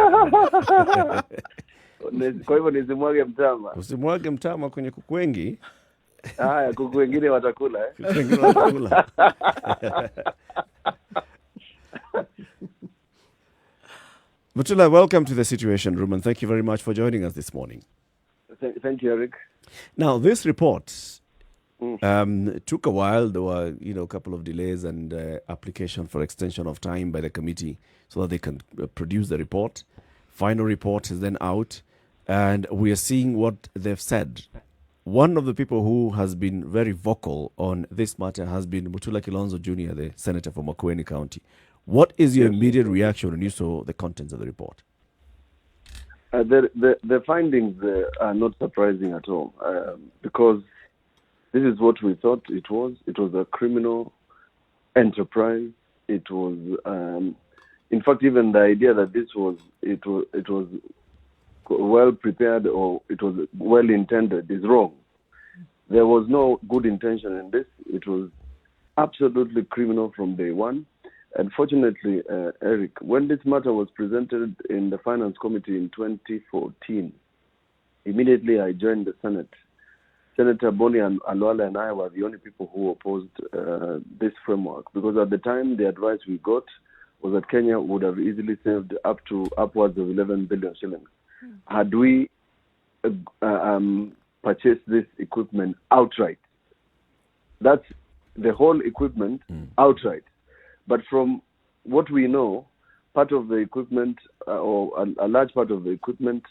Kwa hivyo nisimwage mtama. Usimwage mtama kwenye kuku wengi. Haya, kuku wengine watakula. Kuku wengine watakula. Mutula, welcome to the Situation Room, and thank you very much for joining us this morning. Thank you, Eric. Now, this report It took a while. There were, a couple of delays and application for extension of time by the committee so that they can produce the report. Final report is then out, and we are seeing what they've said. One of the people who has been very vocal on this matter has been Mutula Kilonzo Jr., the senator from Makueni County. What is your immediate reaction when you saw the contents of the report? The findings are not surprising at all, because this is what we thought it was. It was a criminal enterprise. It was, in fact, even the idea that it was well prepared or it was well intended is wrong. There was no good intention in this. It was absolutely criminal from day one. Unfortunately, Eric, when this matter was presented in the Finance Committee in 2014, immediately I joined the Senate. Senator Boni and Alwala and I were the only people who opposed this framework, because at the time the advice we got was that Kenya would have easily saved upwards of 11 billion shillings had we purchased this equipment outright. That's the whole equipment outright. But from what we know, part of the equipment, or a large part of the equipment,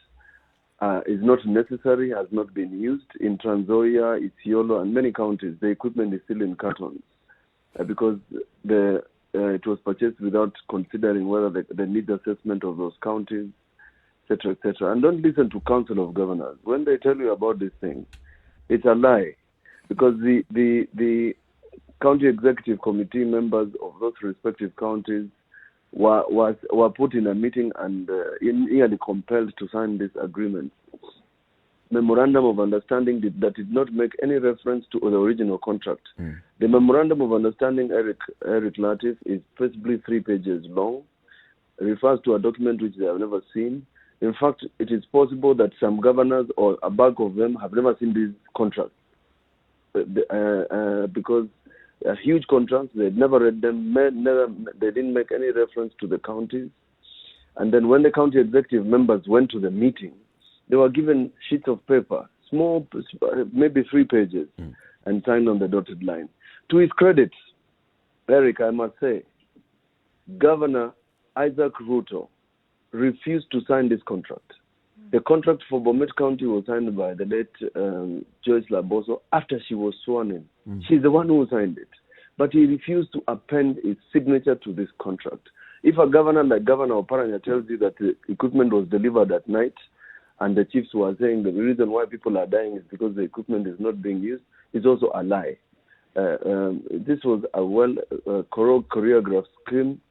is not necessary, has not been used. In Trans Nzoia, Isiolo, and many counties, the equipment is still in cartons because it was purchased without considering whether the needs assessment of those counties, etc., etc. And don't listen to Council of Governors. When they tell you about these things, it's a lie, because the county executive committee members of those respective counties were put in a meeting and nearly compelled to sign this agreement. Memorandum of understanding that did not make any reference to the original contract. The memorandum of understanding, Eric Latiff, is possibly 3 pages long, refers to a document which they have never seen. In fact, it is possible that some governors or a bulk of them have never seen these contracts because they are huge contracts. They'd never read them. They didn't make any reference to the counties. And then when the county executive members went to the meeting, they were given sheets of paper, small, maybe 3 pages, and signed on the dotted line. To his credit, Eric, I must say, Governor Isaac Ruto refused to sign this contract. The contract for Bomet County was signed by the late Joyce Laboso after she was sworn in. She's the one who signed it. But he refused to append his signature to this contract. If a governor like Governor Oparanya tells you that the equipment was delivered at night and the chiefs were saying the reason why people are dying is because the equipment is not being used, it's also a lie. This was a choreographed scheme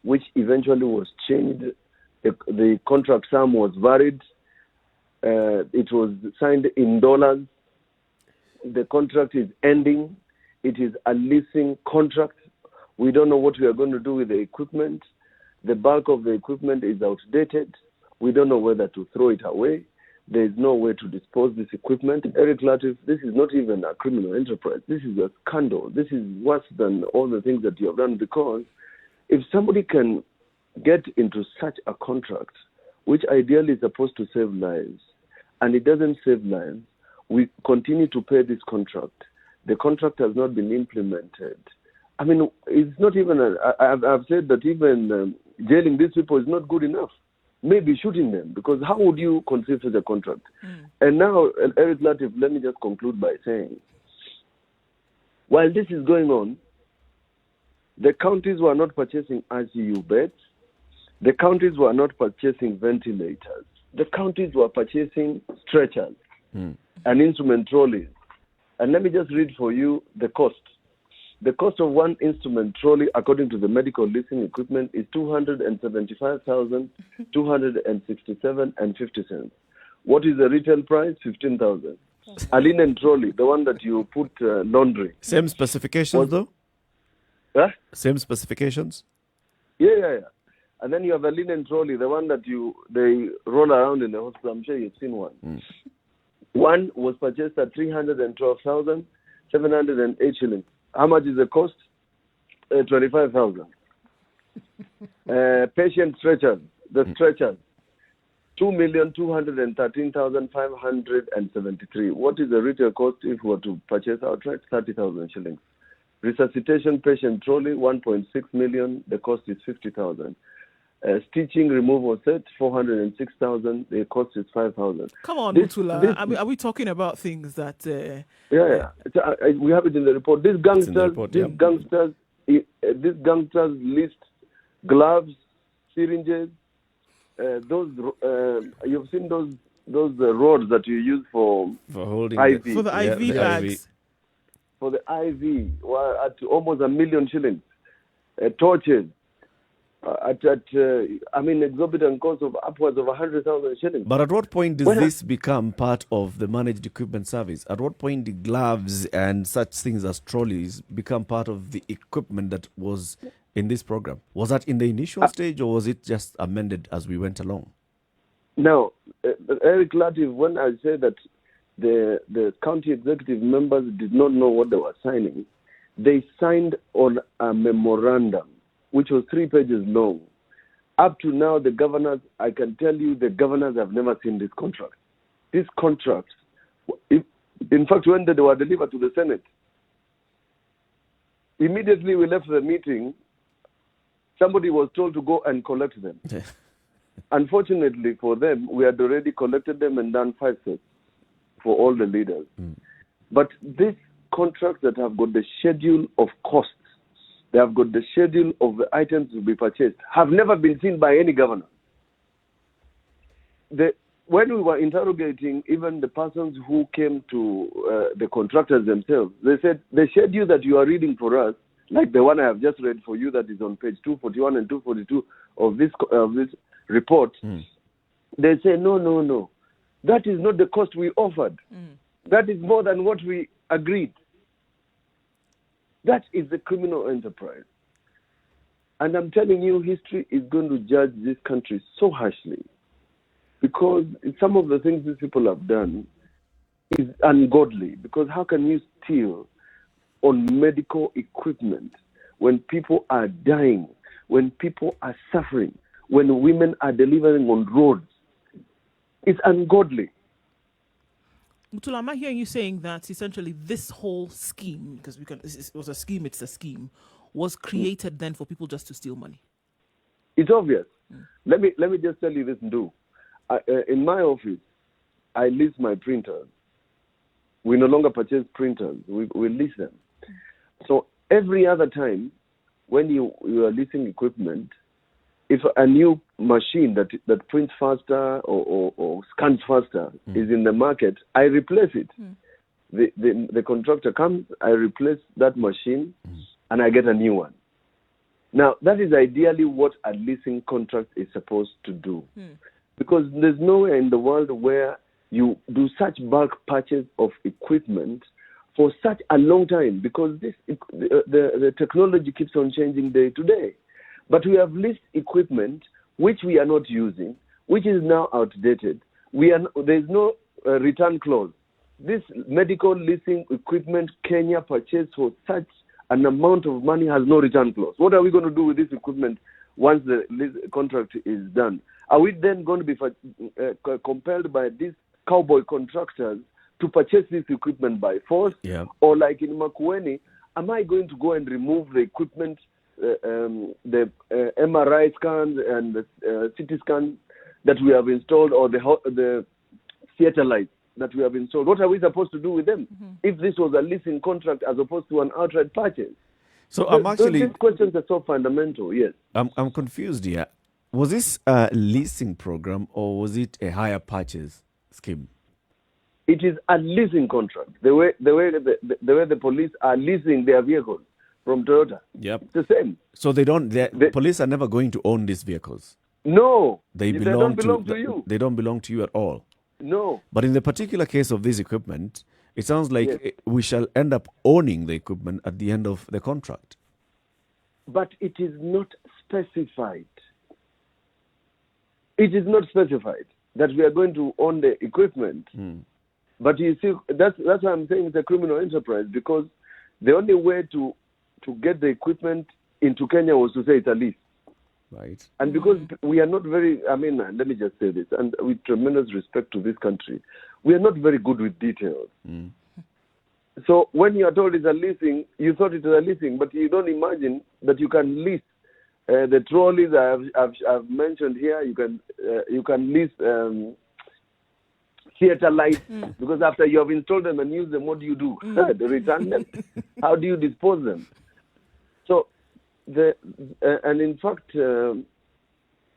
which eventually was changed. The contract sum was varied. It was signed in dollars. The contract is ending. It is a leasing contract. We don't know what we are going to do with the equipment. The bulk of the equipment is outdated. We don't know whether to throw it away. There is no way to dispose this equipment. Eric Latiff, this is not even a criminal enterprise. This is a scandal. This is worse than all the things that you have done, because if somebody can get into such a contract, which ideally is supposed to save lives, and it doesn't save lives, we continue to pay this contract. The contract has not been implemented. I mean, it's not even, I've said that even jailing these people is not good enough. Maybe shooting them, because how would you conceive such a contract? And now, Eric Latiff, let me just conclude by saying, while this is going on, the counties were not purchasing ICU beds. The counties were not purchasing ventilators. The counties were purchasing stretchers and instrument trolleys. And let me just read for you the cost. The cost of one instrument trolley, according to the medical leasing equipment, is 275,267.50 cents. What is the retail price? 15,000. A linen trolley, the one that you put laundry. Same specifications, though? Huh? Same specifications? Yeah. And then you have a linen trolley, the one that they roll around in the hospital. I'm sure you've seen one. One was purchased at 312,708 shillings. How much is the cost? 25,000. Patient stretchers, the stretchers, 2,213,573. What is the retail cost if we were to purchase outright? 30,000 shillings. Resuscitation patient trolley, 1.6 million. The cost is 50,000. Stitching removal set, 406,000. The cost is 5,000. Come on, Mutula. Are we talking about things that? We have it in the report. These gangsters, these gangsters list gloves, syringes. You've seen those rods that you use for holding IV. For the IV bags. For the IV, at almost 1 million shillings. Torches. Exorbitant cost of upwards of 100,000 shillings. But at what point does this become part of the managed equipment service? At what point do gloves and such things as trolleys become part of the equipment that was in this program? Was that in the initial stage, or was it just amended as we went along? Now, Eric Latiff, when I say that the county executive members did not know what they were signing, they signed on a memorandum, which was 3 pages long. Up to now, the governors, I can tell you, the governors have never seen this contract. These contracts, in fact, when they were delivered to the Senate, immediately we left the meeting, somebody was told to go and collect them. Unfortunately for them, we had already collected them and done 5 sets for all the leaders. But these contracts that have got the schedule of costs, they have got the schedule of the items to be purchased, have never been seen by any governor. When we were interrogating even the persons who came to the contractors themselves, they said, the schedule that you are reading for us, like the one I have just read for you that is on page 241 and 242 of this report, they say, no. That is not the cost we offered. That is more than what we agreed. That is the criminal enterprise. And I'm telling you, history is going to judge this country so harshly, because some of the things these people have done is ungodly. Because how can you steal on medical equipment when people are dying, when people are suffering, when women are delivering on roads? It's ungodly. Mutula, am I hearing you saying that essentially this whole scheme, because it was a scheme, it's a scheme, was created then for people just to steal money? It's obvious. Let me just tell you this, Nduh. In my office, I lease my printers. We no longer purchase printers. We lease them. So every other time when you are leasing equipment, if a new machine that prints faster or scans faster is in the market, I replace it. The contractor comes, I replace that machine, and I get a new one. Now, that is ideally what a leasing contract is supposed to do. Because there's nowhere in the world where you do such bulk purchase of equipment for such a long time, because the technology keeps on changing day to day. But we have leased equipment which we are not using, which is now outdated. There's no return clause. This medical leasing equipment Kenya purchased for such an amount of money has no return clause. What are we going to do with this equipment once the lease contract is done? Are we then going to be compelled by these cowboy contractors to purchase this equipment by force? Yeah. Or like in Makueni, am I going to go and remove the equipment, the MRI scans and the CT scans that we have installed, or the theater lights that we have installed? What are we supposed to do with them if this was a leasing contract as opposed to an outright purchase? So these questions are so fundamental. Yes, I'm confused here. Was this a leasing program or was it a hire purchase scheme? It is a leasing contract. The way the police are leasing their vehicles from Toyota. Yep. It's the same. So the police are never going to own these vehicles. No. They don't belong to you. They don't belong to you at all. No. But in the particular case of this equipment, it sounds like we shall end up owning the equipment at the end of the contract. But it is not specified. It is not specified that we are going to own the equipment. But you see, that's why I'm saying it's a criminal enterprise, because the only way to get the equipment into Kenya was to say it's a lease. Right. And because we are not very, I mean, let me just say this, and with tremendous respect to this country, we are not very good with details. So when you are told it's a leasing, you thought it was a leasing, but you don't imagine that you can lease the trolleys I've mentioned here. You can lease theater lights because after you have installed them and used them, what do you do? They return them. How do you dispose them? So and in fact,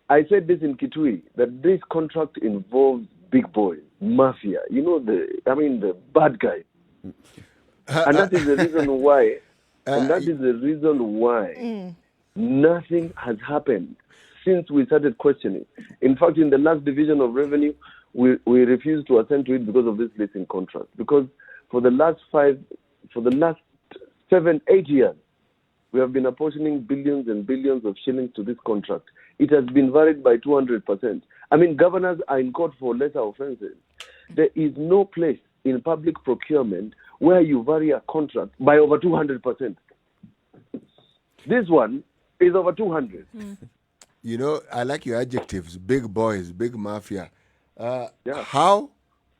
I said this in Kitui, that this contract involves big boys, mafia, the bad guys. And that is the reason why, nothing has happened since we started questioning. In fact, in the last division of revenue, we refused to attend to it because of this leasing contract. Because for the last 7, 8 years, we have been apportioning billions and billions of shillings to this contract. It has been varied by 200%. I mean, governors are in court for lesser offenses. There is no place in public procurement where you vary a contract by over 200%. This one is over 200. You know, I like your adjectives: big boys, big mafia. How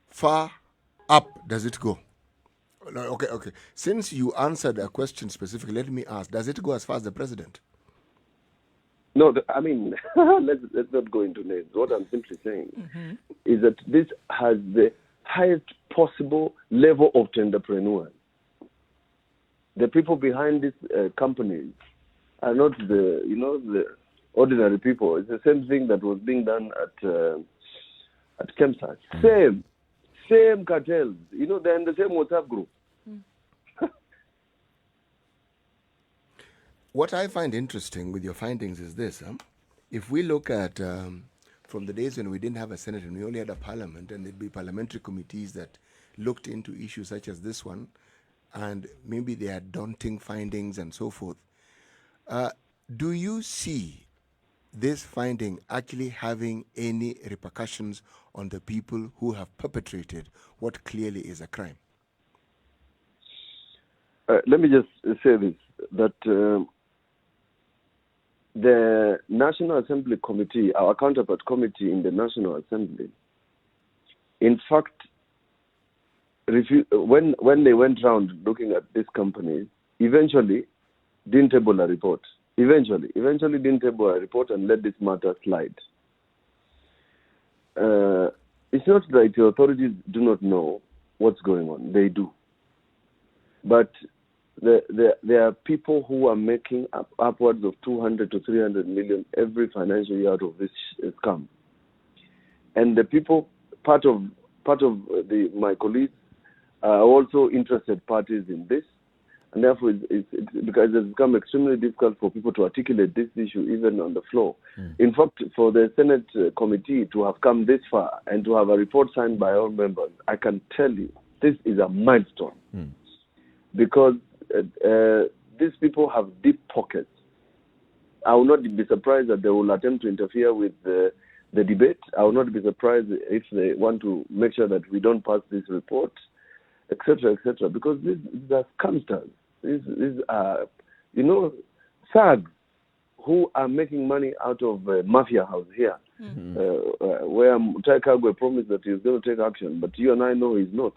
far up does it go? Okay. Since you answered a question specifically, let me ask: does it go as far as the president? No, let's not go into names. What I'm simply saying is that this has the highest possible level of entrepreneurs. The people behind these companies are not the ordinary people. It's the same thing that was being done at Kemsa. Same cartels. They're in the same WhatsApp group. What I find interesting with your findings is this. If we look at from the days when we didn't have a Senate and we only had a parliament, and there'd be parliamentary committees that looked into issues such as this one, and maybe they had daunting findings and so forth. Do you see this finding actually having any repercussions on the people who have perpetrated what clearly is a crime? Let me just say this, that the National Assembly Committee, our counterpart committee in the National Assembly, in fact, when they went round looking at these companies, eventually didn't table a report. Eventually didn't table a report and let this matter slide. It's not that the authorities do not know what's going on. They do. But there are people who are making upwards of 200 to 300 million every financial year out of this scam. And the people, part of my colleagues, are also interested parties in this. And therefore, it's because it's become extremely difficult for people to articulate this issue even on the floor. In fact, for the Senate committee to have come this far and to have a report signed by all members, I can tell you this is a milestone. Because these people have deep pockets. I will not be surprised that they will attempt to interfere with the debate. I will not be surprised if they want to make sure that we don't pass this report, etc., because these are scamsters. These are, thugs who are making money out of mafia house here, where Mutai Kagwe promised that he's going to take action, but you and I know he's not.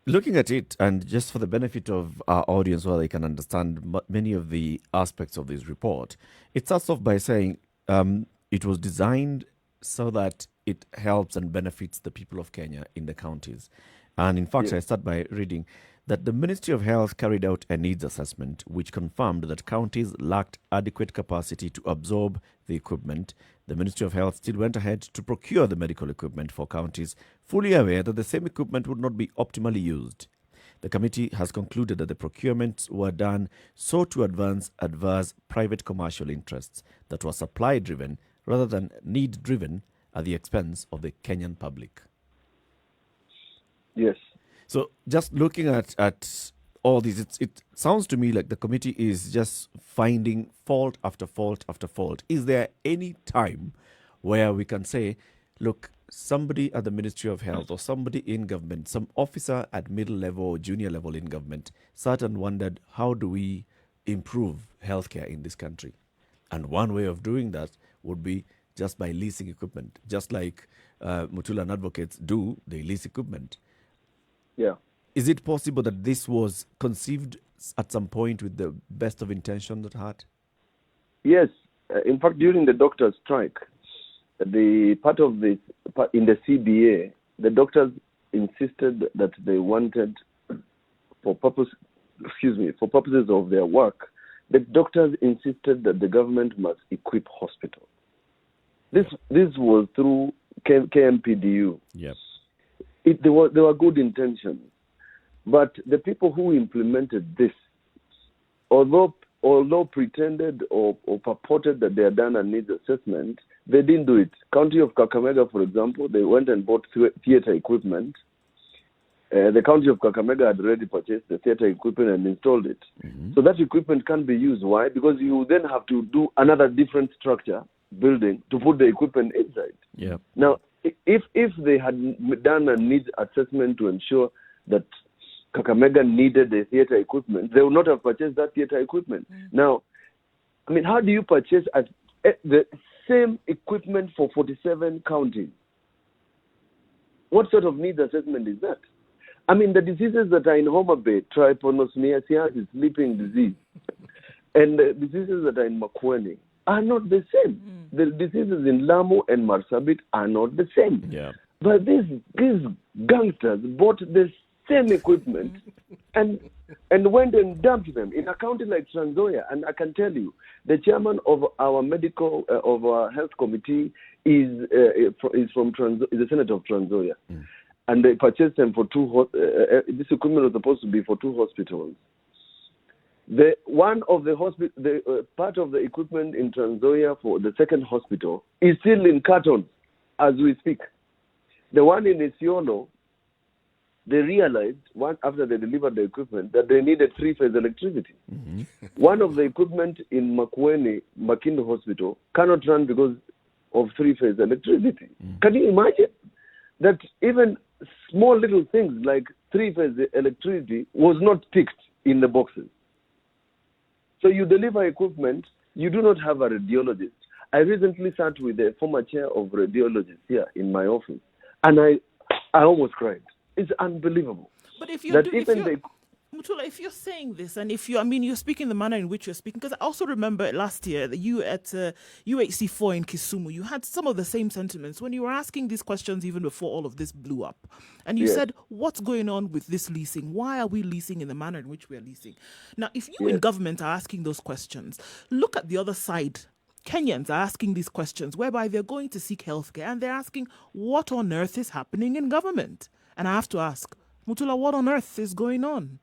Looking at it, and just for the benefit of our audience so they can understand many of the aspects of this report, it starts off by saying it was designed so that it helps and benefits the people of Kenya in the counties. And in fact, I start by reading that the Ministry of Health carried out a needs assessment which confirmed that counties lacked adequate capacity to absorb the equipment. The Ministry of Health still went ahead to procure the medical equipment for counties, fully aware that the same equipment would not be optimally used. The committee has concluded that the procurements were done so to advance private commercial interests that were supply-driven rather than need-driven at the expense of the Kenyan public. Yes. So just looking at all these, it sounds to me like the committee is just finding fault after fault after fault. Is there any time where we can say, look, somebody at the Ministry of Health or somebody in government, some officer at middle level or junior level in government, sat and wondered, how do we improve healthcare in this country? And one way of doing that would be just by leasing equipment, just like Mutula and advocates do, they lease equipment. Yeah. Is it possible that this was conceived at some point with the best of intentions at heart? Yes. In fact, during the doctors' strike, the part of this in the CBA, the doctors insisted that they wanted, for purposes of their work, the doctors insisted that the government must equip hospitals. This was through KMPDU. Yes. There were good intentions, but the people who implemented this, although pretended or purported that they had done a needs assessment, they didn't do it. County of Kakamega, for example, they went and bought theatre equipment. The County of Kakamega had already purchased the theatre equipment and installed it. Mm-hmm. So that equipment can't be used. Why? Because you then have to do another different structure, building, to put the equipment inside. Yeah. Now, if they had done a needs assessment to ensure that Kakamega needed the theatre equipment, they would not have purchased that theatre equipment. Mm-hmm. Now, I mean, how do you purchase the same equipment for 47 counties? What sort of needs assessment is that? I mean, the diseases that are in Homa Bay, trypanosomiasis, sleeping disease, and the diseases that are in Makueni are not the same. Mm. The diseases in Lamu and Marsabit are not the same. Yeah. But these gangsters bought the same equipment and went and dumped them in a county like Trans Nzoia. And I can tell you, the chairman of our of our health committee is the senator of Trans Nzoia. Mm. And they purchased them for this equipment was supposed to be for 2 hospitals. Part of the equipment in Trans Nzoia for the second hospital is still in cartons as we speak. The one in Isiolo, they realized after they delivered the equipment that they needed 3-phase electricity. Mm-hmm. One of the equipment in Makueni, Makindo Hospital, cannot run because of 3-phase electricity. Mm-hmm. Can you imagine that even small little things like 3-phase electricity was not ticked in the boxes? So you deliver equipment, you do not have a radiologist. I recently sat with the former chair of radiologists here in my office, and I almost cried. It's unbelievable. But if Mutula, if you're saying this, and you're speaking the manner in which you're speaking, because I also remember last year that you at UHC4 in Kisumu, you had some of the same sentiments when you were asking these questions even before all of this blew up. And you said, what's going on with this leasing? Why are we leasing in the manner in which we are leasing? Now, if you in government are asking those questions, look at the other side. Kenyans are asking these questions whereby they're going to seek healthcare and they're asking, what on earth is happening in government? And I have to ask, Mutula, what on earth is going on?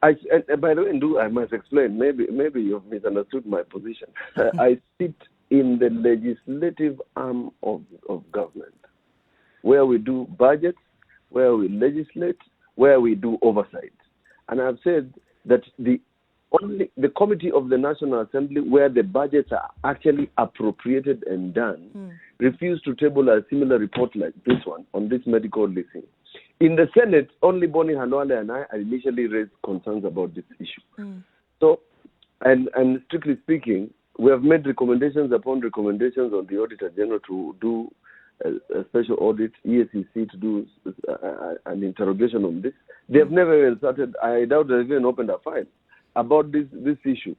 By the way, Nduh, I must explain. Maybe you've misunderstood my position. I sit in the legislative arm of government, where we do budgets, where we legislate, where we do oversight. And I've said that the committee of the National Assembly, where the budgets are actually appropriated and done, refused to table a similar report like this one on this medical leasing. In the Senate, only Bonnie Halwale and I initially raised concerns about this issue. So, and strictly speaking, we have made recommendations upon recommendations on the Auditor General to do a special audit, EACC to do an interrogation on this. They have never even started, I doubt they've even opened a file about this issue.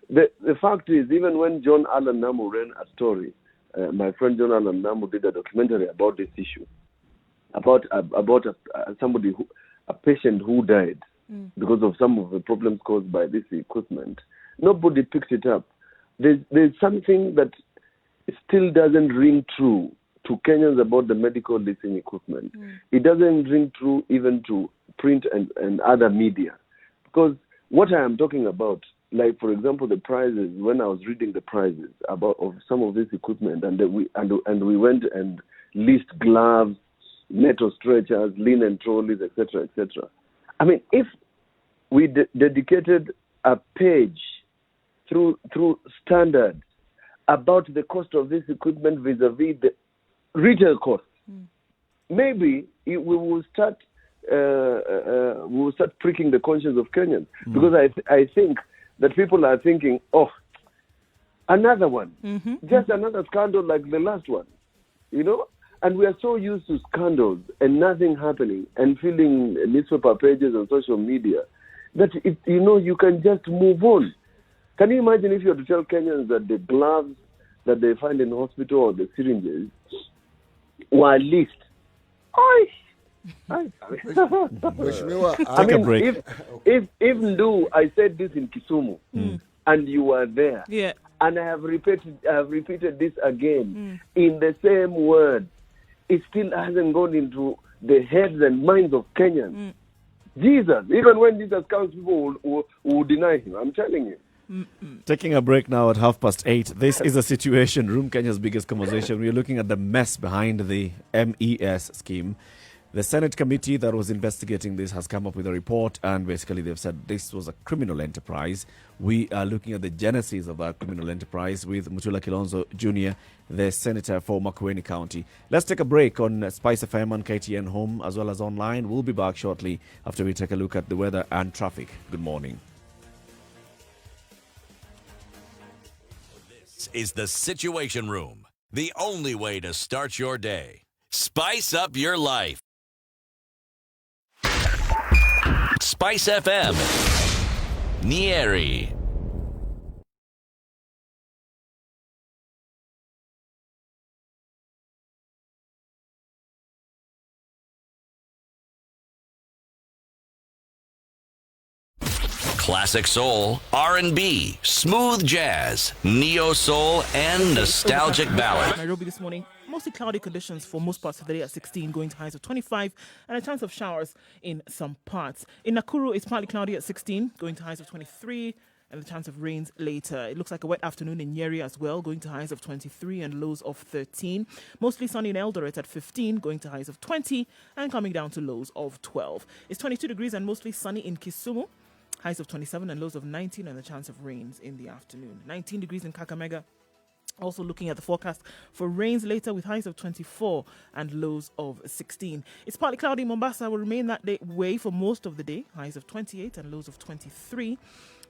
The fact is, even when John Allen Namu ran a story, my friend John Allen Namu did a documentary about this issue, about a patient who died because of some of the problems caused by this equipment. Nobody picked it up. There's something that still doesn't ring true to Kenyans about the medical leasing equipment. It doesn't ring true even to print and other media. Because what I am talking about, like for example the prices, when I was reading the prices of some of this equipment, and we went and leased gloves, metal stretchers, linen trolleys, etc., etc. I mean, if we dedicated a page through standards about the cost of this equipment vis-a-vis the retail cost, maybe we will start pricking the conscience of Kenyans, because I think that people are thinking, another one. Just another scandal like the last one. You know? And we are so used to scandals and nothing happening and filling newspaper pages and social media that, you can just move on. Can you imagine if you were to tell Kenyans that the gloves that they find in the hospital or the syringes were leased? Mheshimiwa, I mean, break. if Nduh, I said this in Kisumu, and you were there, Yeah. and I have repeated this again in the same word, it still hasn't gone into the heads and minds of Kenyans. Jesus, even when Jesus comes, people will deny him. I'm telling you. Taking a break now at 8:30. This is a Situation Room, Kenya's biggest conversation. We're looking at the mess behind the MES scheme. The Senate committee that was investigating this has come up with a report, and basically they've said this was a criminal enterprise. We are looking at the genesis of that criminal enterprise with Mutula Kilonzo Jr., the senator for Makueni County. Let's take a break on Spice FM and KTN Home as well as online. We'll be back shortly after we take a look at the weather and traffic. Good morning. This is the Situation Room, the only way to start your day. Spice up your life. Spice FM. Njeri. Classic soul, R&B, smooth jazz, neo soul, and nostalgic ballad. Nairobi this morning, mostly cloudy conditions for most parts of the day at 16, going to highs of 25, and a chance of showers in some parts. In Nakuru, it's partly cloudy at 16, going to highs of 23, and the chance of rains later. It looks like a wet afternoon in Njeri as well, going to highs of 23 and lows of 13. Mostly sunny in Eldoret at 15, going to highs of 20, and coming down to lows of 12. It's 22 degrees and mostly sunny in Kisumu, highs of 27 and lows of 19, and the chance of rains in the afternoon. 19 degrees in Kakamega. Also looking at the forecast for rains later with highs of 24 and lows of 16. It's partly cloudy in Mombasa. Will remain that way for most of the day. Highs of 28 and lows of 23.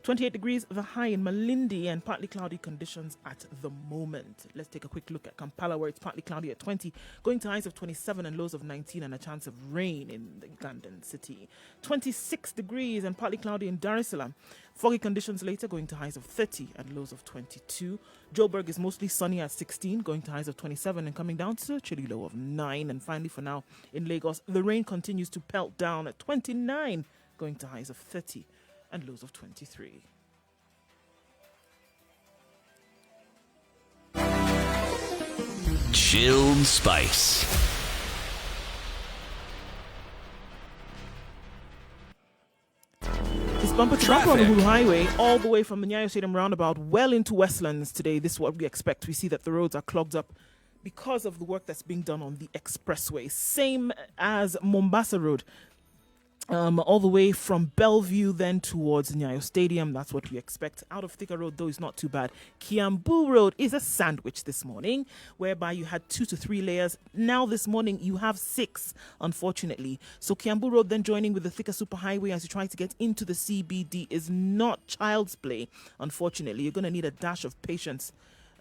28 degrees the high in Malindi, and partly cloudy conditions at the moment. Let's take a quick look at Kampala, where it's partly cloudy at 20, going to highs of 27 and lows of 19, and a chance of rain in the Ugandan city. 26 degrees and partly cloudy in Dar es Salaam. Foggy conditions later, going to highs of 30 and lows of 22. Joburg is mostly sunny at 16, going to highs of 27 and coming down to a chilly low of 9. And finally, for now, in Lagos, the rain continues to pelt down at 29, going to highs of 30 and lows of 23. Chilled Spice. It's bumper to bumper on the Hulu Highway, all the way from the Nyayo Stadium roundabout well into Westlands today. This is what we expect. We see that the roads are clogged up because of the work that's being done on the expressway. Same as Mombasa Road. All the way from Bellevue then towards Nyayo Stadium. That's what we expect. Out of Thika Road, though, is not too bad. Kiambu Road is a sandwich this morning, whereby you had 2 to 3 layers. Now this morning, you have 6, unfortunately. So Kiambu Road then joining with the Thika Superhighway as you try to get into the CBD is not child's play, unfortunately. You're going to need a dash of patience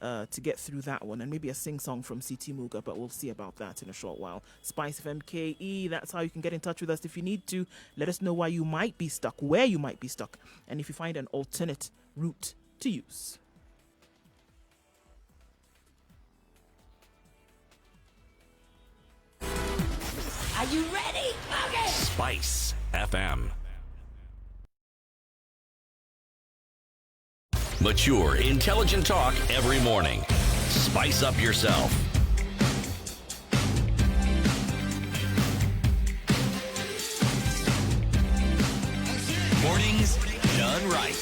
to get through that one, and maybe a sing-song from CT Muga, but we'll see about that in a short while. Spice FMKE, that's how you can get in touch with us if you need to. Let us know why you might be stuck, where you might be stuck, and if you find an alternate route to use. Are you ready? Okay. Spice FM. Mature, intelligent talk every morning. Spice up yourself. Mornings done right.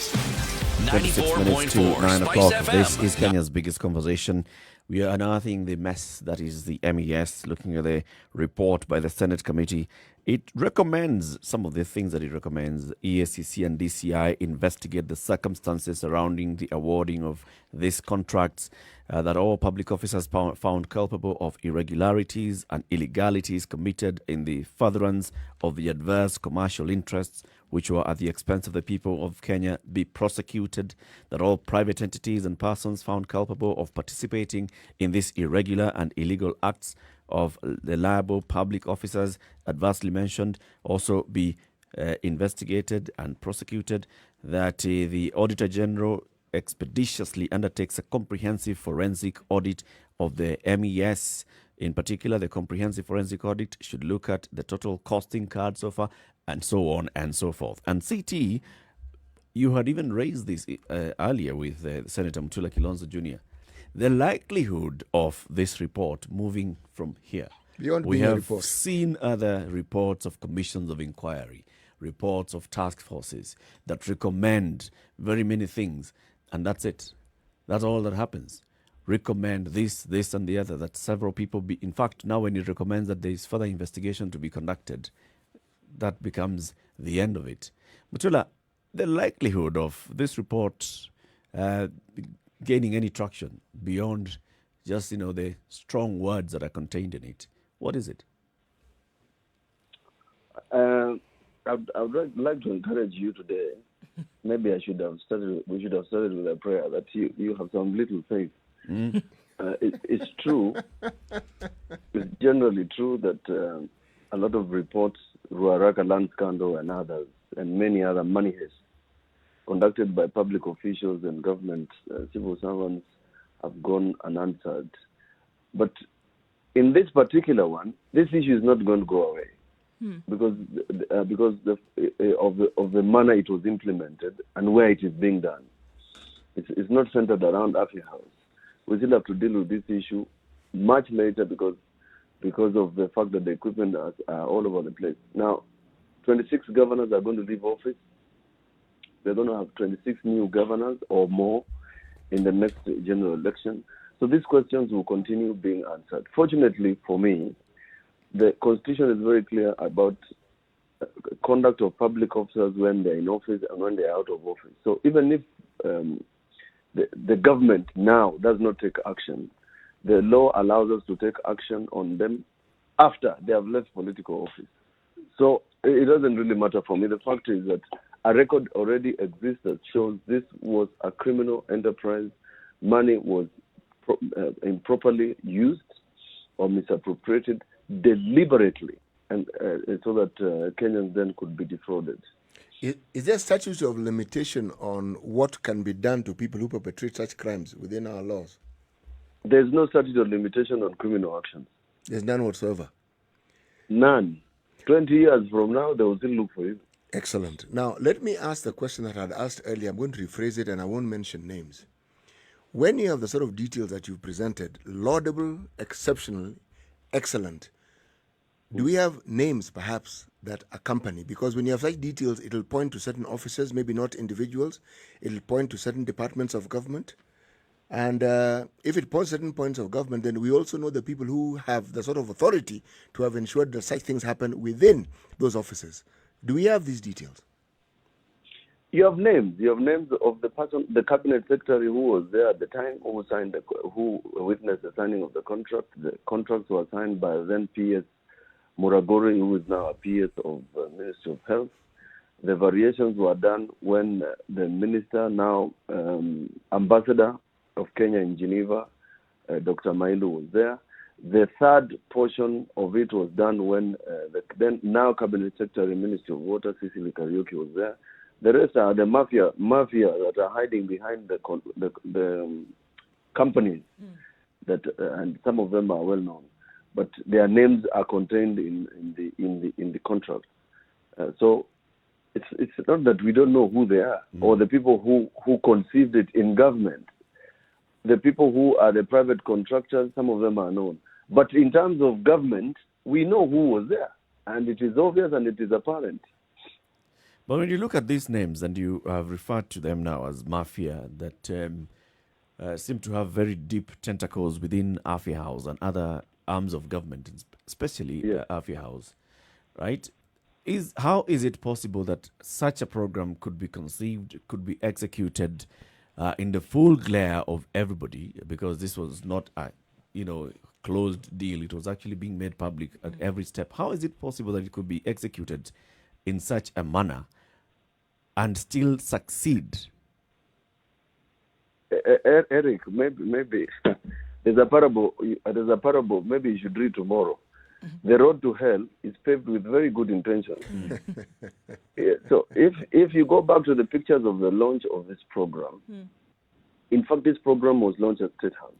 26 minutes to 94.4 9 Spice o'clock. FM. This is Kenya's biggest conversation. We are unearthing the mess that is the MES, looking at the report by the Senate committee It recommends some of the things that it recommends. EACC and DCI investigate the circumstances surrounding the awarding of these contracts, that all public officers found culpable of irregularities and illegalities committed in the furtherance of the adverse commercial interests which were at the expense of the people of Kenya be prosecuted, that all private entities and persons found culpable of participating in these irregular and illegal acts of the liable public officers adversely mentioned also be investigated and prosecuted, that the Auditor General expeditiously undertakes a comprehensive forensic audit of the MES. In particular, the comprehensive forensic audit should look at the total cost incurred so far, and so on and so forth. And CT, you had even raised this earlier with Senator Mutula Kilonzo Jr., the likelihood of this report moving from here. Beyond we being a have report. seen other reports of commissions of inquiry, reports of task forces that recommend very many things, and that's it. That's all that happens. Recommend this, and the other, that several people be... In fact, now when it recommends that there is further investigation to be conducted, that becomes the end of it. Mutula, the likelihood of this report gaining any traction beyond just, the strong words that are contained in it, what is it? I would like to encourage you today. Maybe we should have started with a prayer that you have some little faith. It's true. It's generally true that a lot of reports, Ruaraka land scandal and others, and many other money heists conducted by public officials and government civil servants have gone unanswered. But in this particular one, this issue is not going to go away because of the manner it was implemented and where it is being done. It's not centered around Afya House. We still have to deal with this issue much later because of the fact that the equipment are all over the place. Now, 26 governors are going to leave office. They're going to have 26 new governors or more in the next general election. So these questions will continue being answered. Fortunately for me, the Constitution is very clear about conduct of public officers when they're in office and when they're out of office. So even if the government now does not take action, the law allows us to take action on them after they have left political office. So it doesn't really matter for me. The fact is that a record already exists that shows this was a criminal enterprise. Money was improperly used or misappropriated deliberately, and so that Kenyans then could be defrauded. Is there statutes of limitation on what can be done to people who perpetrate such crimes within our laws? There's no statute of limitation on criminal actions. There's none whatsoever? None. 20 years from now, they will still look for you. Excellent. Now, let me ask the question that I had asked earlier. I'm going to rephrase it and I won't mention names. When you have the sort of details that you've presented, laudable, exceptional, excellent, do we have names perhaps that accompany? Because when you have such details, it'll point to certain officers, maybe not individuals. It'll point to certain departments of government. And if it points certain points of government, then we also know the people who have the sort of authority to have ensured that such things happen within those offices. Do we have these details? You have names. You have names of the person, the cabinet secretary who was there at the time, who witnessed the signing of the contract. The contracts were signed by then PS Muragori, who is now a PS of Ministry of Health. The variations were done when the minister, now ambassador of Kenya in Geneva, Dr. Mailu, was there. The third portion of it was done when the then now Cabinet Secretary, Ministry of Water, Cecily Kariuki, was there. The rest are the mafia that are hiding behind the companies that, and some of them are well known, but their names are contained in the contract. So it's not that we don't know who they are or the people who conceived it in government. The people who are the private contractors, some of them are known. But in terms of government, we know who was there, and it is obvious and it is apparent. But when you look at these names, and you have referred to them now as mafia, that seem to have very deep tentacles within Afya House and other arms of government, especially Afya House, right? How is it possible that such a program could be conceived, could be executed in the full glare of everybody? Because this was not a, closed deal. It was actually being made public at every step. How is it possible that it could be executed in such a manner and still succeed? Eric, maybe there's a parable. Maybe you should read tomorrow. The road to hell is paved with very good intentions. Yeah, so if you go back to the pictures of the launch of this program, in fact, this program was launched at State House,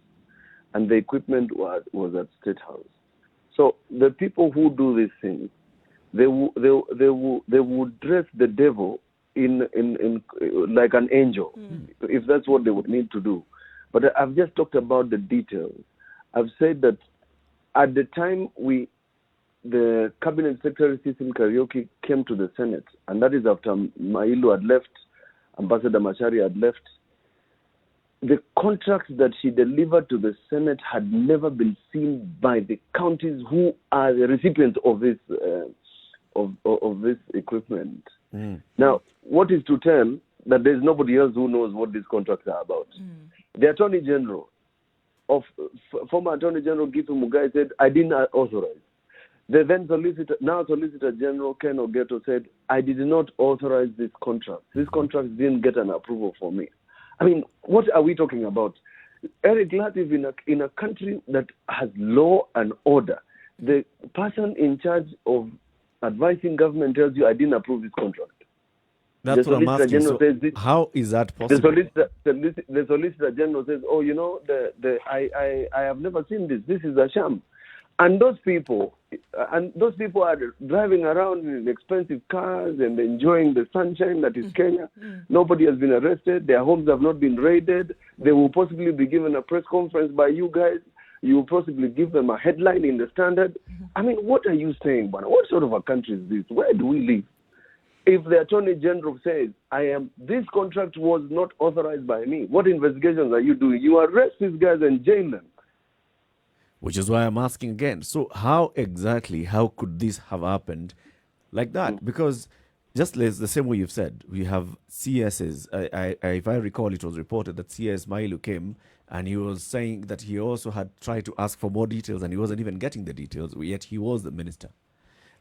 and the equipment was at State House. So the people who do these things, they would dress the devil in like an angel, if that's what they would need to do. But I've just talked about the details. I've said that at the time the Cabinet Secretary System Karaoke came to the Senate, and that is after Mailu had left, Ambassador Machari had left, the contracts that she delivered to the Senate had never been seen by the counties who are the recipients of this of this equipment. Now, what is to tell that there's nobody else who knows what these contracts are about? The Attorney General former Attorney General Dr Muga said, I didn't authorize. The then Solicitor General Ken Ogeto said, I did not authorize this contract. This contract didn't get an approval for me. I mean, what are we talking about? Eric Latiff, in a country that has law and order, the person in charge of advising government tells you, I didn't approve this contract. That's what I'm asking. So how is that possible? The Solicitor General says, oh, I have never seen this. This is a sham. And those people are driving around in expensive cars and enjoying the sunshine that is Kenya. Nobody has been arrested. Their homes have not been raided. They will possibly be given a press conference by you guys. You will possibly give them a headline in the Standard. I mean, what are you saying, man? What sort of a country is this? Where do we live? If the Attorney General says, this contract was not authorized by me, what investigations are you doing? You arrest these guys and jail them. Which is why I'm asking again. So how could this have happened like that? Because just the same way you've said, we have CSs. If I recall, it was reported that CS Mailu came and he was saying that he also had tried to ask for more details and he wasn't even getting the details, yet he was the minister.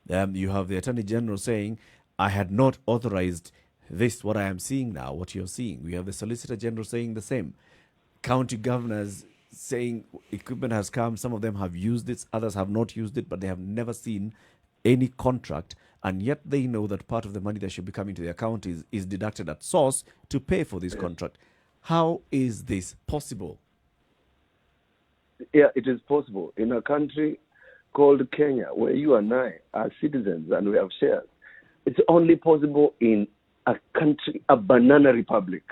You have the Attorney General saying, I had not authorized this, what I am seeing now, what you're seeing. We have the Solicitor General saying the same. County governors saying equipment has come, some of them have used it, others have not used it, but they have never seen any contract, and yet they know that part of the money that should be coming to their counties is deducted at source to pay for this contract. How is this possible? Yeah, it is possible. In a country called Kenya, where you and I are citizens and we have shares, it's only possible in a country, a banana republic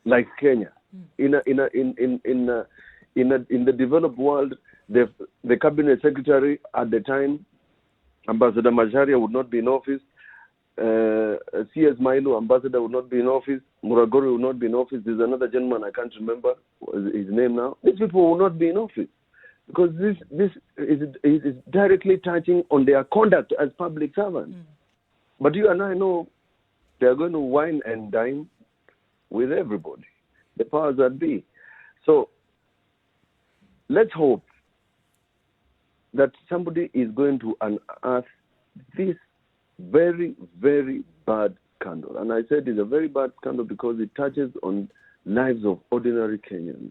like Kenya. In the developed world, the cabinet secretary at the time, Ambassador Macharia, would not be in office. CS Mailu, ambassador, would not be in office. Muragori would not be in office. There's another gentleman, I can't remember his name now. These people will not be in office because this is directly touching on their conduct as public servants. But you and I know they are going to wine and dine with everybody, the powers that be. So let's hope that somebody is going to unearth this very, very bad scandal. And I said it's a very bad scandal because it touches on lives of ordinary Kenyans.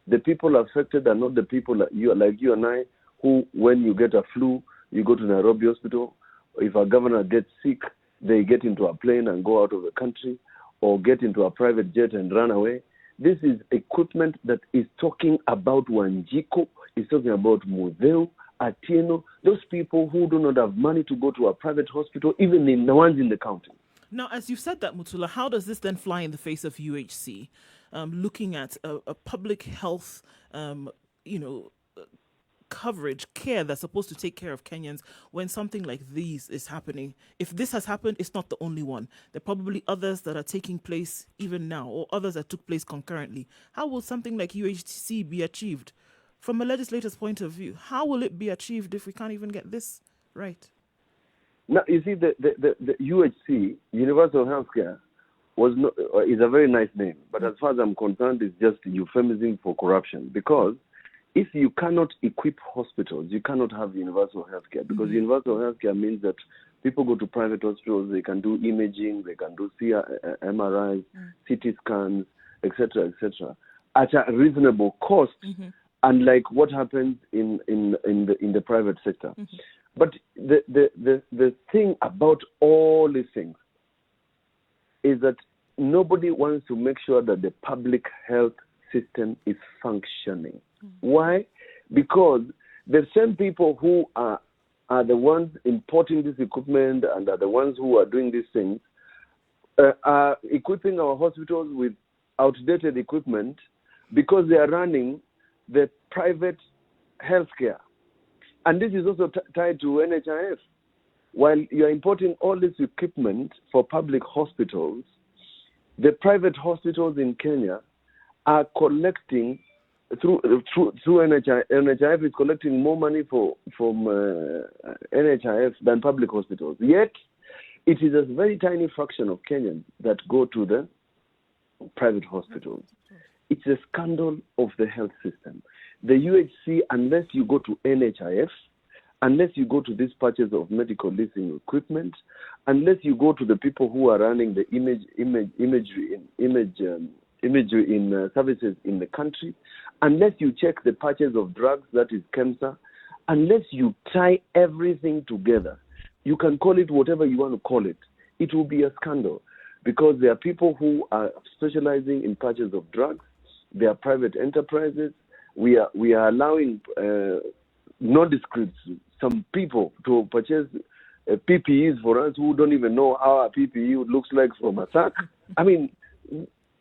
The people affected are not the people like you and I, who, when you get a flu, you go to Nairobi hospital. If a governor gets sick, they get into a plane and go out of the country, or get into a private jet and run away. This is equipment that is talking about Wanjiko, is talking about Mudeu, Atieno, those people who do not have money to go to a private hospital, even in the ones in the county. Now, as you said that, Mutula, how does this then fly in the face of UHC? Looking at a public health, coverage, care that's supposed to take care of Kenyans when something like these is happening. If this has happened, it's not the only one. There are probably others that are taking place even now, or others that took place concurrently. How will something like UHC be achieved? From a legislator's point of view, how will it be achieved if we can't even get this right? Now, you see, the UHC, Universal Healthcare, is a very nice name. But as far as I'm concerned, it's just euphemism for corruption. Because if you cannot equip hospitals, you cannot have universal healthcare. Because universal healthcare means that people go to private hospitals, they can do imaging, they can do MRIs, CT scans, etc., at a reasonable cost, unlike what happens in the private sector. But the thing about all these things is that nobody wants to make sure that the public health system is functioning. Why? Because the same people who are the ones importing this equipment and are the ones who are doing these things are equipping our hospitals with outdated equipment because they are running the private healthcare. And this is also tied to NHIF. While you are importing all this equipment for public hospitals, the private hospitals in Kenya are collecting through NHIF. NHIF is collecting more money from NHIF than public hospitals. Yet, it is a very tiny fraction of Kenyans that go to the private hospitals. It's a scandal of the health system. The UHC, unless you go to NHIF, unless you go to these patches of medical leasing equipment, unless you go to the people who are running the imagery in services in the country, unless you check the patches of drugs, that is KEMSA, unless you tie everything together, you can call it whatever you want to call it, it will be a scandal. Because there are people who are specializing in patches of drugs, there are private enterprises, we are allowing nondescripts, some people to purchase PPEs for us who don't even know how a PPE looks like from a sack. I mean,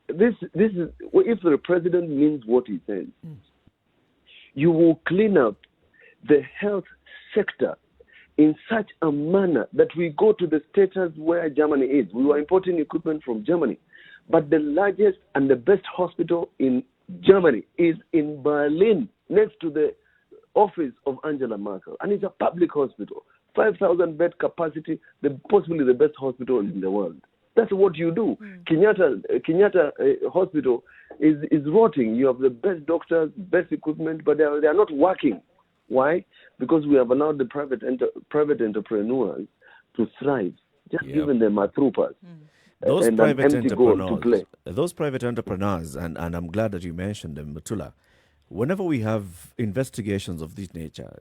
this is, if the president means what he says, you will clean up the health sector in such a manner that we go to the status where Germany is. We were importing equipment from Germany, but the largest and the best hospital in Germany is in Berlin, next to the office of Angela Merkel, and it's a public hospital, 5,000 bed capacity, possibly the best hospital in the world. That's what you do. Kenyatta Hospital is rotting. You have the best doctors, best equipment, but they are not working. Why? Because we have allowed the private entrepreneurs to thrive, just giving them a throughput. Those private entrepreneurs, and I'm glad that you mentioned them, Mutula. Whenever we have investigations of this nature,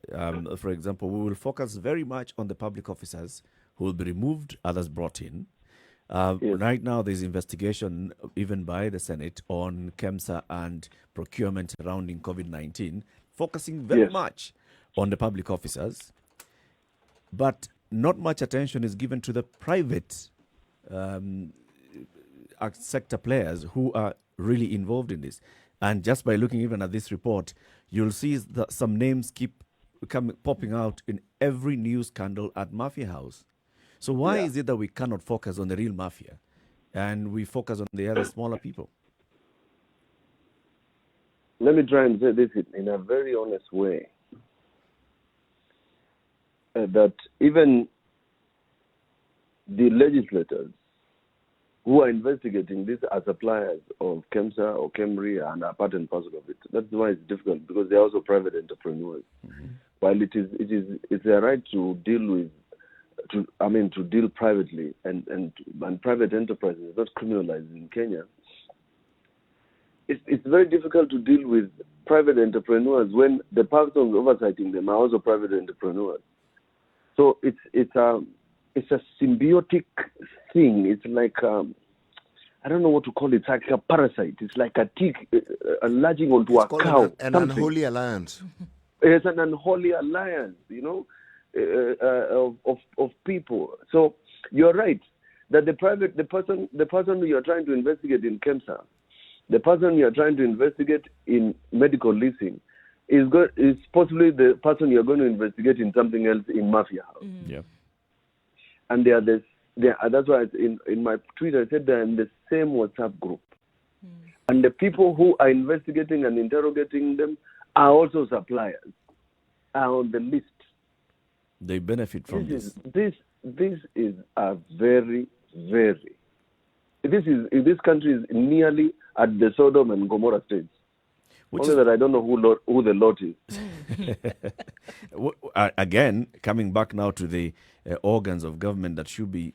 for example, we will focus very much on the public officers who will be removed, others brought in. Right now, there's investigation even by the Senate on KEMSA and procurement surrounding COVID-19, focusing very much on the public officers, but not much attention is given to the private sector players who are really involved in this. And just by looking even at this report, you'll see that some names keep popping out in every news scandal at Mafia House. So why is it that we cannot focus on the real mafia and we focus on the other smaller people? Let me try and say this in a very honest way. That even the legislators who are investigating this as suppliers of KEMSA or KEMRI and are part and parcel of it. That's why it's difficult, because they're also private entrepreneurs. While it's their right to deal privately, and private enterprise is not criminalized in Kenya. It's very difficult to deal with private entrepreneurs when the persons oversighting them are also private entrepreneurs. So it's a symbiotic thing. It's like I don't know what to call it. It's like a parasite. It's like a tick latching onto a cow. An unholy alliance. It's an unholy alliance, of people. So you're right that the person you are trying to investigate in KEMSA, the person you are trying to investigate in medical leasing, is possibly the person you are going to investigate in something else in Mafia House. And that's why in my tweet I said they're in the same WhatsApp group. And the people who are investigating and interrogating them are also suppliers, are on the list. They benefit from this. this is a very, very... This country is nearly at the Sodom and Gomorrah stage. Only that I don't know who the Lot is. Again, coming back now to the organs of government that should be,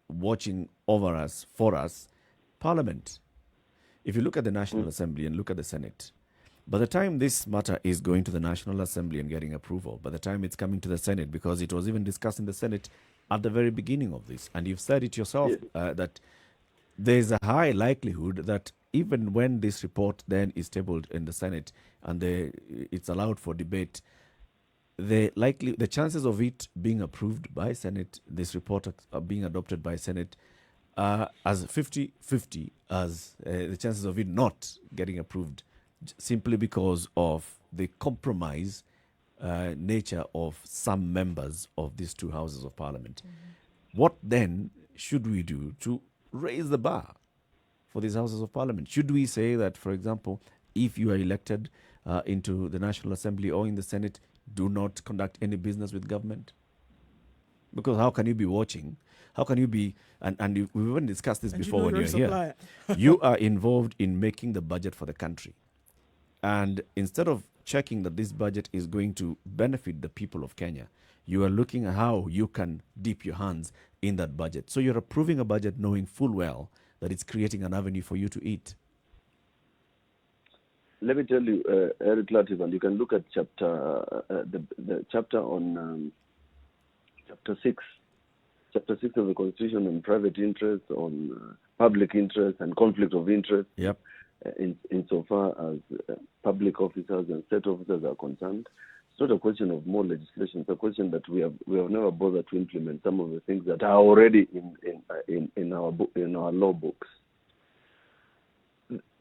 watching over us, for us, Parliament. If you look at the National Assembly and look at the Senate, by the time this matter is going to the National Assembly and getting approval, by the time it's coming to the Senate, because it was even discussed in the Senate at the very beginning of this, and you've said it yourself, that there's a high likelihood that even when this report then is tabled in the Senate and it's allowed for debate, the chances of it being approved by Senate, this report being adopted by Senate, as 50-50 as the chances of it not getting approved, simply because of the compromise nature of some members of these two houses of Parliament. What then should we do to raise the bar for these houses of Parliament? Should we say that, for example, if you are elected into the National Assembly or in the Senate, do not conduct any business with government? Because how can you be watching? How can you be, and we've even discussed this before when you're here. You are involved in making the budget for the country. And instead of checking that this budget is going to benefit the people of Kenya, you are looking at how you can dip your hands in that budget. So you're approving a budget knowing full well that it's creating an avenue for you to eat. Let me tell you, Eric Latiff, and you can look at the chapter on chapter 6. Chapter 6 of the Constitution on private interest, on public interest and conflict of interest. Yep. Insofar as public officers and state officers are concerned. It's not a question of more legislation. It's a question that we have never bothered to implement some of the things that are already in our law books.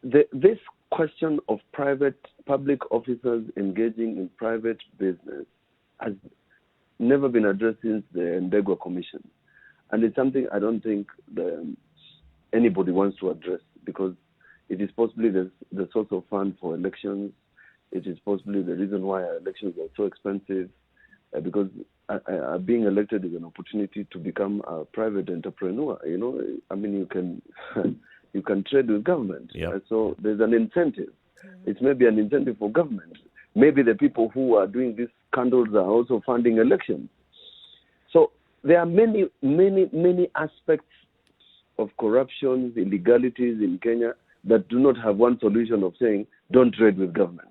This question of public officers engaging in private business has never been addressed since the Ndegwa Commission, and it's something I don't think anybody wants to address, because it is possibly the source of fund for elections. It is possibly the reason why our elections are so expensive, because being elected is an opportunity to become a private entrepreneur. You can you can trade with government. Yep. So there's an incentive. It's maybe an incentive for government. Maybe the people who are doing these scandals are also funding elections. So there are many, many, many aspects of corruption, illegalities in Kenya that do not have one solution of saying, don't trade with government.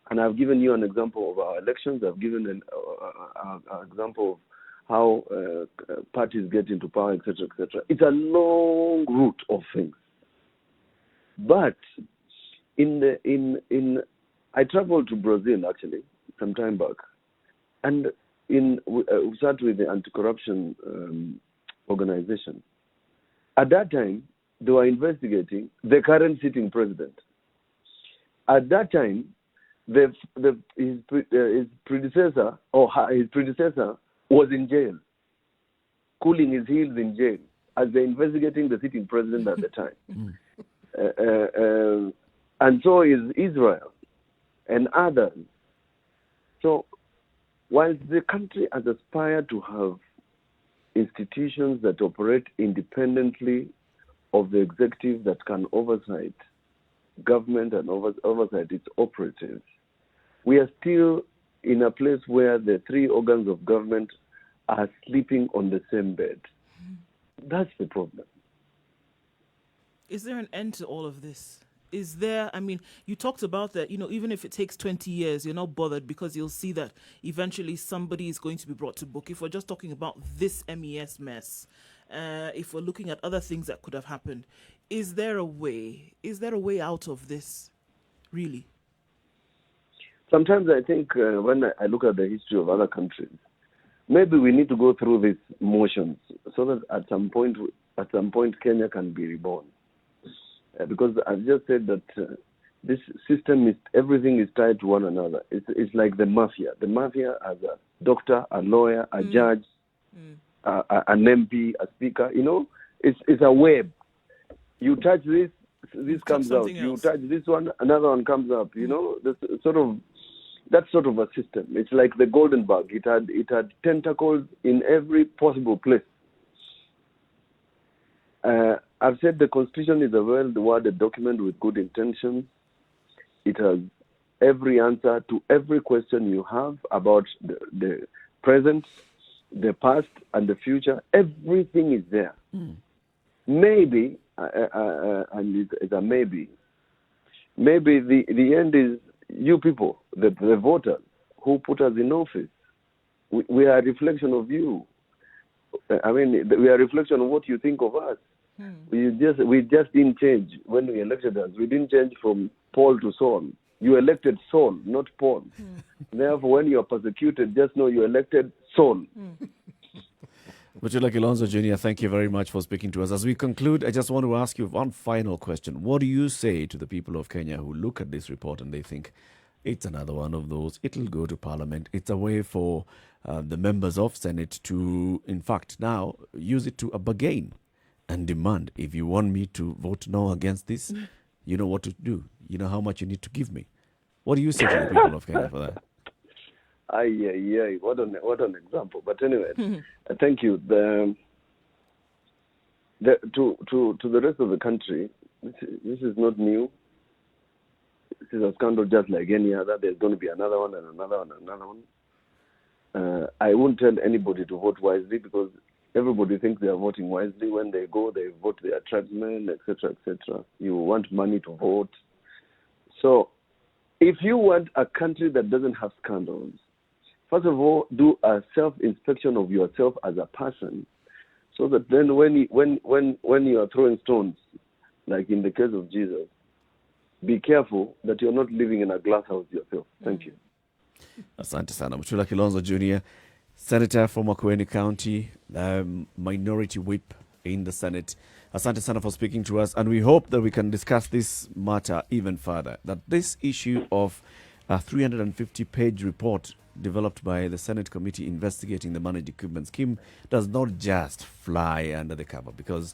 And I've given you an example of our elections. I've given an example of how parties get into power, etc., etc. It's a long route of things. But I traveled to Brazil, actually, some time back. And we started with the anti-corruption organization. At that time, they were investigating the current sitting president. At that time, his predecessor was in jail, cooling his heels in jail, as they're investigating the sitting president at the time. And so is Israel and others. So, while the country has aspired to have institutions that operate independently of the executive that can oversight government and oversight its operatives, we are still in a place where the three organs of government are sleeping on the same bed. That's the problem. Is there an end to all of this? Is there, you talked about that, even if it takes 20 years, you're not bothered because you'll see that eventually somebody is going to be brought to book. If we're just talking about this MES mess, if we're looking at other things that could have happened, is there a way? Is there a way out of this, really? Sometimes I think when I look at the history of other countries, maybe we need to go through these motions so that at some point Kenya can be reborn. Because I've just said that this system everything is tied to one another. It's like the mafia. The mafia has a doctor, a lawyer, a judge, an MP, a speaker. It's a web. You touch this comes out. You touch this one, another one comes up. that sort of a system. It's like the golden bug. It had tentacles in every possible place. I've said the Constitution is a well-worded document with good intentions. It has every answer to every question you have about the present, the past, and the future. Everything is there. Maybe, and it's a maybe the end is you people, the voters who put us in office. We are a reflection of you. I mean, we are a reflection of what you think of us. We just didn't change when we elected us. We didn't change from Paul to Saul. You elected Saul, not Paul. Therefore, when you are persecuted, just know you elected Saul. Mr. Kilonzo Jr., thank you very much for speaking to us. As we conclude, I just want to ask you one final question. What do you say to the people of Kenya who look at this report and they think it's another one of those, it'll go to Parliament. It's a way for the members of Senate to, in fact, now use it to bargain and demand, if you want me to vote no against this, you know what to do. You know how much you need to give me. What do you say to the people of Kenya for that? What an example. But anyway, thank you. To the rest of the country, this is not new. This is a scandal just like any other. There's going to be another one and another one and another one. I won't tell anybody to vote wisely because everybody thinks they are voting wisely. When they go, they vote their tribesmen, etc., etc. You want money to vote. So if you want a country that doesn't have scandals, first of all, do a self-inspection of yourself as a person, so that then when you are throwing stones, like in the case of Jesus, be careful that you're not living in a glass house yourself. Thank you. Asante sana. Mutula Kilonzo Jr., Senator from Makueni County, Minority Whip in the Senate. Asante sana for speaking to us, and we hope that we can discuss this matter even further, that this issue of a 350-page report developed by the Senate committee investigating the managed equipment scheme does not just fly under the cover, because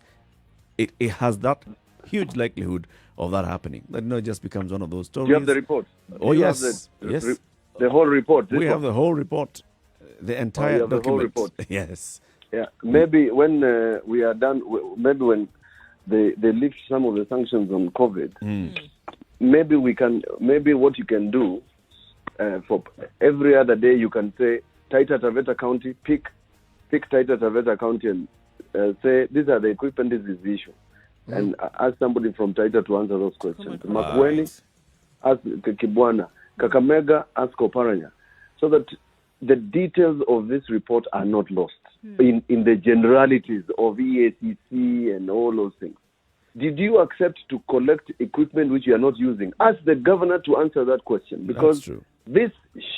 it has that huge likelihood of that happening. That not just becomes one of those stories. Do you have the report? Oh, yes. Yes. The whole report. We have the whole report. The entire document. The whole report. Yes. Yeah. Maybe when we are done, maybe when they lift some of the sanctions on COVID, maybe what you can do for every other day, you can say, Taita Taveta County, pick Taita Taveta County and say, these are the equipment, this is the issue. And ask somebody from Taita to answer those questions. Makueni, ask Kibwana. Kakamega, ask Oparanya. So that the details of this report are not lost in the generalities of EACC and all those things. Did you accept to collect equipment which you are not using? Ask the governor to answer that question, because this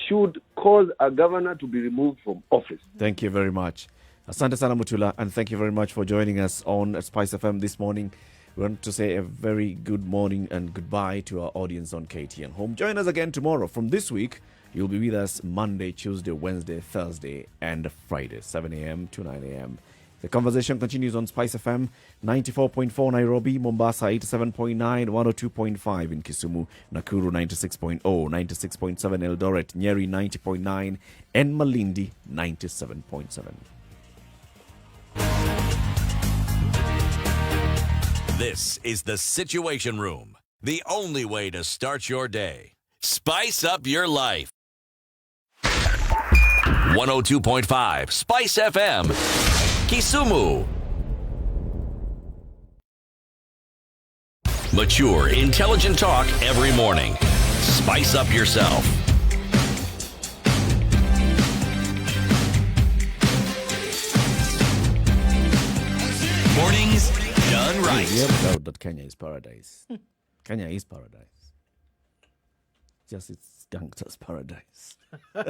should cause a governor to be removed from office. Thank you very much. Asante sana Mutula, and thank you very much for joining us on Spice FM this morning. We want to say a very good morning and goodbye to our audience on KTN Home. Join us again tomorrow. From this week, you'll be with us Monday, Tuesday, Wednesday, Thursday, and Friday, 7 a.m. to 9 a.m. The conversation continues on Spice FM, 94.4 Nairobi, Mombasa 87.9, 102.5 in Kisumu, Nakuru 96.0, 96.7 Eldoret, Njeri 90.9, and Malindi 97.7. This is the Situation Room, the only way to start your day. Spice up your life. 102.5 Spice FM, Kisumu. Mature, intelligent talk every morning. Spice up yourself. Mornings done right. You have doubt that Kenya is paradise. Kenya is paradise. Just it's gangsters' paradise.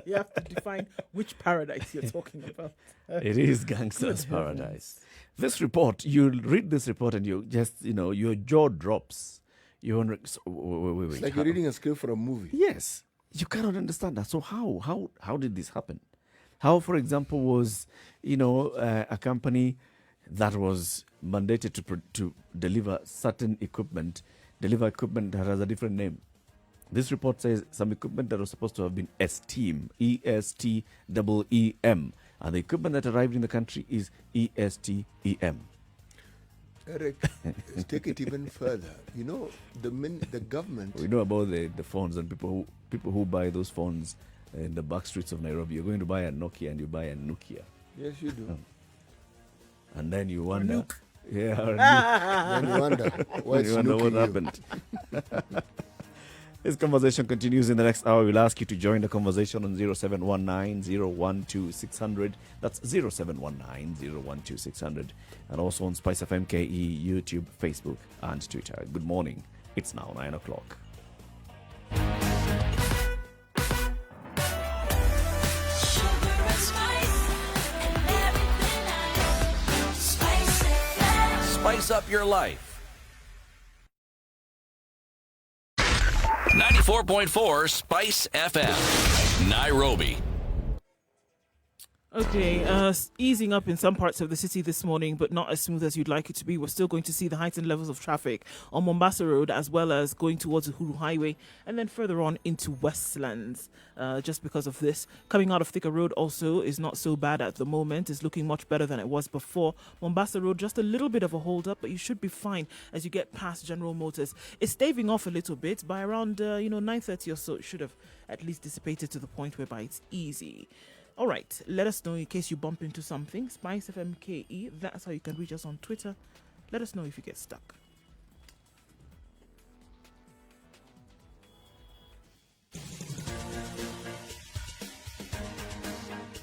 You have to define which paradise you're talking about. It is gangsters' paradise. This report, you read this report and you just, your jaw drops. You wonder, wait. It's like you're reading a script for a movie. Yes. You cannot understand that. So how did this happen? How, for example, was, a company that was mandated to deliver certain equipment, that has a different name? This report says some equipment that was supposed to have been ESTEEM, ESTEEM, and the equipment that arrived in the country is ESTEM. Eric, let's take it even further. You know, the government. We know about the phones and people who buy those phones in the back streets of Nairobi. You're going to buy a Nokia and you buy a Nokia. Yes, you do. And then you wonder. Yeah. Then you wonder what's what happened. This conversation continues in the next hour. We'll ask you to join the conversation on 0719-012-600. That's 0719-012-600. And also on Spice FM KE, YouTube, Facebook, and Twitter. Good morning. It's now 9 o'clock. Spice up your life. 94.4 Spice FM, Nairobi. Okay, easing up in some parts of the city this morning, but not as smooth as you'd like it to be. We're still going to see the heightened levels of traffic on Mombasa Road, as well as going towards the Uhuru Highway, and then further on into Westlands. Just because of this, coming out of Thika Road also is not so bad at the moment. It's looking much better than it was before. Mombasa Road, just a little bit of a hold up, but you should be fine as you get past General Motors. It's staving off a little bit. By around 9:30 or so, it should have at least dissipated to the point whereby it's easy. All right, let us know in case you bump into something. Spice FM KE, that's how you can reach us on Twitter. Let us know if you get stuck.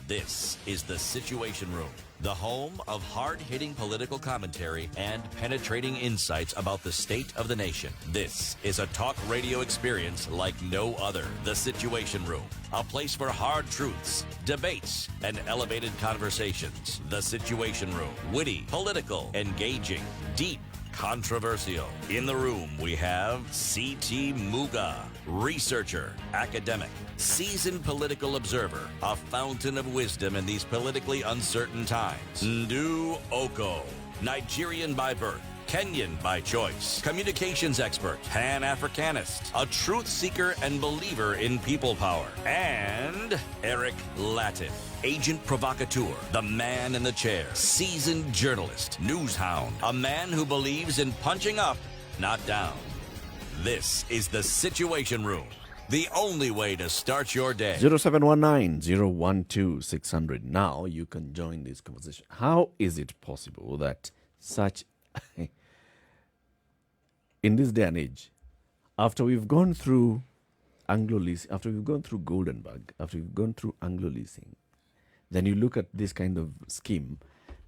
This is The Situation Room, the home of hard-hitting political commentary and penetrating insights about the state of the nation. This is a talk radio experience like no other. The Situation Room, a place for hard truths, debates, and elevated conversations. The Situation Room, witty, political, engaging, deep, controversial. In the room, we have C.T. Muga, researcher, academic, seasoned political observer, a fountain of wisdom in these politically uncertain times. Nduh Okoh, Nigerian by birth, Kenyan by choice, communications expert, Pan-Africanist, a truth seeker and believer in people power, and Eric Latiff, agent provocateur, the man in the chair, seasoned journalist, news hound, a man who believes in punching up, not down. This is The Situation Room, the only way to start your day. 0719-012-600. Now you can join this conversation. How is it possible that such... in this day and age, after we've gone through Anglo-leasing, after we've gone through Goldenberg, after we've gone through Anglo-leasing, then you look at this kind of scheme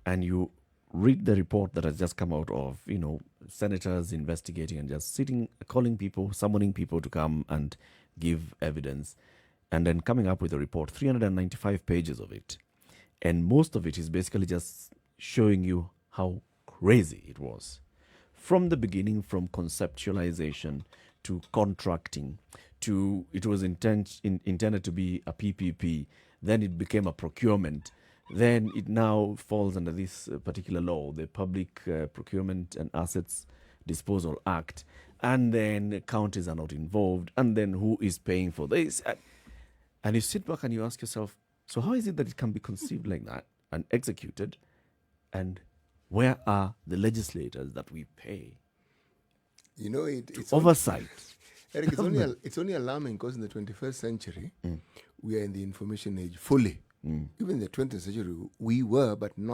and you read the report that has just come out of, senators investigating and just sitting, calling people, summoning people to come and give evidence, and then coming up with a report, 395 pages of it. And most of it is basically just showing you how crazy it was. From the beginning, from conceptualization to contracting, to it was intended to be a PPP, then it became a procurement. Then it now falls under this particular law, the Public Procurement and Assets Disposal Act. And then counties are not involved. And then who is paying for this? And you sit back and you ask yourself, so how is it that it can be conceived like that and executed? And where are the legislators that we pay? It's oversight. Eric, it's only alarming because in the 21st century, we are in the information age fully. Even in the 20th century, we were, but we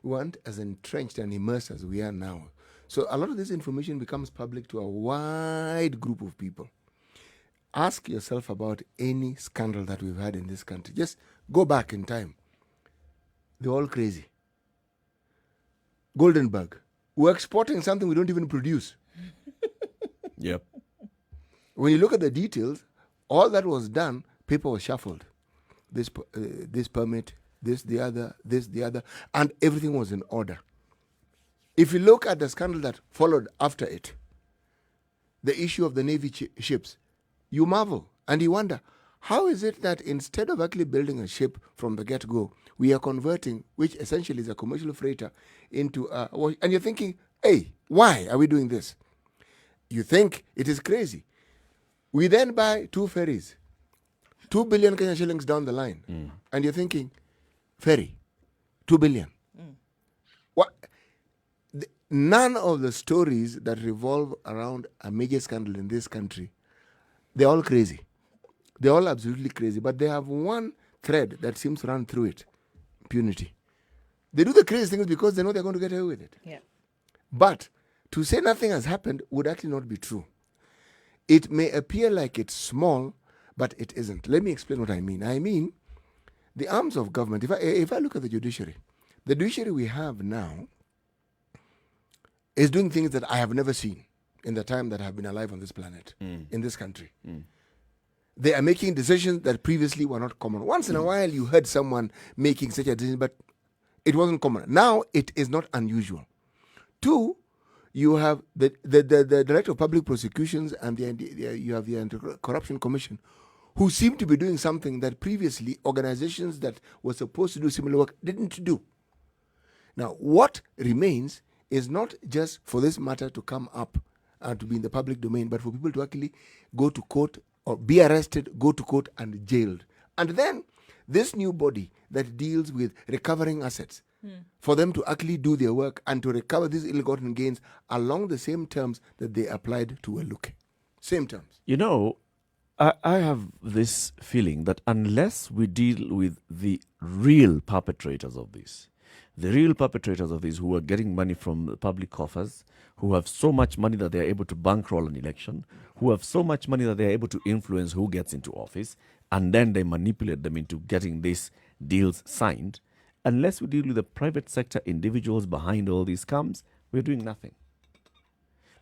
weren't as entrenched and immersed as we are now. So a lot of this information becomes public to a wide group of people. Ask yourself about any scandal that we've had in this country. Just go back in time. They're all crazy. Goldenberg. We're exporting something we don't even produce. Yep. When you look at the details, all that was done, paper was shuffled. This permit, this, the other, and everything was in order. If you look at the scandal that followed after it, the issue of the Navy ships, you marvel and you wonder, how is it that instead of actually building a ship from the get-go, we are converting, which essentially is a commercial freighter, into and you're thinking, hey, why are we doing this? You think it is crazy. We then buy 2 ferries, 2 billion Kenya shillings down the line. And you're thinking, ferry, 2 billion. What? None of the stories that revolve around a major scandal in this country, they're all crazy. They're all absolutely crazy. But they have one thread that seems to run through it: impunity. They do the crazy things because they know they're going to get away with it. Yeah. But to say nothing has happened would actually not be true. It may appear like it's small, but it isn't. Let me explain what I mean. I mean, the arms of government, if I look at the judiciary we have now is doing things that I have never seen in the time that I have been alive on this planet, in this country. They are making decisions that previously were not common. Once in a while, you heard someone making such a decision, but it wasn't common. Now, it is not unusual. 2, you have the Director of Public Prosecutions and you have the Anti-Corruption Commission, who seem to be doing something that previously organizations that were supposed to do similar work didn't do. Now, what remains is not just for this matter to come up and to be in the public domain, but for people to actually go to court or be arrested, go to court and jailed. And then this new body that deals with recovering assets, for them to actually do their work and to recover these ill-gotten gains along the same terms that they applied to Eluke. Same terms. You know, I have this feeling that unless we deal with the real perpetrators of this, who are getting money from the public coffers, who have so much money that they are able to bankroll an election, who have so much money that they are able to influence who gets into office, and then they manipulate them into getting these deals signed, unless we deal with the private sector individuals behind all these scams, we're doing nothing.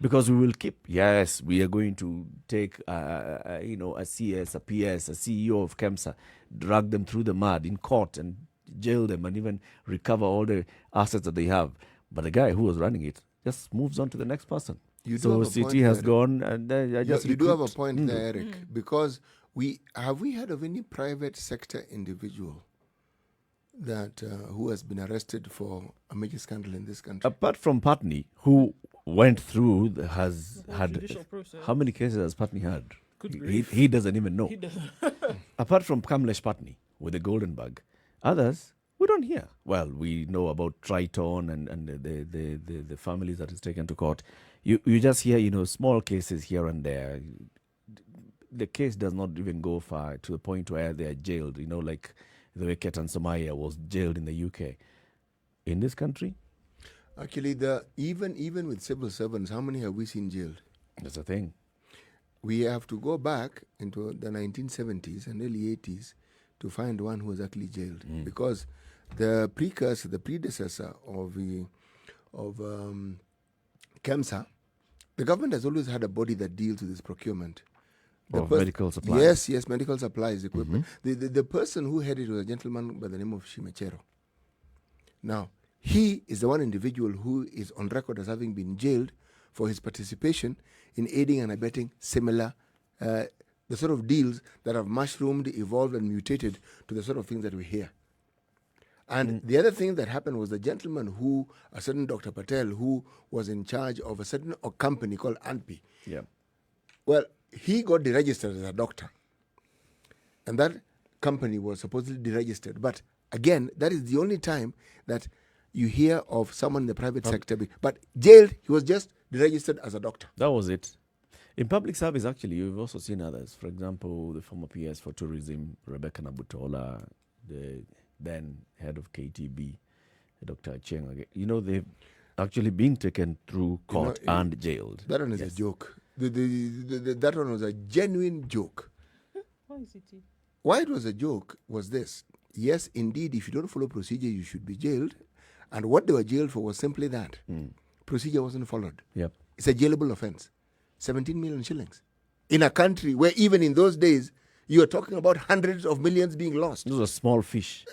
Because we will keep, yes, we are going to take, a CS, a PS, a CEO of KEMSA, drag them through the mud in court and jail them and even recover all the assets that they have. But the guy who was running it just moves on to the next person. So CT has gone, and then I just you do have a point there, Eric, because we heard of any private sector individual that who has been arrested for a major scandal in this country? Apart from Patni, who went through, has had, how many cases has Patni had? He doesn't even know. Apart from Kamlesh Patni with the golden bug, others we don't hear. Well, we know about Triton and the families that is taken to court. You just hear, small cases here and there. The case does not even go far to the point where they are jailed, like the way Ketan Somaya was jailed in the UK. In this country? Actually, even with civil servants, how many have we seen jailed? That's the thing. We have to go back into the 1970s and early 80s to find one who was actually jailed. Because the predecessor of KEMSA, the government has always had a body that deals with this procurement. Medical supplies. Yes, medical supplies, equipment. The person who headed it was a gentleman by the name of Shimechero. Now, he is the one individual who is on record as having been jailed for his participation in aiding and abetting similar, the sort of deals that have mushroomed, evolved, and mutated to the sort of things that we hear. And the other thing that happened was the gentleman a certain Dr. Patel, who was in charge of a certain company called ANPI. Yeah. Well, he got deregistered as a doctor. And that company was supposedly deregistered. But again, that is the only time that you hear of someone in the private sector. But jailed, he was just deregistered as a doctor. That was it. In public service, actually, you've also seen others. For example, the former PS for tourism, Rebecca Nabutola, the then head of KTB, Dr. Cheng. They've actually been taken through court and jailed. That one is a joke. That one was a genuine joke. Why is it? Why it was a joke was this. Yes, indeed, if you don't follow procedure, you should be jailed. And what they were jailed for was simply that. Procedure wasn't followed. Yep. It's a jailable offense. 17 million shillings. In a country where even in those days, you are talking about hundreds of millions being lost. Those are small fish.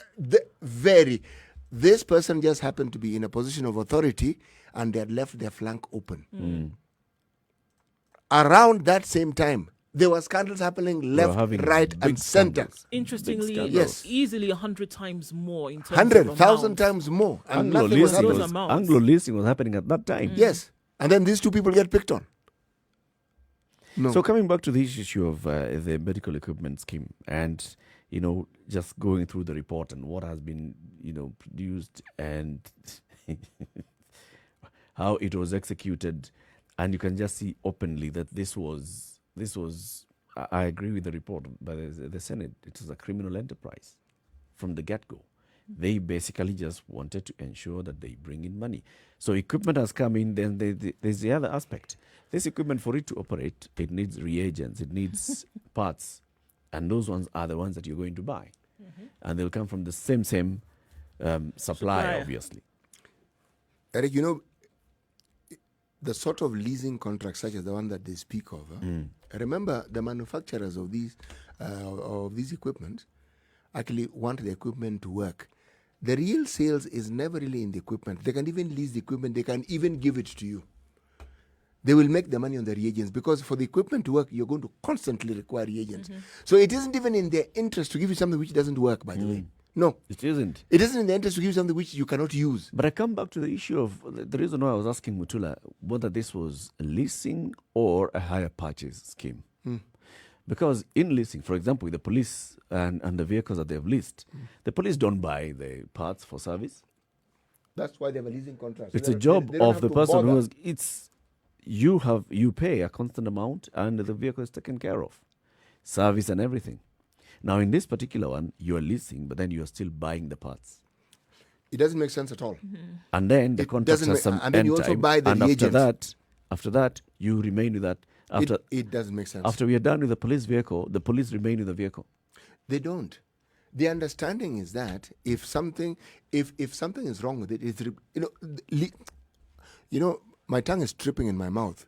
This person just happened to be in a position of authority and they had left their flank open. Around that same time, there were scandals happening left, right, and center. Interestingly, yes, easily 100 times more in terms 100,000 times more. And Anglo leasing was happening at that time. Yes. And then these two people get picked on. No. So coming back to the issue of the medical equipment scheme and, just going through the report and what has been, produced and how it was executed, and you can just see openly that this was. I agree with the report by the Senate. It was a criminal enterprise from the get-go. They basically just wanted to ensure that they bring in money. So equipment has come in, then there's the other aspect. This equipment, for it to operate, it needs reagents, it needs parts. And those ones are the ones that you're going to buy. Mm-hmm. And they'll come from the same supplier, obviously. Eric, the sort of leasing contracts such as the one that they speak of, remember the manufacturers of these equipment actually want the equipment to work. The real sales is never really in the equipment. They can even lease the equipment. They can even give it to you. They will make the money on the reagents because for the equipment to work, you're going to constantly require reagents. Mm-hmm. So it isn't even in their interest to give you something which doesn't work, by the way. No. It isn't. It isn't in their interest to give you something which you cannot use. But I come back to the issue of the reason why I was asking Mutula whether this was a leasing or a hire purchase scheme. Because in leasing, for example, with the police and the vehicles that they've leased, the police don't buy the parts for service. That's why they have a leasing contract. It's a job of the person who has... You pay a constant amount and the vehicle is taken care of. Service and everything. Now, in this particular one, you are leasing, but then you are still buying the parts. It doesn't make sense at all. Mm-hmm. And then the contract has some and then you also buy the reagents. After that, you remain with that. It doesn't make sense. After we are done with the police vehicle, the police remain with the vehicle. They don't. The understanding is that if something is wrong with it, my tongue is tripping in my mouth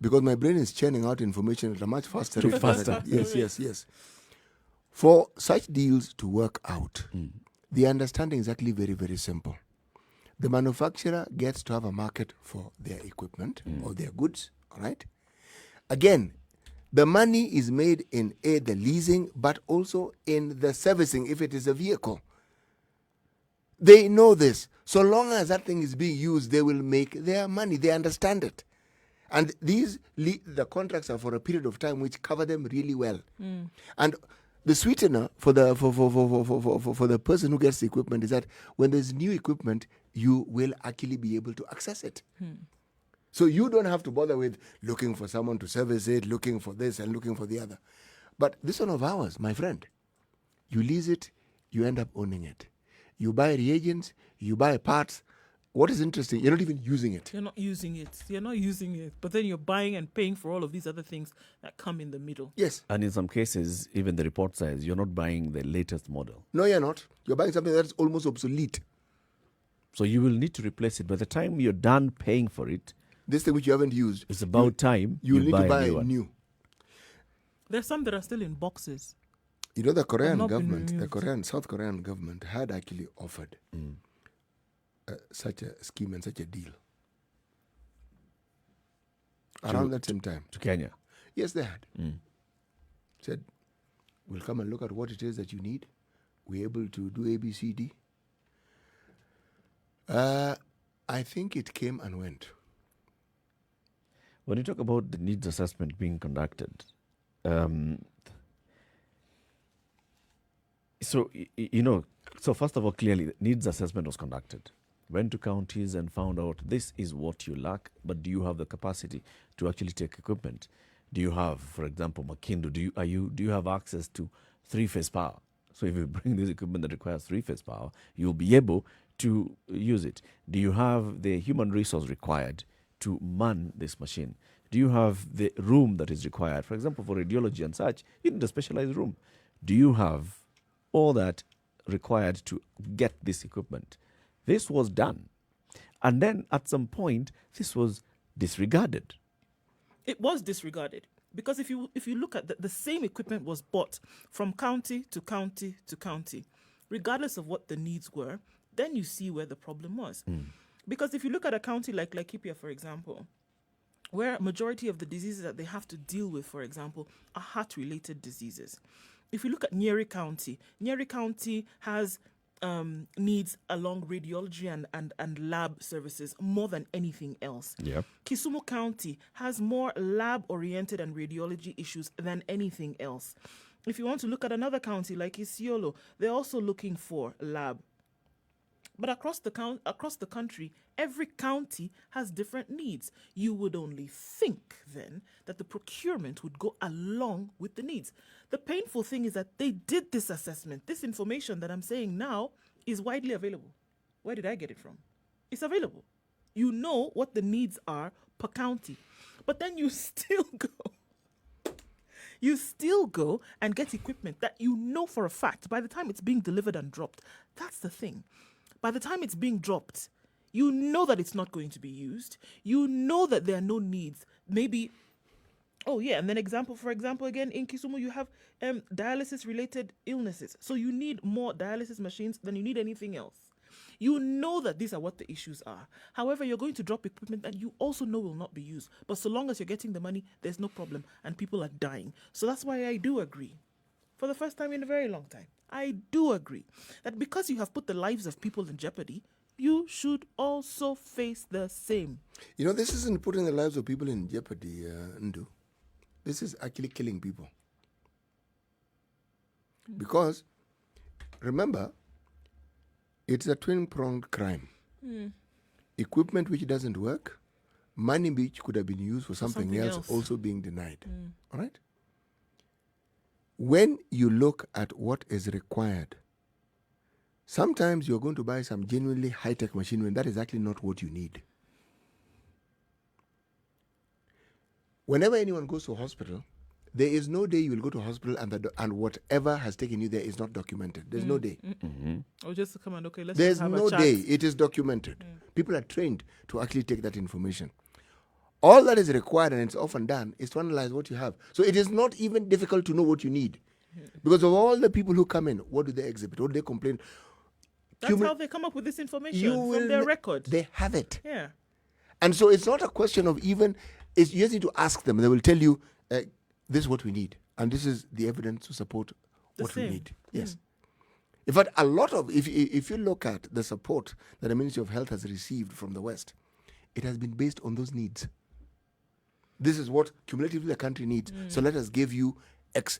because my brain is churning out information at a much faster rate. Faster. Yes. For such deals to work out, the understanding is actually very, very simple. The manufacturer gets to have a market for their equipment or their goods, all right? Again, the money is made in the leasing, but also in the servicing if it is a vehicle. They know this. So long as that thing is being used, they will make their money. They understand it. And the contracts are for a period of time which cover them really well. And the sweetener for the person who gets the equipment is that when there's new equipment, you will actually be able to access it. So you don't have to bother with looking for someone to service it, looking for this and looking for the other. But this one of ours, my friend, you lease it, you end up owning it. You buy reagents, you buy parts. What is interesting, you're not even using it. You're not using it. But then you're buying and paying for all of these other things that come in the middle. Yes. And in some cases, even the report says you're not buying the latest model. No, you're not. You're buying something that's almost obsolete. So you will need to replace it. By the time you're done paying for it, this thing which you haven't used, it's about time you need to buy a new. There's some that are still in boxes. You know, the South Korean government had actually offered such a scheme and such a deal around that same time. To Kenya? Yes, they had. Said, we'll come and look at what it is that you need. We're able to do A, B, C, D. I think it came and went. When you talk about the needs assessment being conducted, so first of all, clearly, the needs assessment was conducted. Went to counties and found out this is what you lack, but do you have the capacity to actually take equipment? Do you have, for example, Makindo, do you have access to 3-phase power? So if you bring this equipment that requires 3-phase power, you'll be able to use it. Do you have the human resource required to man this machine? Do you have the room that is required? For example, for radiology and such, you need a specialized room. Do you have all that required to get this equipment? This was done. And then at some point, this was disregarded. It was disregarded. Because if you look at the same equipment was bought from county to county to county, regardless of what the needs were, then you see where the problem was. Because if you look at a county like Laikipia, for example, where a majority of the diseases that they have to deal with, for example, are heart-related diseases. If you look at Njeri County has needs along radiology and lab services more than anything else. Yep. Kisumu County has more lab-oriented and radiology issues than anything else. If you want to look at another county like Isiolo, they're also looking for lab. But across the country, every county has different needs. You would only think then that the procurement would go along with the needs. The painful thing is that they did this assessment. This information that I'm saying now is widely available. Where did I get it from? It's available. You know what the needs are per county. But then you still go and get equipment that you know for a fact by the time it's being delivered and dropped. That's the thing. By the time it's being dropped, you know that it's not going to be used. You know that there are no needs. Maybe, and then for example, again, in Kisumu, you have dialysis-related illnesses. So you need more dialysis machines than you need anything else. You know that these are what the issues are. However, you're going to drop equipment that you also know will not be used. But so long as you're getting the money, there's no problem. And people are dying. So that's why I do agree. For the first time in a very long time, I do agree that because you have put the lives of people in jeopardy, you should also face the same. You know, this isn't putting the lives of people in jeopardy, Nduh. This is actually killing people. Because, remember, it's a twin-pronged crime. Equipment which doesn't work, money which could have been used for something else also being denied. All right? When you look at what is required, sometimes you're going to buy some genuinely high-tech machinery, and that is actually not what you need. Whenever anyone goes to a hospital, there is no day you will go to a hospital and whatever has taken you there is not documented. There's no day. Or just come and let's There's have no a chat. day. It is documented. People are trained to actually take that information. All that is required, and it's often done, is to analyze what you have. So it is not even difficult to know what you need. Because of all the people who come in, what do they exhibit? What do they complain? That's how they come up with this information from their record. They have it. Yeah. And so it's not a question of you just need to ask them. They will tell you, this is what we need. And this is the evidence to support what we need. Yes. In fact, a lot of, if you look at the support that the Ministry of Health has received from the West, it has been based on those needs. This is what cumulatively the country needs. So let us give you X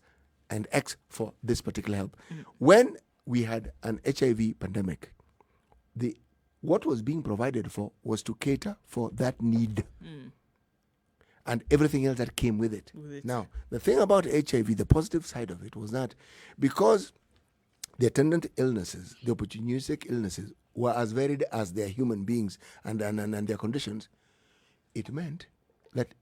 and X for this particular help. When we had an HIV pandemic, what was being provided for was to cater for that need. And everything else that came with it. Now, the thing about HIV, the positive side of it was that because the attendant illnesses, the opportunistic illnesses, were as varied as their human beings and their conditions, it meant that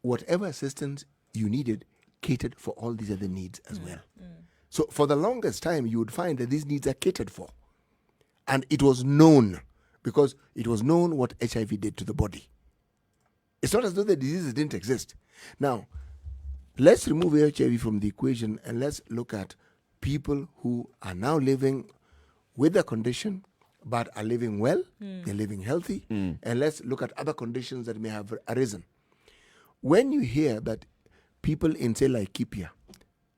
whatever assistance you needed catered for all these other needs as well. So for the longest time, you would find that these needs are catered for. And it was known, because it was known what HIV did to the body. It's not as though the diseases didn't exist. Now, let's remove HIV from the equation and let's look at people who are now living with the condition but are living well, they're living healthy, and let's look at other conditions that may have arisen. When you hear that people in, say, Laikipia,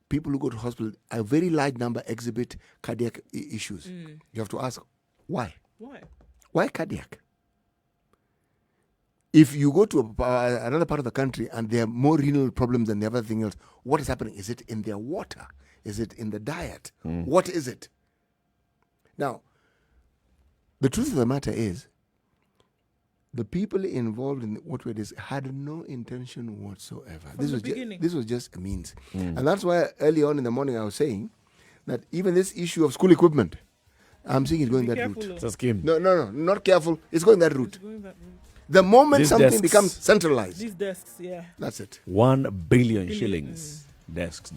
people who go to hospital, a very large number exhibit cardiac issues, you have to ask, why? Why cardiac? If you go to another part of the country and there are more renal problems than everything else, what is happening? Is it in their water? Is it in the diet? What is it? Now, the truth of the matter is, the people involved in what we did had no intention whatsoever. This was just a means. And that's why early on in the morning I was saying that even this issue of school equipment, I'm saying it's going that route. It's a scheme. No, not careful. It's going that route. The moment something becomes centralized. These desks, that's it. 1 billion shillings. Desks.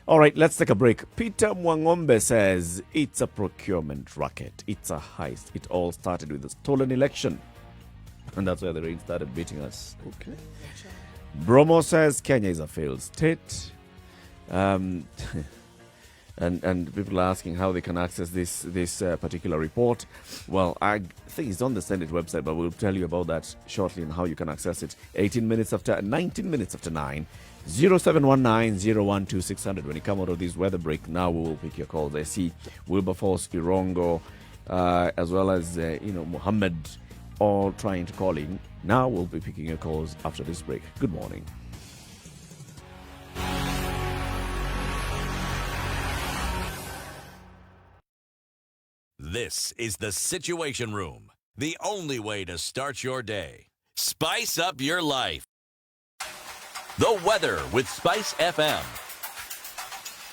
All right, let's take a break. Peter Mwangombe says it's a procurement racket. It's a heist. It all started with a stolen election. And that's where the rain started beating us. Okay. Bromo says Kenya is a failed state. And people are asking how they can access this particular report. Well, I think it's on the Senate website, but we'll tell you about that shortly and how you can access it. 19 minutes after 9, 0719-012-600. When you come out of this weather break, now we will pick your calls. I see Wilberforce, Irongo, as well as Mohammed, all trying to call in. Now we'll be picking your calls after this break. Good morning. This is the Situation Room, the only way to start your day. Spice up your life. The weather with Spice FM.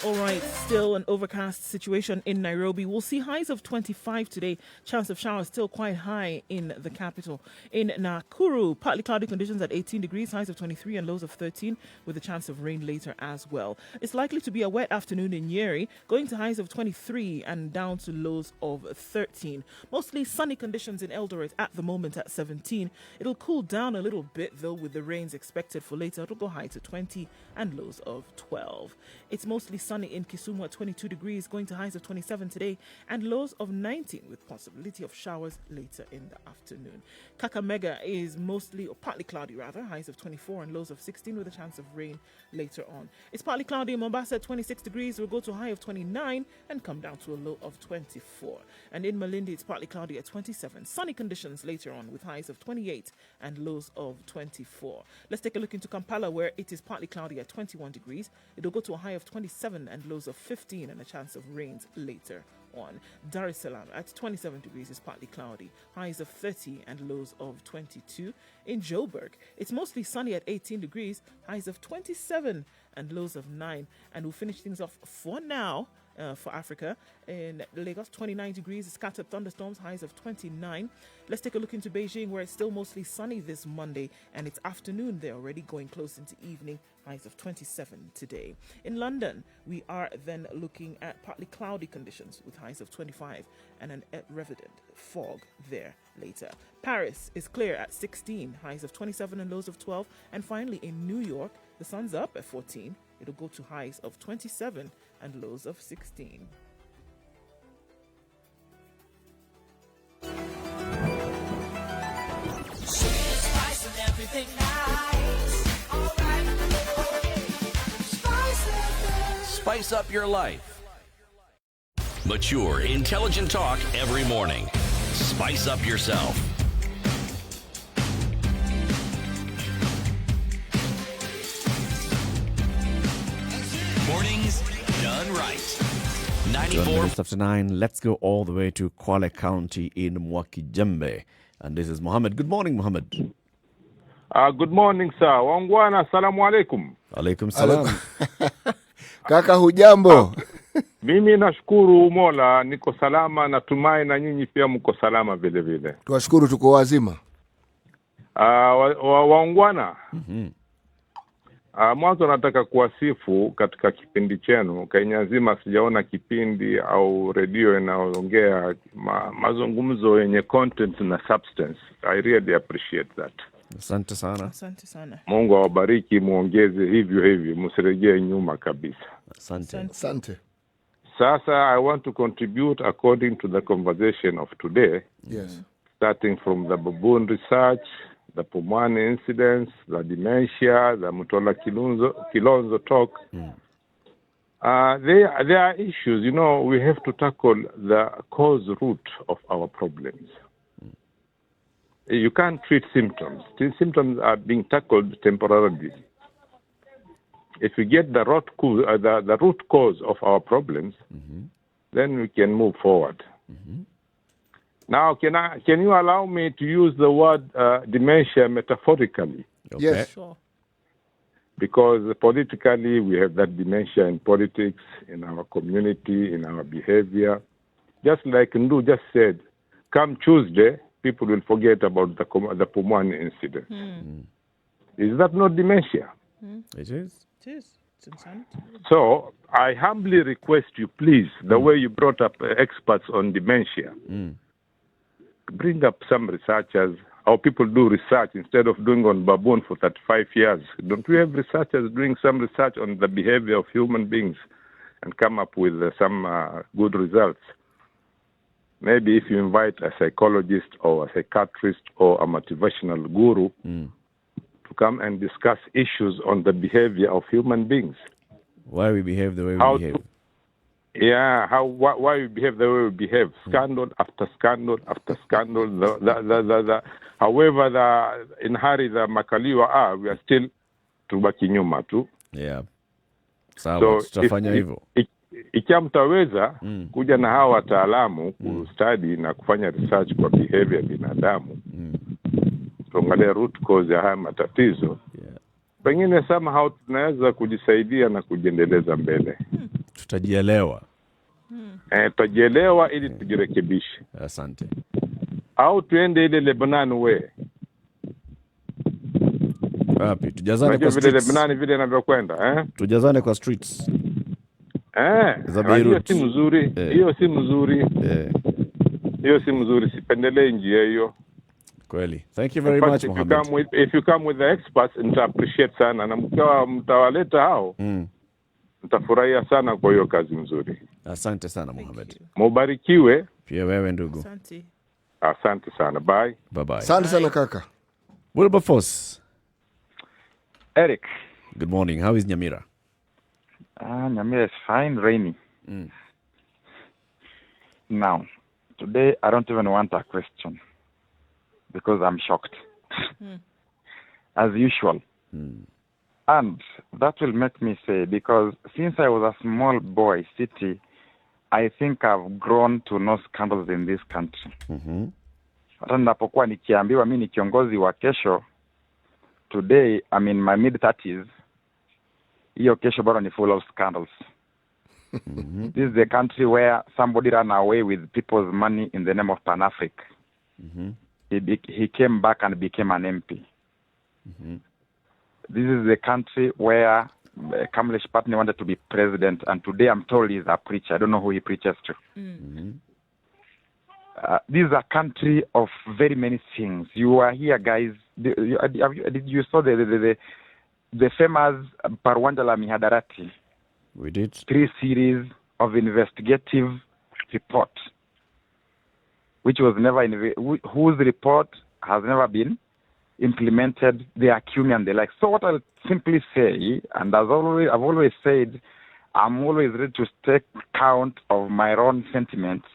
All right, still an overcast situation in Nairobi. We'll see highs of 25 today. Chance of showers still quite high in the capital. In Nakuru, partly cloudy conditions at 18 degrees, highs of 23 and lows of 13, with a chance of rain later as well. It's likely to be a wet afternoon in Njeri, going to highs of 23 and down to lows of 13. Mostly sunny conditions in Eldoret at the moment at 17. It'll cool down a little bit, though, with the rains expected for later. It'll go high to 20 and lows of 12. It's mostly sunny in Kisumu at 22 degrees, going to highs of 27 today and lows of 19 with possibility of showers later in the afternoon. Kakamega is mostly or partly cloudy rather, highs of 24 and lows of 16 with a chance of rain later on. It's partly cloudy in Mombasa at 26 degrees, will go to a high of 29 and come down to a low of 24. And in Malindi it's partly cloudy at 27. Sunny conditions later on with highs of 28 and lows of 24. Let's take a look into Kampala, where it is partly cloudy at 21 degrees. It'll go to a high of 27 and lows of 15 and a chance of rains later on. Dar es Salaam at 27 degrees is partly cloudy, highs of 30 and lows of 22. In Joburg, it's mostly sunny at 18 degrees, highs of 27 and lows of 9. And we'll finish things off for now for Africa. In Lagos, 29 degrees, scattered thunderstorms, highs of 29. Let's take a look into Beijing, where it's still mostly sunny this Monday, and it's afternoon there already, going close into evening, highs of 27 today. In London, we are then looking at partly cloudy conditions with highs of 25 and an evident fog there later. Paris is clear at 16, highs of 27 and lows of 12. And finally, in New York, the sun's up at 14. It'll go to highs of 27 and lows of 16. Spice up your life. Mature, intelligent talk every morning. Spice up yourself. Mornings done right. 94 minutes after 9, let's go all the way to Kwale County in Mwakijembe. And this is Mohammed. Good morning, Mohammed. Good morning, sir. Wangwana, assalamu alaikum. Alaikum salam. Kaka hujambo? Mimi nashukuru Mola, niko salama, natumai na nyinyi pia mko salama vile vile. Tuwashukuru tuko wazima. Wangwana. Mwanzo nataka kuwasifu katika kipindi chenu. Kenya nzima sijaona kipindi au redio inaongea mazungumzo yenye content na substance. I really appreciate that. Asante sana. Asante sana. Mungu awabariki, muongeze hivyo, msirejee nyuma kabisa. Asante. Asante. Sasa, I want to contribute according to the conversation of today. Yes. Starting from the baboon research, the Pumwani incidents, the dementia, the Mutola Kilonzo talk. There are issues. You know, we have to tackle the cause root of our problems. You can't treat symptoms. Symptoms are being tackled temporarily. If we get the root cause of our problems, then we can move forward. Now, can you allow me to use the word dementia metaphorically? Okay. Yes. Sure. Because politically, we have that dementia in politics, in our community, in our behavior. Just like Nduh just said, come Tuesday, people will forget about the Pumwani incident. Is that not dementia? It is. It is. It's insanity. So I humbly request you, please, the way you brought up experts on dementia, bring up some researchers, how people do research instead of doing on baboon for 35 years. Don't we have researchers doing some research on the behavior of human beings? and come up with some good results. Maybe if you invite a psychologist or a psychiatrist or a motivational guru to come and discuss issues on the behavior of human beings. Why we behave the way we behave. Why we behave the way we behave. Scandal after scandal after scandal. However, in hali the makaliwa are, we are still tubaki nyuma tu. Yeah. Sawa, tutafanya hivyo. Ikiwa mtaweza kuja na hawa wataalamu kustudi na kufanya research kwa behavior ya binadamu, tuangalie root cause ya haya matatizo, pengine somehow tunaweza kujisaidia na kujiendeleza mbele. Tutajielewa. Tutajielewa ili tujirekebishe. Asante. Au tuende ile Lebanon we. Wapi? Tujazane kwa streets. Lebanon vile inavyokwenda, Tujazane kwa streets. Hiyo si mzuri. Hiyo si mzuri. Hiyo si mzuri. Sipendelee njia hiyo. Kweli. Thank you very much, Mohammed. If you come with the experts, nita appreciate sana. Na mkiwa mtawaleta hao, nitafurahia sana kwa hiyo kazi nzuri. Asante sana, Mohammed. Mubarikiwe. Pia wewe ndugu. Asante sana. Bye. Bye-bye. Asante sana kaka. Wilberforce. Eric. Good morning. How is Nyamira? Nyamira is fine, rainy. Now, today I don't even want a question because I'm shocked. As usual. And that will make me say, because since I was a small boy city, I think I've grown to know scandals in this country. Hata ninapokuwa nikiambiwa mimi ni kiongozi wa kesho, today I'm in my mid-30s, hiyo kesho bado ni full of scandals. This is the country where somebody ran away with people's money in the name of Pan-Africa. He came back and became an MP. This is the country where Kamlesh Patni wanted to be president, and today I'm told he's a preacher. I don't know who he preaches to. This is a country of very many things. You are here, guys. Did you saw the famous Parwanjala Mihadarati? We did. 3 series of investigative report, which was never whose report has never been implemented, the acumen and the like. So what I'll simply say, and as always, I've always said, I'm always ready to take count of my own sentiments.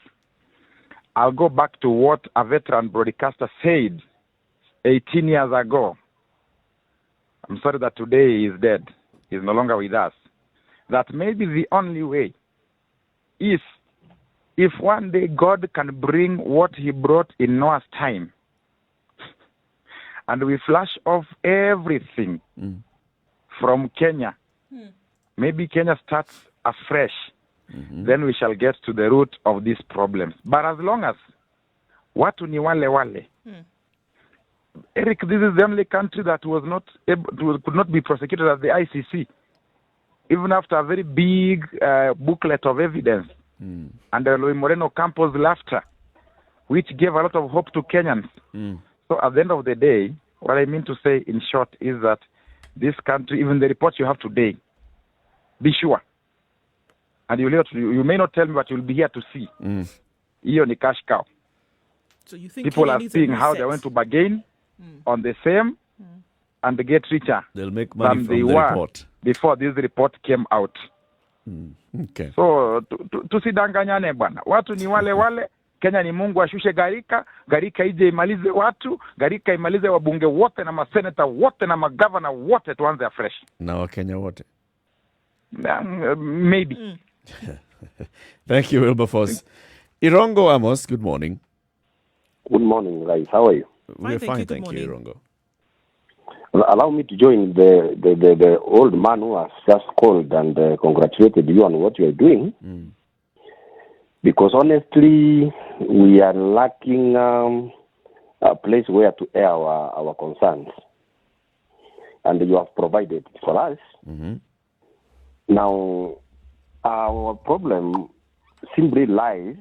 I'll go back to what a veteran broadcaster said 18 years ago. I'm sorry that today he is dead. He's no longer with us. That maybe the only way is if one day God can bring what he brought in Noah's time, and we flash off everything from Kenya. Maybe Kenya starts afresh. Then we shall get to the root of these problems. But as long as watu ni wale. Eric, this is the only country that was not able could not be prosecuted at the ICC, even after a very big booklet of evidence under Luis Moreno Campos' laughter, which gave a lot of hope to Kenyans. So at the end of the day, what I mean to say in short is that this country, even the report you have today, be sure. And you may not tell me, but you'll be here to see. Hiyo ni cash cow. So you think people are seeing how they went to bargain on the same and get richer. They'll make money than from they the were report before this report came out. Okay. So tusidanganyane bwana. Watu ni wale. Kenya ni Mungu ashushe garika ije imalize watu, garika imalize wabunge wote na maseneta wote na magavana wote, tuanze afresh. Na Wakenya wote. Maybe. Thank you, Wilberforce. Irongo Amos, good morning. Good morning, guys. How are you? We're fine, thank you, Irongo. Allow me to join the old man who has just called and congratulated you on what you are doing. Because honestly, we are lacking a place where to air our concerns. And you have provided for us. Now, our problem simply lies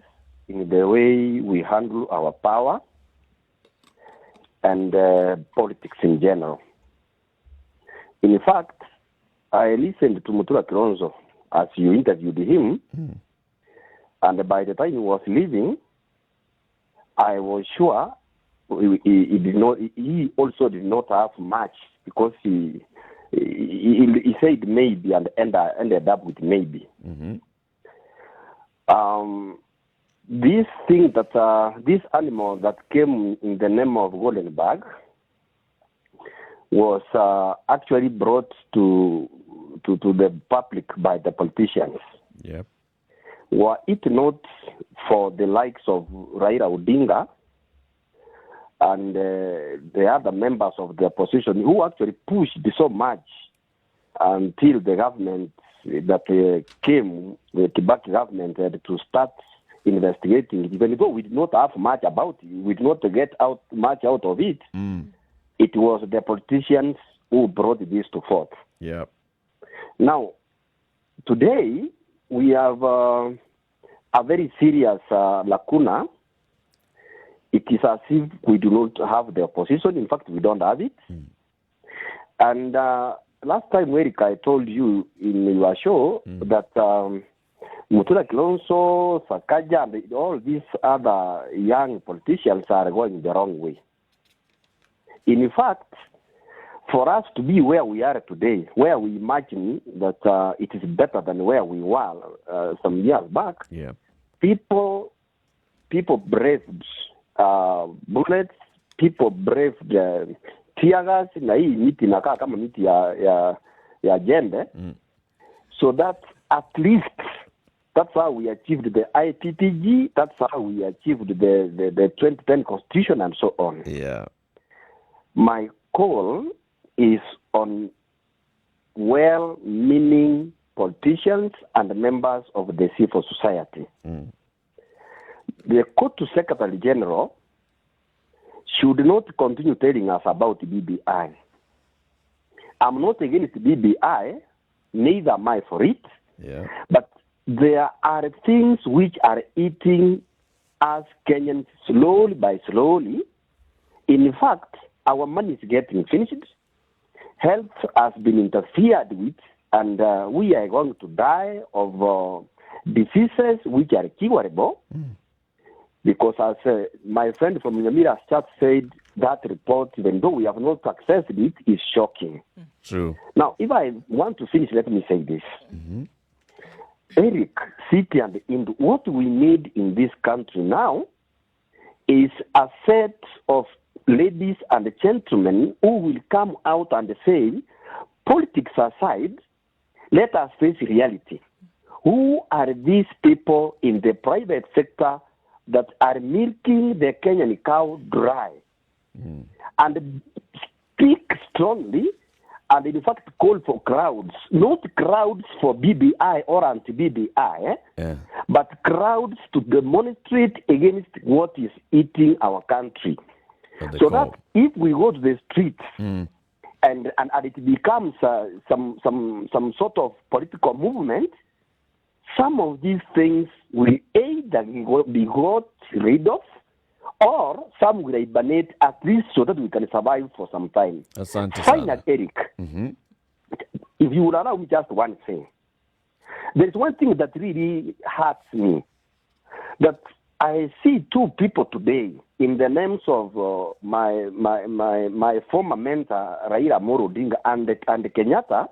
in the way we handle our power and politics in general. In fact, I listened to Mutura Kilonzo as you interviewed him, and by the time he was leaving, I was sure he did not. He also did not have much because he said maybe and ended up with maybe. This thing that this animal that came in the name of Goldenberg was actually brought to the public by the politicians. Yep. Were it not for the likes of Raila Odinga and the other members of the opposition who actually pushed so much until the government that came, the Kibaki government, had to start investigating it. Even though we did not have much about it, we did not get much out of it, it was the politicians who brought this to forth. Yep. Now, today, we have a very serious lacuna. It is as if we do not have the opposition. In fact, we don't have it. And last time, Eric, I told you in your show that Mutula Kilonso, Sakaja, and all these other young politicians are going the wrong way. In fact, for us to be where we are today, where we imagine that it is better than where we were some years back, people braved bullets, people braved tear gas, na hii miti inakaa kama miti ya jembe, so that at least that's how we achieved the IPPG, that's how we achieved the 2010 Constitution and so on. Yeah. My call is on well-meaning politicians and members of the civil society. The Court Secretary General should not continue telling us about BBI. I'm not against BBI, neither am I for it, but there are things which are eating us Kenyans slowly by slowly. In fact, our money is getting finished. Health has been interfered with, and we are going to die of diseases which are curable. Because as my friend from Nyamira Chat said, that report, even though we have not accessed it, is shocking. True. Now, if I want to finish, let me say this. Eric, City, and Indu, what we need in this country now is a set of ladies and gentlemen who will come out and say, politics aside, let us face reality. Who are these people in the private sector that are milking the Kenyan cow dry? And speak strongly and in fact call for crowds, not crowds for BBI or anti-BBI, but crowds to demonstrate against what is eating our country. So that if we go to the streets and it becomes some sort of political movement, some of these things will either be got rid of, or some will hibernate at least so that we can survive for some time. Finally, Eric, if you would allow me just one thing. There is one thing that really hurts me, that I see two people today in the names of my former mentor, Raila Amolo Odinga and Kenyatta,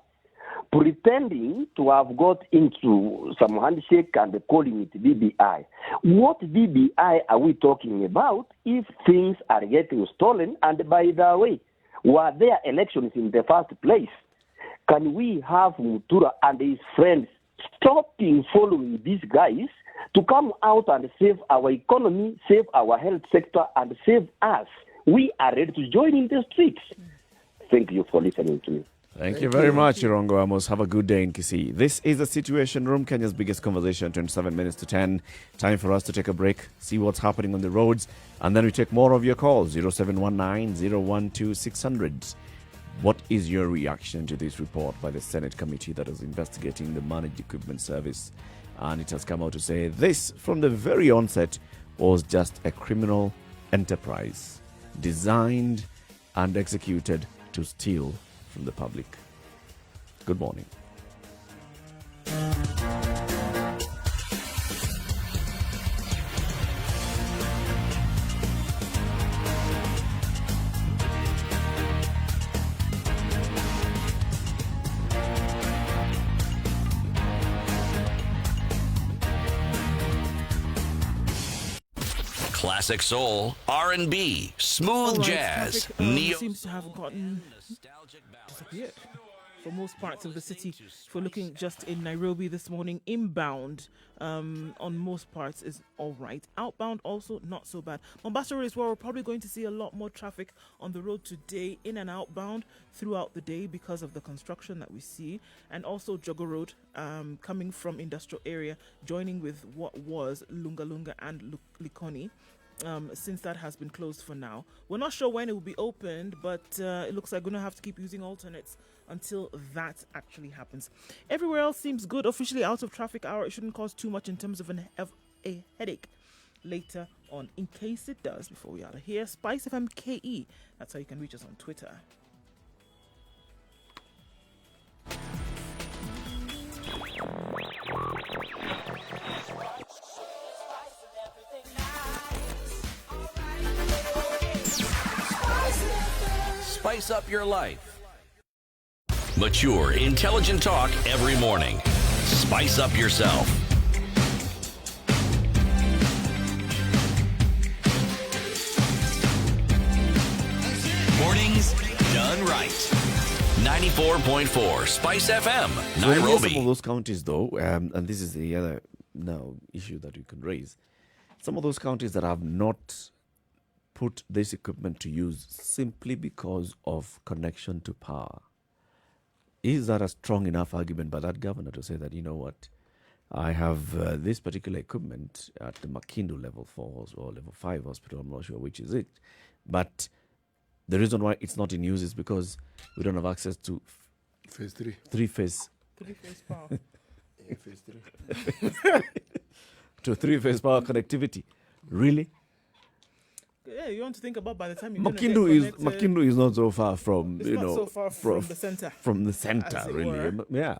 pretending to have got into some handshake and calling it BBI. What BBI are we talking about if things are getting stolen? And by the way, were there elections in the first place? Can we have Mutura and his friends stopping following these guys to come out and save our economy, save our health sector, and save us? We are ready to join in the streets. Thank you for listening to me. Thank you very much, Irongo Amos. Have a good day in Kisii. This is the Situation Room, Kenya's biggest conversation, 27 minutes to 10. Time for us to take a break, see what's happening on the roads, and then we take more of your calls, 0719-012-600. What is your reaction to this report by the Senate committee that is investigating the Managed Equipment Service? And it has come out to say this, from the very onset, was just a criminal enterprise designed and executed to steal from the public. Good morning. Classic soul, R&B, smooth All right, jazz, traffic, neo. seems to have gotten disappeared for most parts of the city. If we're looking just in Nairobi this morning, inbound on most parts is all right. Outbound also not so bad. Mombasa Road is where we're probably going to see a lot more traffic on the road today, in and outbound throughout the day because of the construction that we see. And also Jogo Road coming from industrial area, joining with what was Lunga Lunga and Likoni. Since that has been closed for now. We're not sure when it will be opened, but it looks like we're going to have to keep using alternates until that actually happens. Everywhere else seems good. Officially out of traffic hour. It shouldn't cause too much in terms of a headache later on. In case it does, before we are out of here, Spice FM KE. That's how you can reach us on Twitter. Spice up your life. Mature, intelligent talk every morning. Spice up yourself. Mornings done right. 94.4 Spice FM, So when you hear Nairobi. some of those counties, though, and this is the other now issue that you can raise, some of those counties that have not put this equipment to use simply because of connection to power. Is that a strong enough argument by that governor to say that, you know what, I have this particular equipment at the Makindu level 4 or level 5 hospital, I'm not sure which is it, but the reason why it's not in use is because we don't have access to phase 3. Three-phase power. Phase 3. to three-phase power connectivity. Really? Yeah, you want to think about by the time you Makindu is not so far from it's not so far from the center. From the center, as it really. were. Yeah.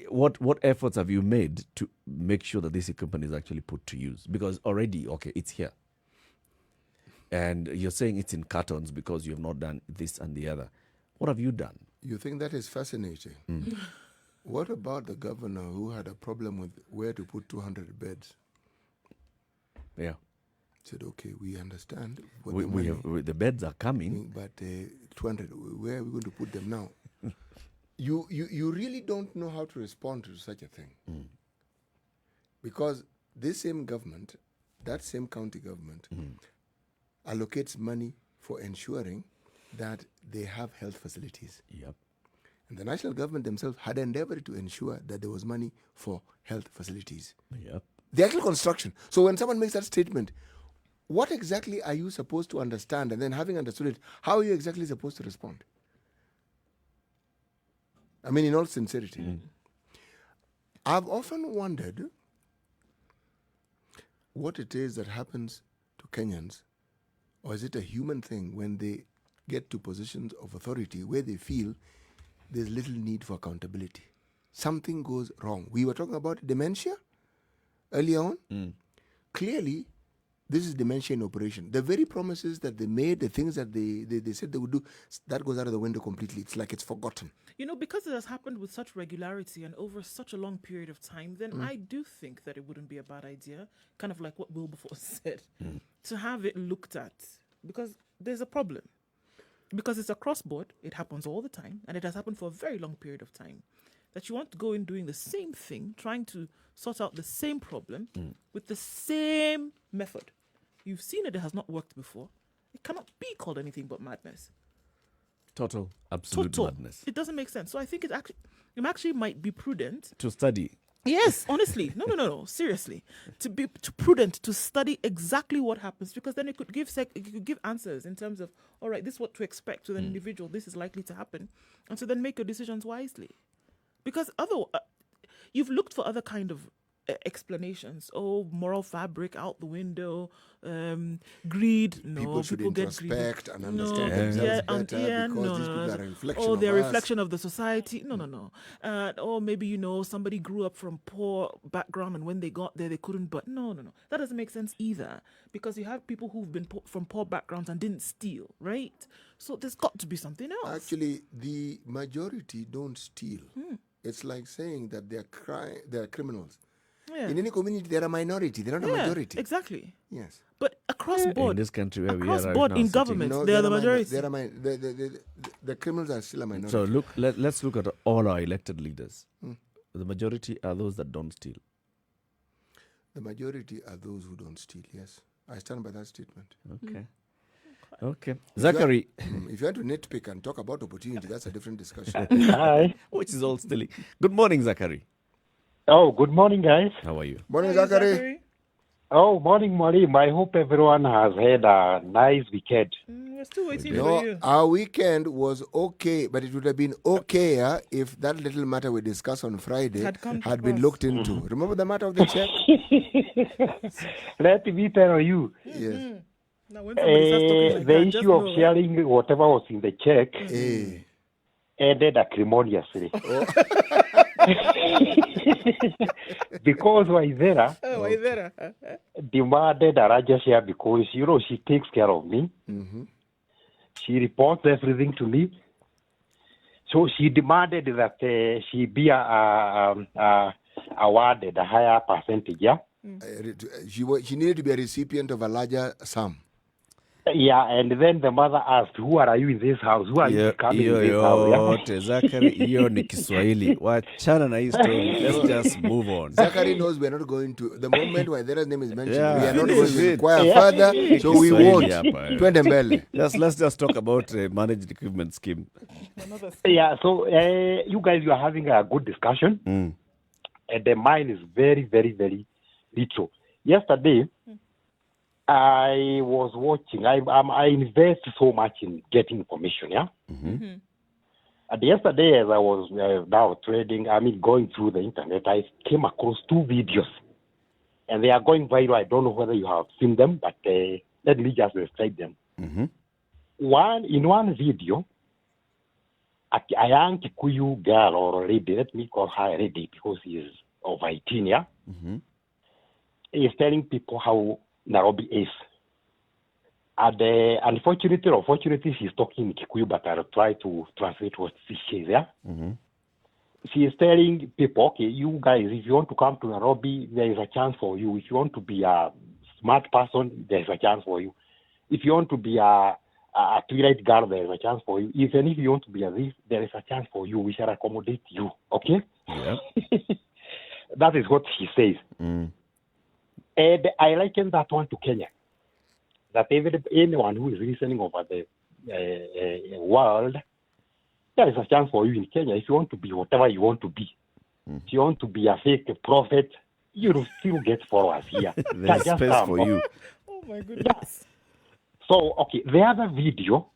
What efforts have you made to make sure that this equipment is actually put to use? Because already, okay, it's here. And you're saying it's in cartons because you have not done this and the other. What have you done? You think that is fascinating? What about the governor who had a problem with where to put 200 beds? Yeah. Said, okay, we understand. The beds are coming. But 200, where are we going to put them now? You really don't know how to respond to such a thing. Because this same government, that same county government, allocates money for ensuring that they have health facilities. Yep. And the national government themselves had endeavored to ensure that there was money for health facilities. Yep. The actual construction. So when someone makes that statement, what exactly are you supposed to understand? And then having understood it, how are you exactly supposed to respond? I mean, in all sincerity. I've often wondered what it is that happens to Kenyans, or is it a human thing when they get to positions of authority where they feel there's little need for accountability? Something goes wrong. We were talking about dementia earlier on. Clearly, this is dementia in operation. The very promises that they made, the things that they said they would do, that goes out of the window completely. It's like it's forgotten. You know, because it has happened with such regularity and over such a long period of time, then I do think that it wouldn't be a bad idea, kind of like what Wilberforce said, to have it looked at. Because there's a problem. Because it's across board, it happens all the time, and it has happened for a very long period of time. That you want to go in doing the same thing, trying to sort out the same problem with the same method. You've seen it has not worked before. It cannot be called anything but madness. Total, absolute madness. It doesn't make sense. So I think it actually might be prudent to study. Yes, honestly. No. Seriously. To be prudent, to study exactly what happens, because then it could give answers in terms of, all right, this is what to expect with an individual. This is likely to happen. And so then make your decisions wisely. Because you've looked for other kind of explanations. Oh, moral fabric out the window, greed. No, people should introspect and understand themselves better because these people are a reflection of us. They're a reflection of the society. No. Or maybe, somebody grew up from poor background and when they got there, they couldn't. But no. That doesn't make sense either, because you have people who've been from poor backgrounds and didn't steal, right? So there's got to be something else. Actually, the majority don't steal. It's like saying that they're criminals. Yeah. In any community, they're a minority. They're not a majority. Exactly. Yes. But across board, in this country where we across are right board now in sitting. government, No, they're the a majority. the criminals are still a minority. So let's look at all our elected leaders. The majority are those that don't steal. The majority are those who don't steal, yes. I stand by that statement. Okay. Zachary. If you want to nitpick and talk about opportunity, that's a different discussion. Hi. Which is all stealing. Good morning, Zachary. Oh, good morning, guys. How are you? Morning, Zachary. Oh, morning, Malim. I hope everyone has had a nice weekend. We're still waiting for you. Our weekend was okay, but it would have been okay if that little matter we discussed on Friday had been looked into. Remember the matter of the check? Let me tell you. Yes. Now, when somebody starts talking like The that, just issue of know, sharing whatever was in the check ended acrimoniously. Because Waithera demanded a larger share because, she takes care of me. She reports everything to me. So she demanded that she be awarded a higher percentage, yeah? She needed to be a recipient of a larger sum. Yeah, and then the mother asked, who are you in this house? Who are you coming in this house? Yeah? Zachary, hiyo ni Kiswahili. Wachana na hii story. Let's just move on. Zachary knows we're not going to. The moment Waithera's name is mentioned, we are not this going is to it. inquire further, so we won't. Twende mbele. Let's just talk about managed equipment scheme. Yeah, so you guys, you are having a good discussion. And the mine is very, very, very little. Yesterday, I was watching. I invest so much in getting information, yeah? And yesterday, as I was now trading, going through the internet, I came across 2 videos. And they are going viral. I don't know whether you have seen them, but let me just describe them. In one video, a young Kikuyu girl or lady, let me call her a lady because she is of 18, yeah? Is telling people how Nairobi is. And unfortunately or fortunately, she's talking in Kikuyu, but I'll try to translate what she says, yeah? She is telling people, okay, you guys, if you want to come to Nairobi, there is a chance for you. If you want to be a smart person, there is a chance for you. If you want to be a twilight girl, there is a chance for you. Even if you want to be a this, there is a chance for you. We shall accommodate you, okay? Yeah. That is what she says. And I liken that one to Kenya. That anyone who is listening over the world, there is a chance for you in Kenya. If you want to be whatever you want to be, if you want to be a fake prophet, you will still get followers here. There's space for you. Oh my goodness. So, okay, the other video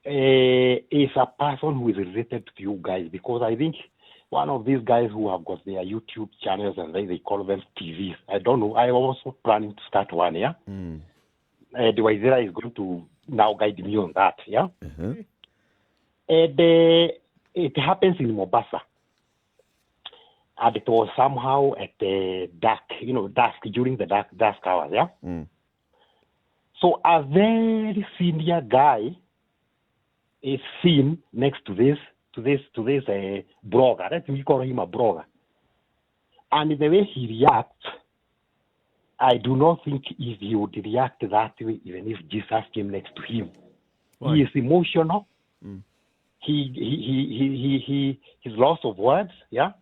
is a person who is related to you guys, because I think one of these guys who have got their YouTube channels and they call them TVs. I don't know. I was also planning to start one, yeah? The Waithera is going to now guide me on that, yeah? And it happens in Mombasa. And it was somehow at the dusk, during the dusk hours, yeah? So a very senior guy is seen next to this blogger. Let me call him a blogger. And the way he reacts, I do not think if he would react that way, even if Jesus came next to him. Why? He is emotional. He's loss of words, yeah.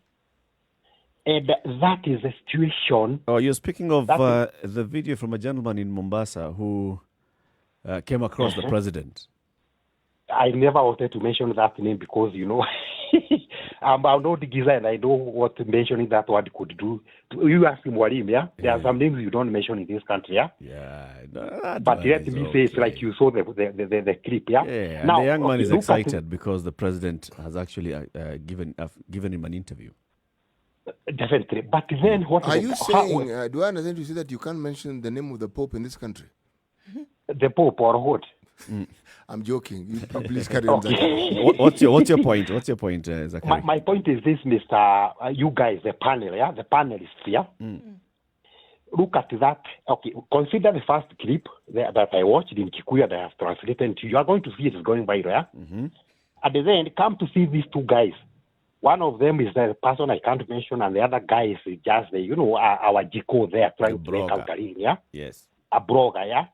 And that is a situation. Oh, you're speaking of the video from a gentleman in Mombasa who came across the president. I never wanted to mention that name because, I'm not the giza and I know what mentioning that word could do. You ask him what him, yeah? There are some names you don't mention in this country, yeah? Yeah. But let me say it's like you saw the clip, yeah? Yeah, now, the young man is excited because the president has actually given him an interview. Definitely. But then what are you saying? Do I understand you say that you can't mention the name of the Pope in this country? The Pope or what? I'm joking. Please carry on. What's your point? What's your point, Zachary? My point is this, Mr. You guys, the panel, yeah? The panelists, yeah? Look at that. Okay, consider the first clip that I watched in Kikuyu that I have translated to you. You are going to see it is going viral, yeah? And then come to see these two guys. One of them is the person I can't mention, and the other guy is just the, our Jiko there trying to make out yeah? Yes. A blogger, yeah?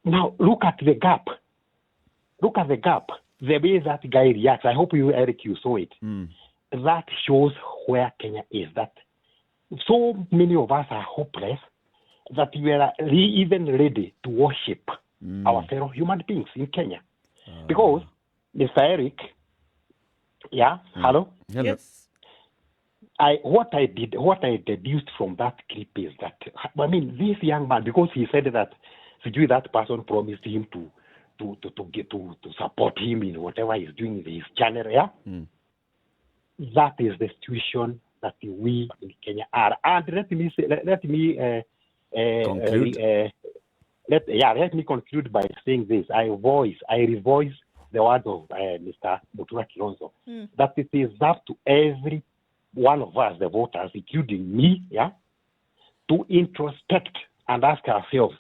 Now, look at the gap. Look at the gap. The way that guy reacts. I hope you, Eric, you saw it. That shows where Kenya is. That so many of us are hopeless that we are even ready to worship our fellow human beings in Kenya. Because, Mr. Eric, yeah, hello? Yes. What I deduced from that clip is that, this young man, because he said that that person promised him to support him in whatever he's doing in his channel, yeah? That is the situation that we in Kenya are. And let me conclude. Let me conclude by saying this. I revoice the words of Mr. Mutura Kilonzo, that it is up to every one of us, the voters, including me, yeah, to introspect and ask ourselves,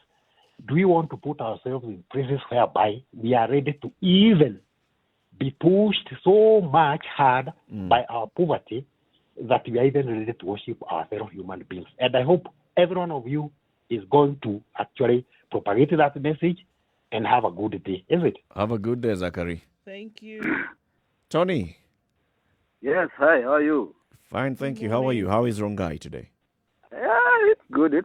do we want to put ourselves in places whereby we are ready to even be pushed so much hard by our poverty that we are even ready to worship our fellow human beings? And I hope every one of you is going to actually propagate that message and have a good day, is it? Have a good day, Zachary. Thank you. Tony. Yes, hi, how are you? Fine, thank you. How are you? How is Rongai today? Yeah, it's good.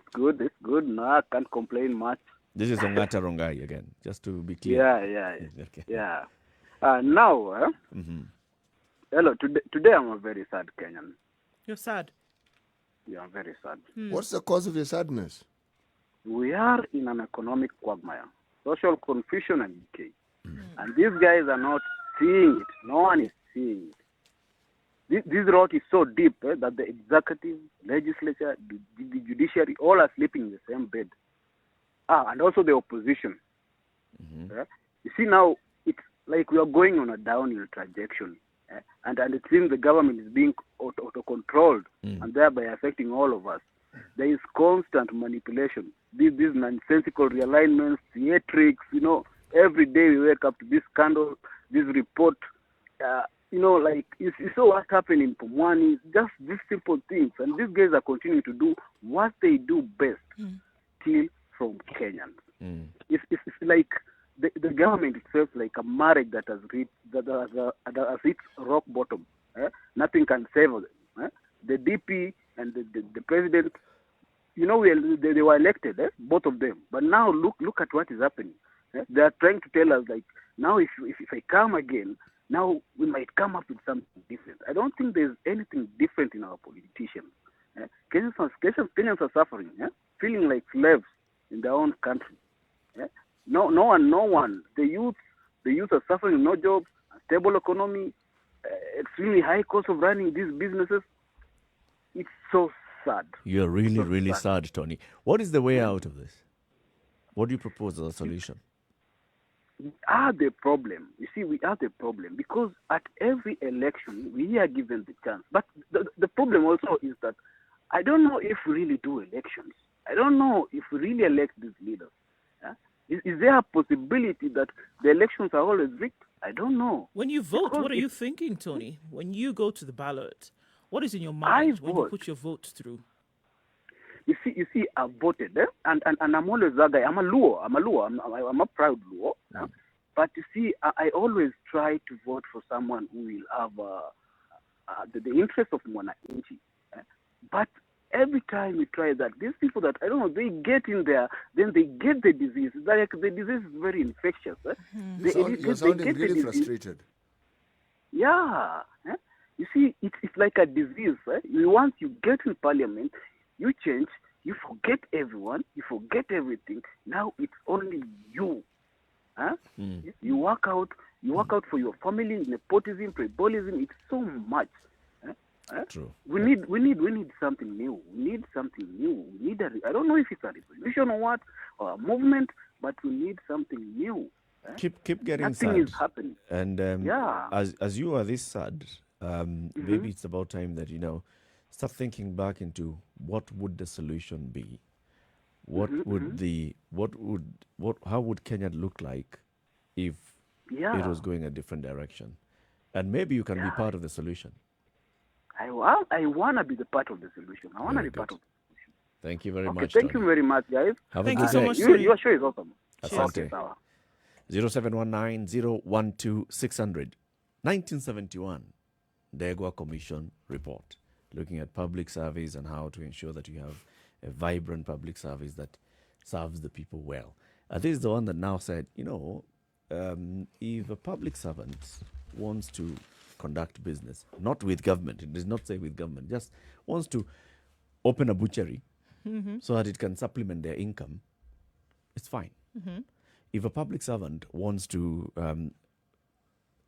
No, I can't complain much. This is Ongata Rongai again, just to be clear. Yeah. Okay. Yeah. Now, hello, today I'm a very sad Kenyan. You're sad? Yeah, I'm very sad. What's the cause of your sadness? We are in an economic quagmire, social confusion and decay. And these guys are not seeing it. No one is seeing it. This rot is so deep that the executive, legislature, the judiciary, all are sleeping in the same bed. And also the opposition. You see now, it's like we are going on a downhill trajectory. And it seems the government is being auto-controlled and thereby affecting all of us. There is constant manipulation. These nonsensical realignments, theatrics, every day we wake up to this scandal, this report. You saw what's happening in Pumwani, just these simple things. And these guys are continuing to do what they do best, steal from Kenyans. It's like the government itself, like a marriage that has reached rock bottom. Nothing can save them. The DP and the president, they were elected, both of them. But now look at what is happening. They are trying to tell us, like, now if I come again, now we might come up with something different. I don't think there's anything different in our politicians. Kenyans are suffering, feeling like slaves in their own country. No one. The youth are suffering, no jobs, stable economy, extremely high cost of running these businesses. It's so sad. You're really, really sad, Tony. What is the way out of this? What do you propose as a solution? We are the problem. You see, we are the problem because at every election we are given the chance. But the problem also is that I don't know if we really do elections. I don't know if we really elect these leaders. Is there a possibility that the elections are always rigged? I don't know. When you vote, what are you thinking, Tony? When you go to the ballot, what is in your mind when you put your vote through? You see, I voted, and I'm always that guy. I'm a Luo. I'm a proud Luo. But you see, I always try to vote for someone who will have the interest of Mwananchi. But every time we try that, these people that, I don't know, they get in there, then they get the disease. Like, the disease is very infectious. You're sounding really frustrated. Yeah. You see, it's like a disease. Once you get in parliament, you change, you forget everyone, you forget everything. Now it's only you. You work out for your family, nepotism, tribalism. It's so much. True. We need something new. We need something new. I don't know if it's a revolution or what, or a movement, but we need something new. Keep getting Nothing sad. is happening. And as you are this sad, maybe it's about time that start thinking back into what would the solution be. How would Kenya look like if it was going a different direction? And maybe you can be part of the solution. I want to be the part of the solution. I want to be part of the solution. Thank you very Okay, much. thank Tony. you very much, guys. Have Thank a you good so day. much, Your show is awesome. Asante. Okay, sawa. 0719-012-600. 1971, Ndegwa Commission report looking at public service and how to ensure that you have a vibrant public service that serves the people well. This is the one that now said, if a public servant wants to conduct business, not with government, it does not say with government, just wants to open a butchery so that it can supplement their income, it's fine. If a public servant wants to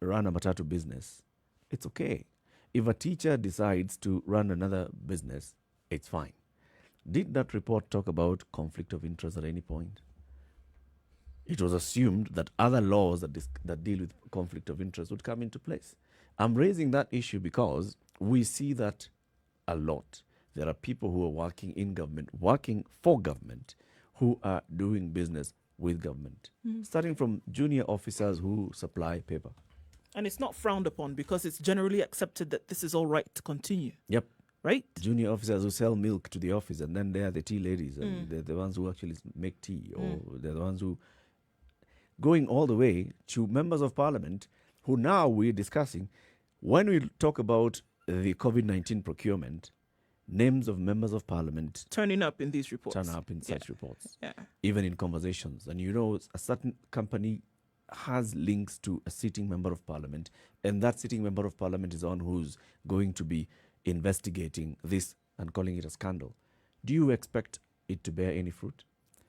run a matatu business, it's okay. If a teacher decides to run another business, it's fine. Did that report talk about conflict of interest at any point? It was assumed that other laws that deal with conflict of interest would come into place. I'm raising that issue because we see that a lot. There are people who are working in government, working for government, who are doing business with government, starting from junior officers who supply paper. And it's not frowned upon because it's generally accepted that this is all right to continue. Yep. Right? Junior officers who sell milk to the office, and then they are the tea ladies, and they're the ones who actually make tea, or they're the ones who... Going all the way to members of parliament, who now we're discussing, when we talk about the COVID-19 procurement, names of members of parliament turning up in these reports. Turn up in such reports. Yeah. Even in conversations. And a certain company has links to a sitting member of parliament, and that sitting member of parliament is on who's going to be investigating this and calling it a scandal. Do you expect it to bear any fruit?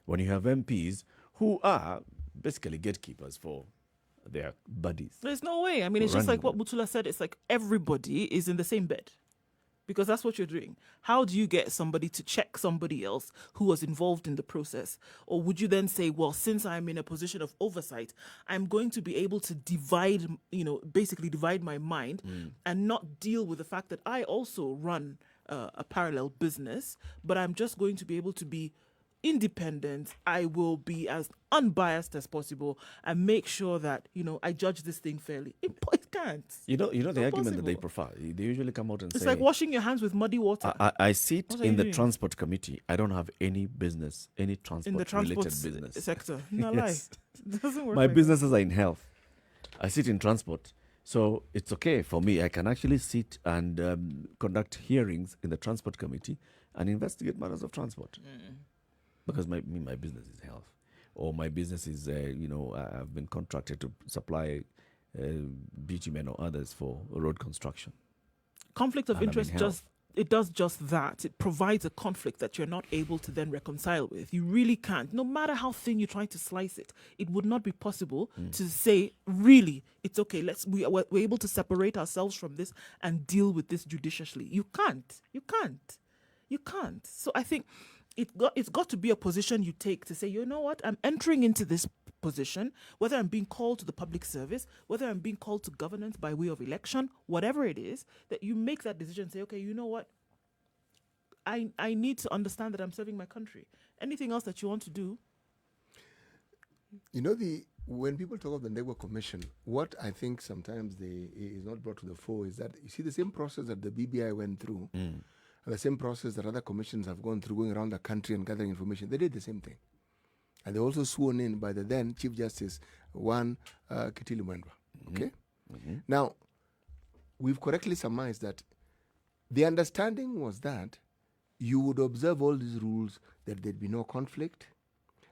When you have MPs who are basically gatekeepers for their buddies. There's no way. I mean, it's just like what Mutula said. It's like everybody is in the same bed. Because that's what you're doing. How do you get somebody to check somebody else who was involved in the process? Or would you then say, well, since I'm in a position of oversight, I'm going to be able to basically divide my mind and not deal with the fact that I also run a parallel business, but I'm just going to be able to be independent. I will be as unbiased as possible and make sure that, I judge this thing fairly. It can't. The argument that they prefer, they usually come out and say... It's like washing your hands with muddy water. I sit in the transport committee. I don't have any business, any in the transport transport related business. sector. No Yes. lie. It doesn't work. My like businesses are in health. I sit in transport. So it's okay for me. I can actually sit and conduct hearings in the transport committee and investigate matters of transport. Because my business is health, or my business is I've been contracted to supply bitumen or others for road construction. Conflict of interest does just that. It provides a conflict that you're not able to then reconcile with. You really can't. No matter how thin you try to slice it, it would not be possible to say, really, it's okay. We're able to separate ourselves from this and deal with this judiciously. You can't. So I think it's got to be a position you take to say, you know what, I'm entering into this position, whether I'm being called to the public service, whether I'm being called to governance by way of election, whatever it is, that you make that decision, say, okay, you know what, I need to understand that I'm serving my country. Anything else that you want to do? When people talk of the Ndegwa Commission, what I think sometimes is not brought to the fore is that you see the same process that the BBI went through, and the same process that other commissions have gone through, going around the country and gathering information. They did the same thing. And they also sworn in by the then Chief Justice, Kitili Mwendwa. Okay? Now, we've correctly surmised that the understanding was that you would observe all these rules, that there'd be no conflict,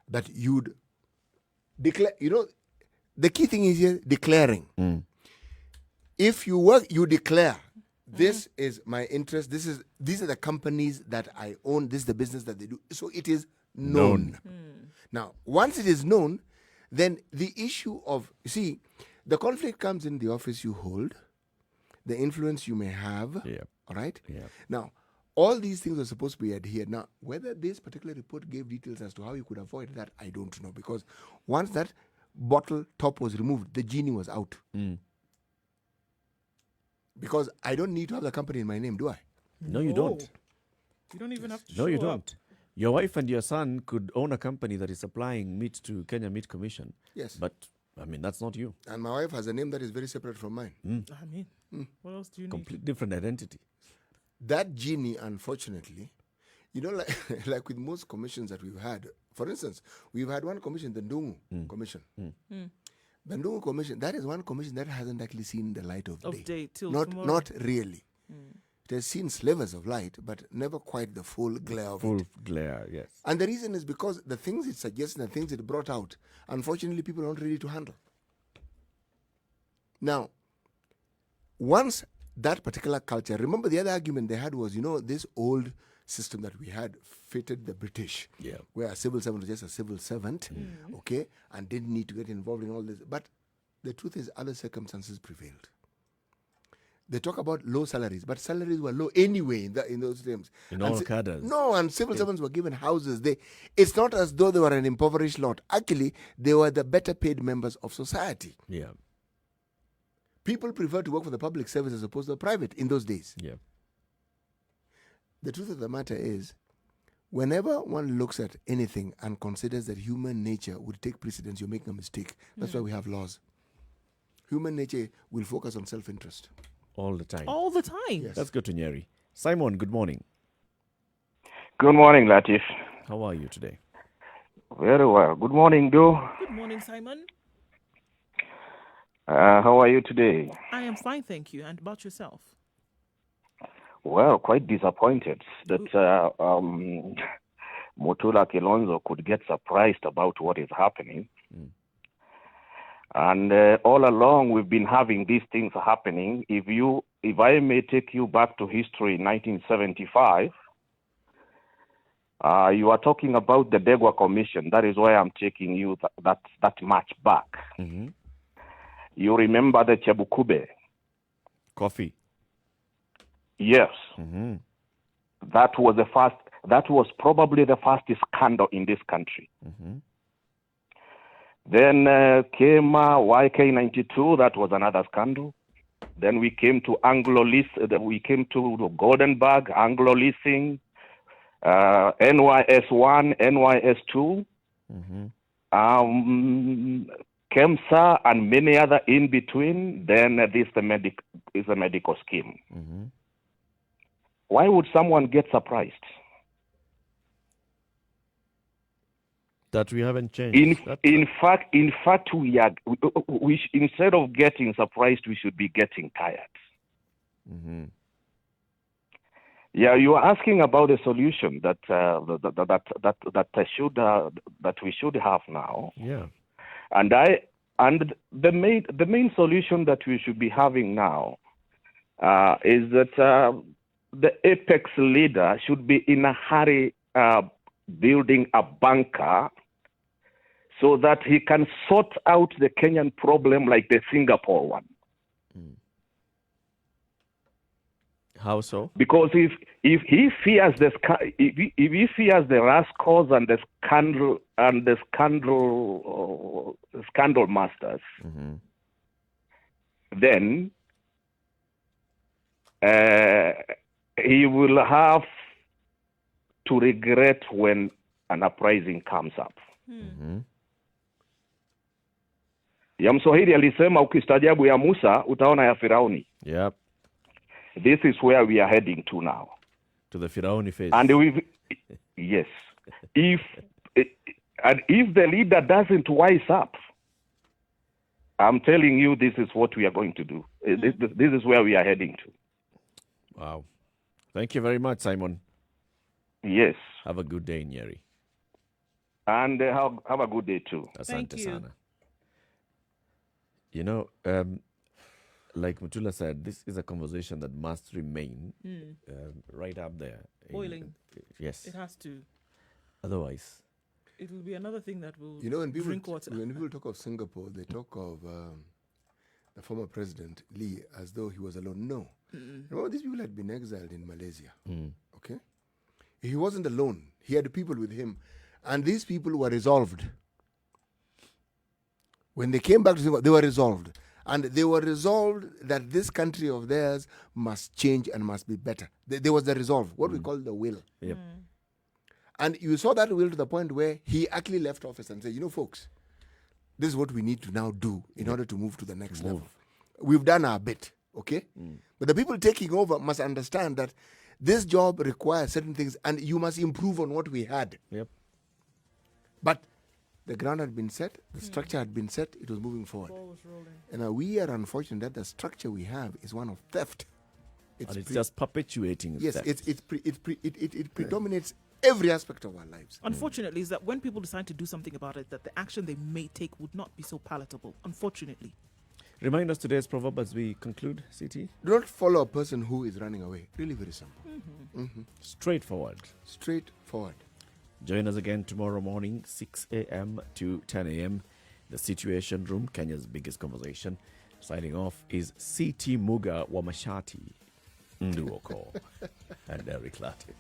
that you'd declare, the key thing is here, declaring. If you work, you declare. This is my interest. These are the companies that I own. This is the business that they do. So it is known. Now, once it is known, then the issue of, the conflict comes in the office you hold, the influence you may have. All right? Now, all these things are supposed to be adhered. Now, whether this particular report gave details as to how you could avoid that, I don't know. Because once that bottle top was removed, the genie was out. Because I don't need to have the company in my name, do I? No, you don't. You don't even have to No, you show don't. up. Your wife and your son could own a company that is supplying meat to Kenya Meat Commission. Yes. But, that's not you. And my wife has a name that is very separate from mine. What else do you need? Complete different identity. That genie, unfortunately, like like with most commissions that we've had. For instance, we've had one commission, the Nduh Commission. The Nduh Commission, that is one commission that hasn't actually seen the light of day. Till not tomorrow. not really. It has seen slivers of light, but never quite the full glare of it. Full glare, yes. And the reason is because the things it suggests and the things it brought out, unfortunately, people aren't ready to handle. Now, once that particular culture, remember the other argument they had was, this old system that we had fitted the British, where a civil servant was just a civil servant, okay, and didn't need to get involved in all this. But the truth is, other circumstances prevailed. They talk about low salaries, but salaries were low anyway in those times. In all cadres. No, and civil servants were given houses. It's not as though they were an impoverished lot. Actually, they were the better paid members of society. Yeah. People prefer to work for the public service as opposed to the private in those days. Yeah. The truth of the matter is, whenever one looks at anything and considers that human nature would take precedence, you're making a mistake. That's why we have laws. Human nature will focus on self-interest. All the time. All the time. Yes. Let's go to Njeri. Simon, good morning. Good morning, Latiff. How are you today? Very well. Good morning, Nduh. Good morning, Simon. How are you today? I am fine, thank you. And about yourself? Well, quite disappointed that Mutula Kilonzo could get surprised about what is happening. And all along, we've been having these things happening. If I may take you back to history, 1975, you are talking about the Degwa Commission. That is why I'm taking you that much back. You remember the Chebukube? Coffee. Yes. That was the first. That was probably the first scandal in this country. Then came YK92. That was another scandal. Then we came to we came to Goldenberg, Anglo Leasing, NYS1, NYS2, KEMSA, and many other in between. Then this is a medical scheme. Why would someone get surprised? That we haven't changed. In fact, we instead of getting surprised, we should be getting tired. Yeah, you are asking about a solution that we should have now. Yeah, and the main solution that we should be having now is that the apex leader should be in a hurry building a bunker so that he can sort out the Kenyan problem like the Singapore one. How so? Because if he fears the rascals and the scandal masters, then he will have to regret when an uprising comes up. Ya Mswahili alisema ukistaajabu ya Musa utaona ya Firauni. Yep. This is where we are heading to now. To the Firauni phase. And yes. If the leader doesn't wise up, I'm telling you, this is what we are going to do. This is where we are heading to. Wow. Thank you very much, Simon. Yes. Have a good day, Njeri. And have a good day too. Asante sana. You know, like Mutula said, this is a conversation that must remain right up there. Boiling. Yes. It has to. Otherwise, it will be another thing that will when people, drink water. When people talk of Singapore, they talk of the former president, Lee, as though he was alone. No. Remember, these people had been exiled in Malaysia. Okay? He wasn't alone. He had people with him. And these people were resolved. When they came back to Singapore, they were resolved. And they were resolved that this country of theirs must change and must be better. There was the resolve, what we call the will. Yep. And you saw that will to the point where he actually left office and said, folks, this is what we need to now do in order to move to the next level. We've done our bit. Okay? But the people taking over must understand that this job requires certain things and you must improve on what we had. Yep. But the ground had been set, the structure had been set, it was moving forward. And we are unfortunate that the structure we have is one of theft. It's just perpetuating yes, theft. it predominates every aspect of our lives. Unfortunately, is that when people decide to do something about it, that the action they may take would not be so palatable. Unfortunately. Remind us today's proverb as we conclude, CT. Do not follow a person who is running away. Really very simple. Straightforward. Straightforward. Join us again tomorrow morning, 6 a.m. to 10 a.m. The Situation Room, Kenya's biggest conversation. Signing off is CT Muga Wamashati, Nduh Okoh, and Eric Latiff.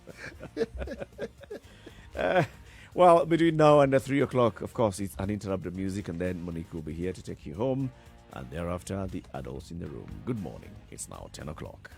Well, between now and 3 o'clock, of course, it's uninterrupted music, and then Monique will be here to take you home. And thereafter, the adults in the room. Good morning. It's now 10 o'clock.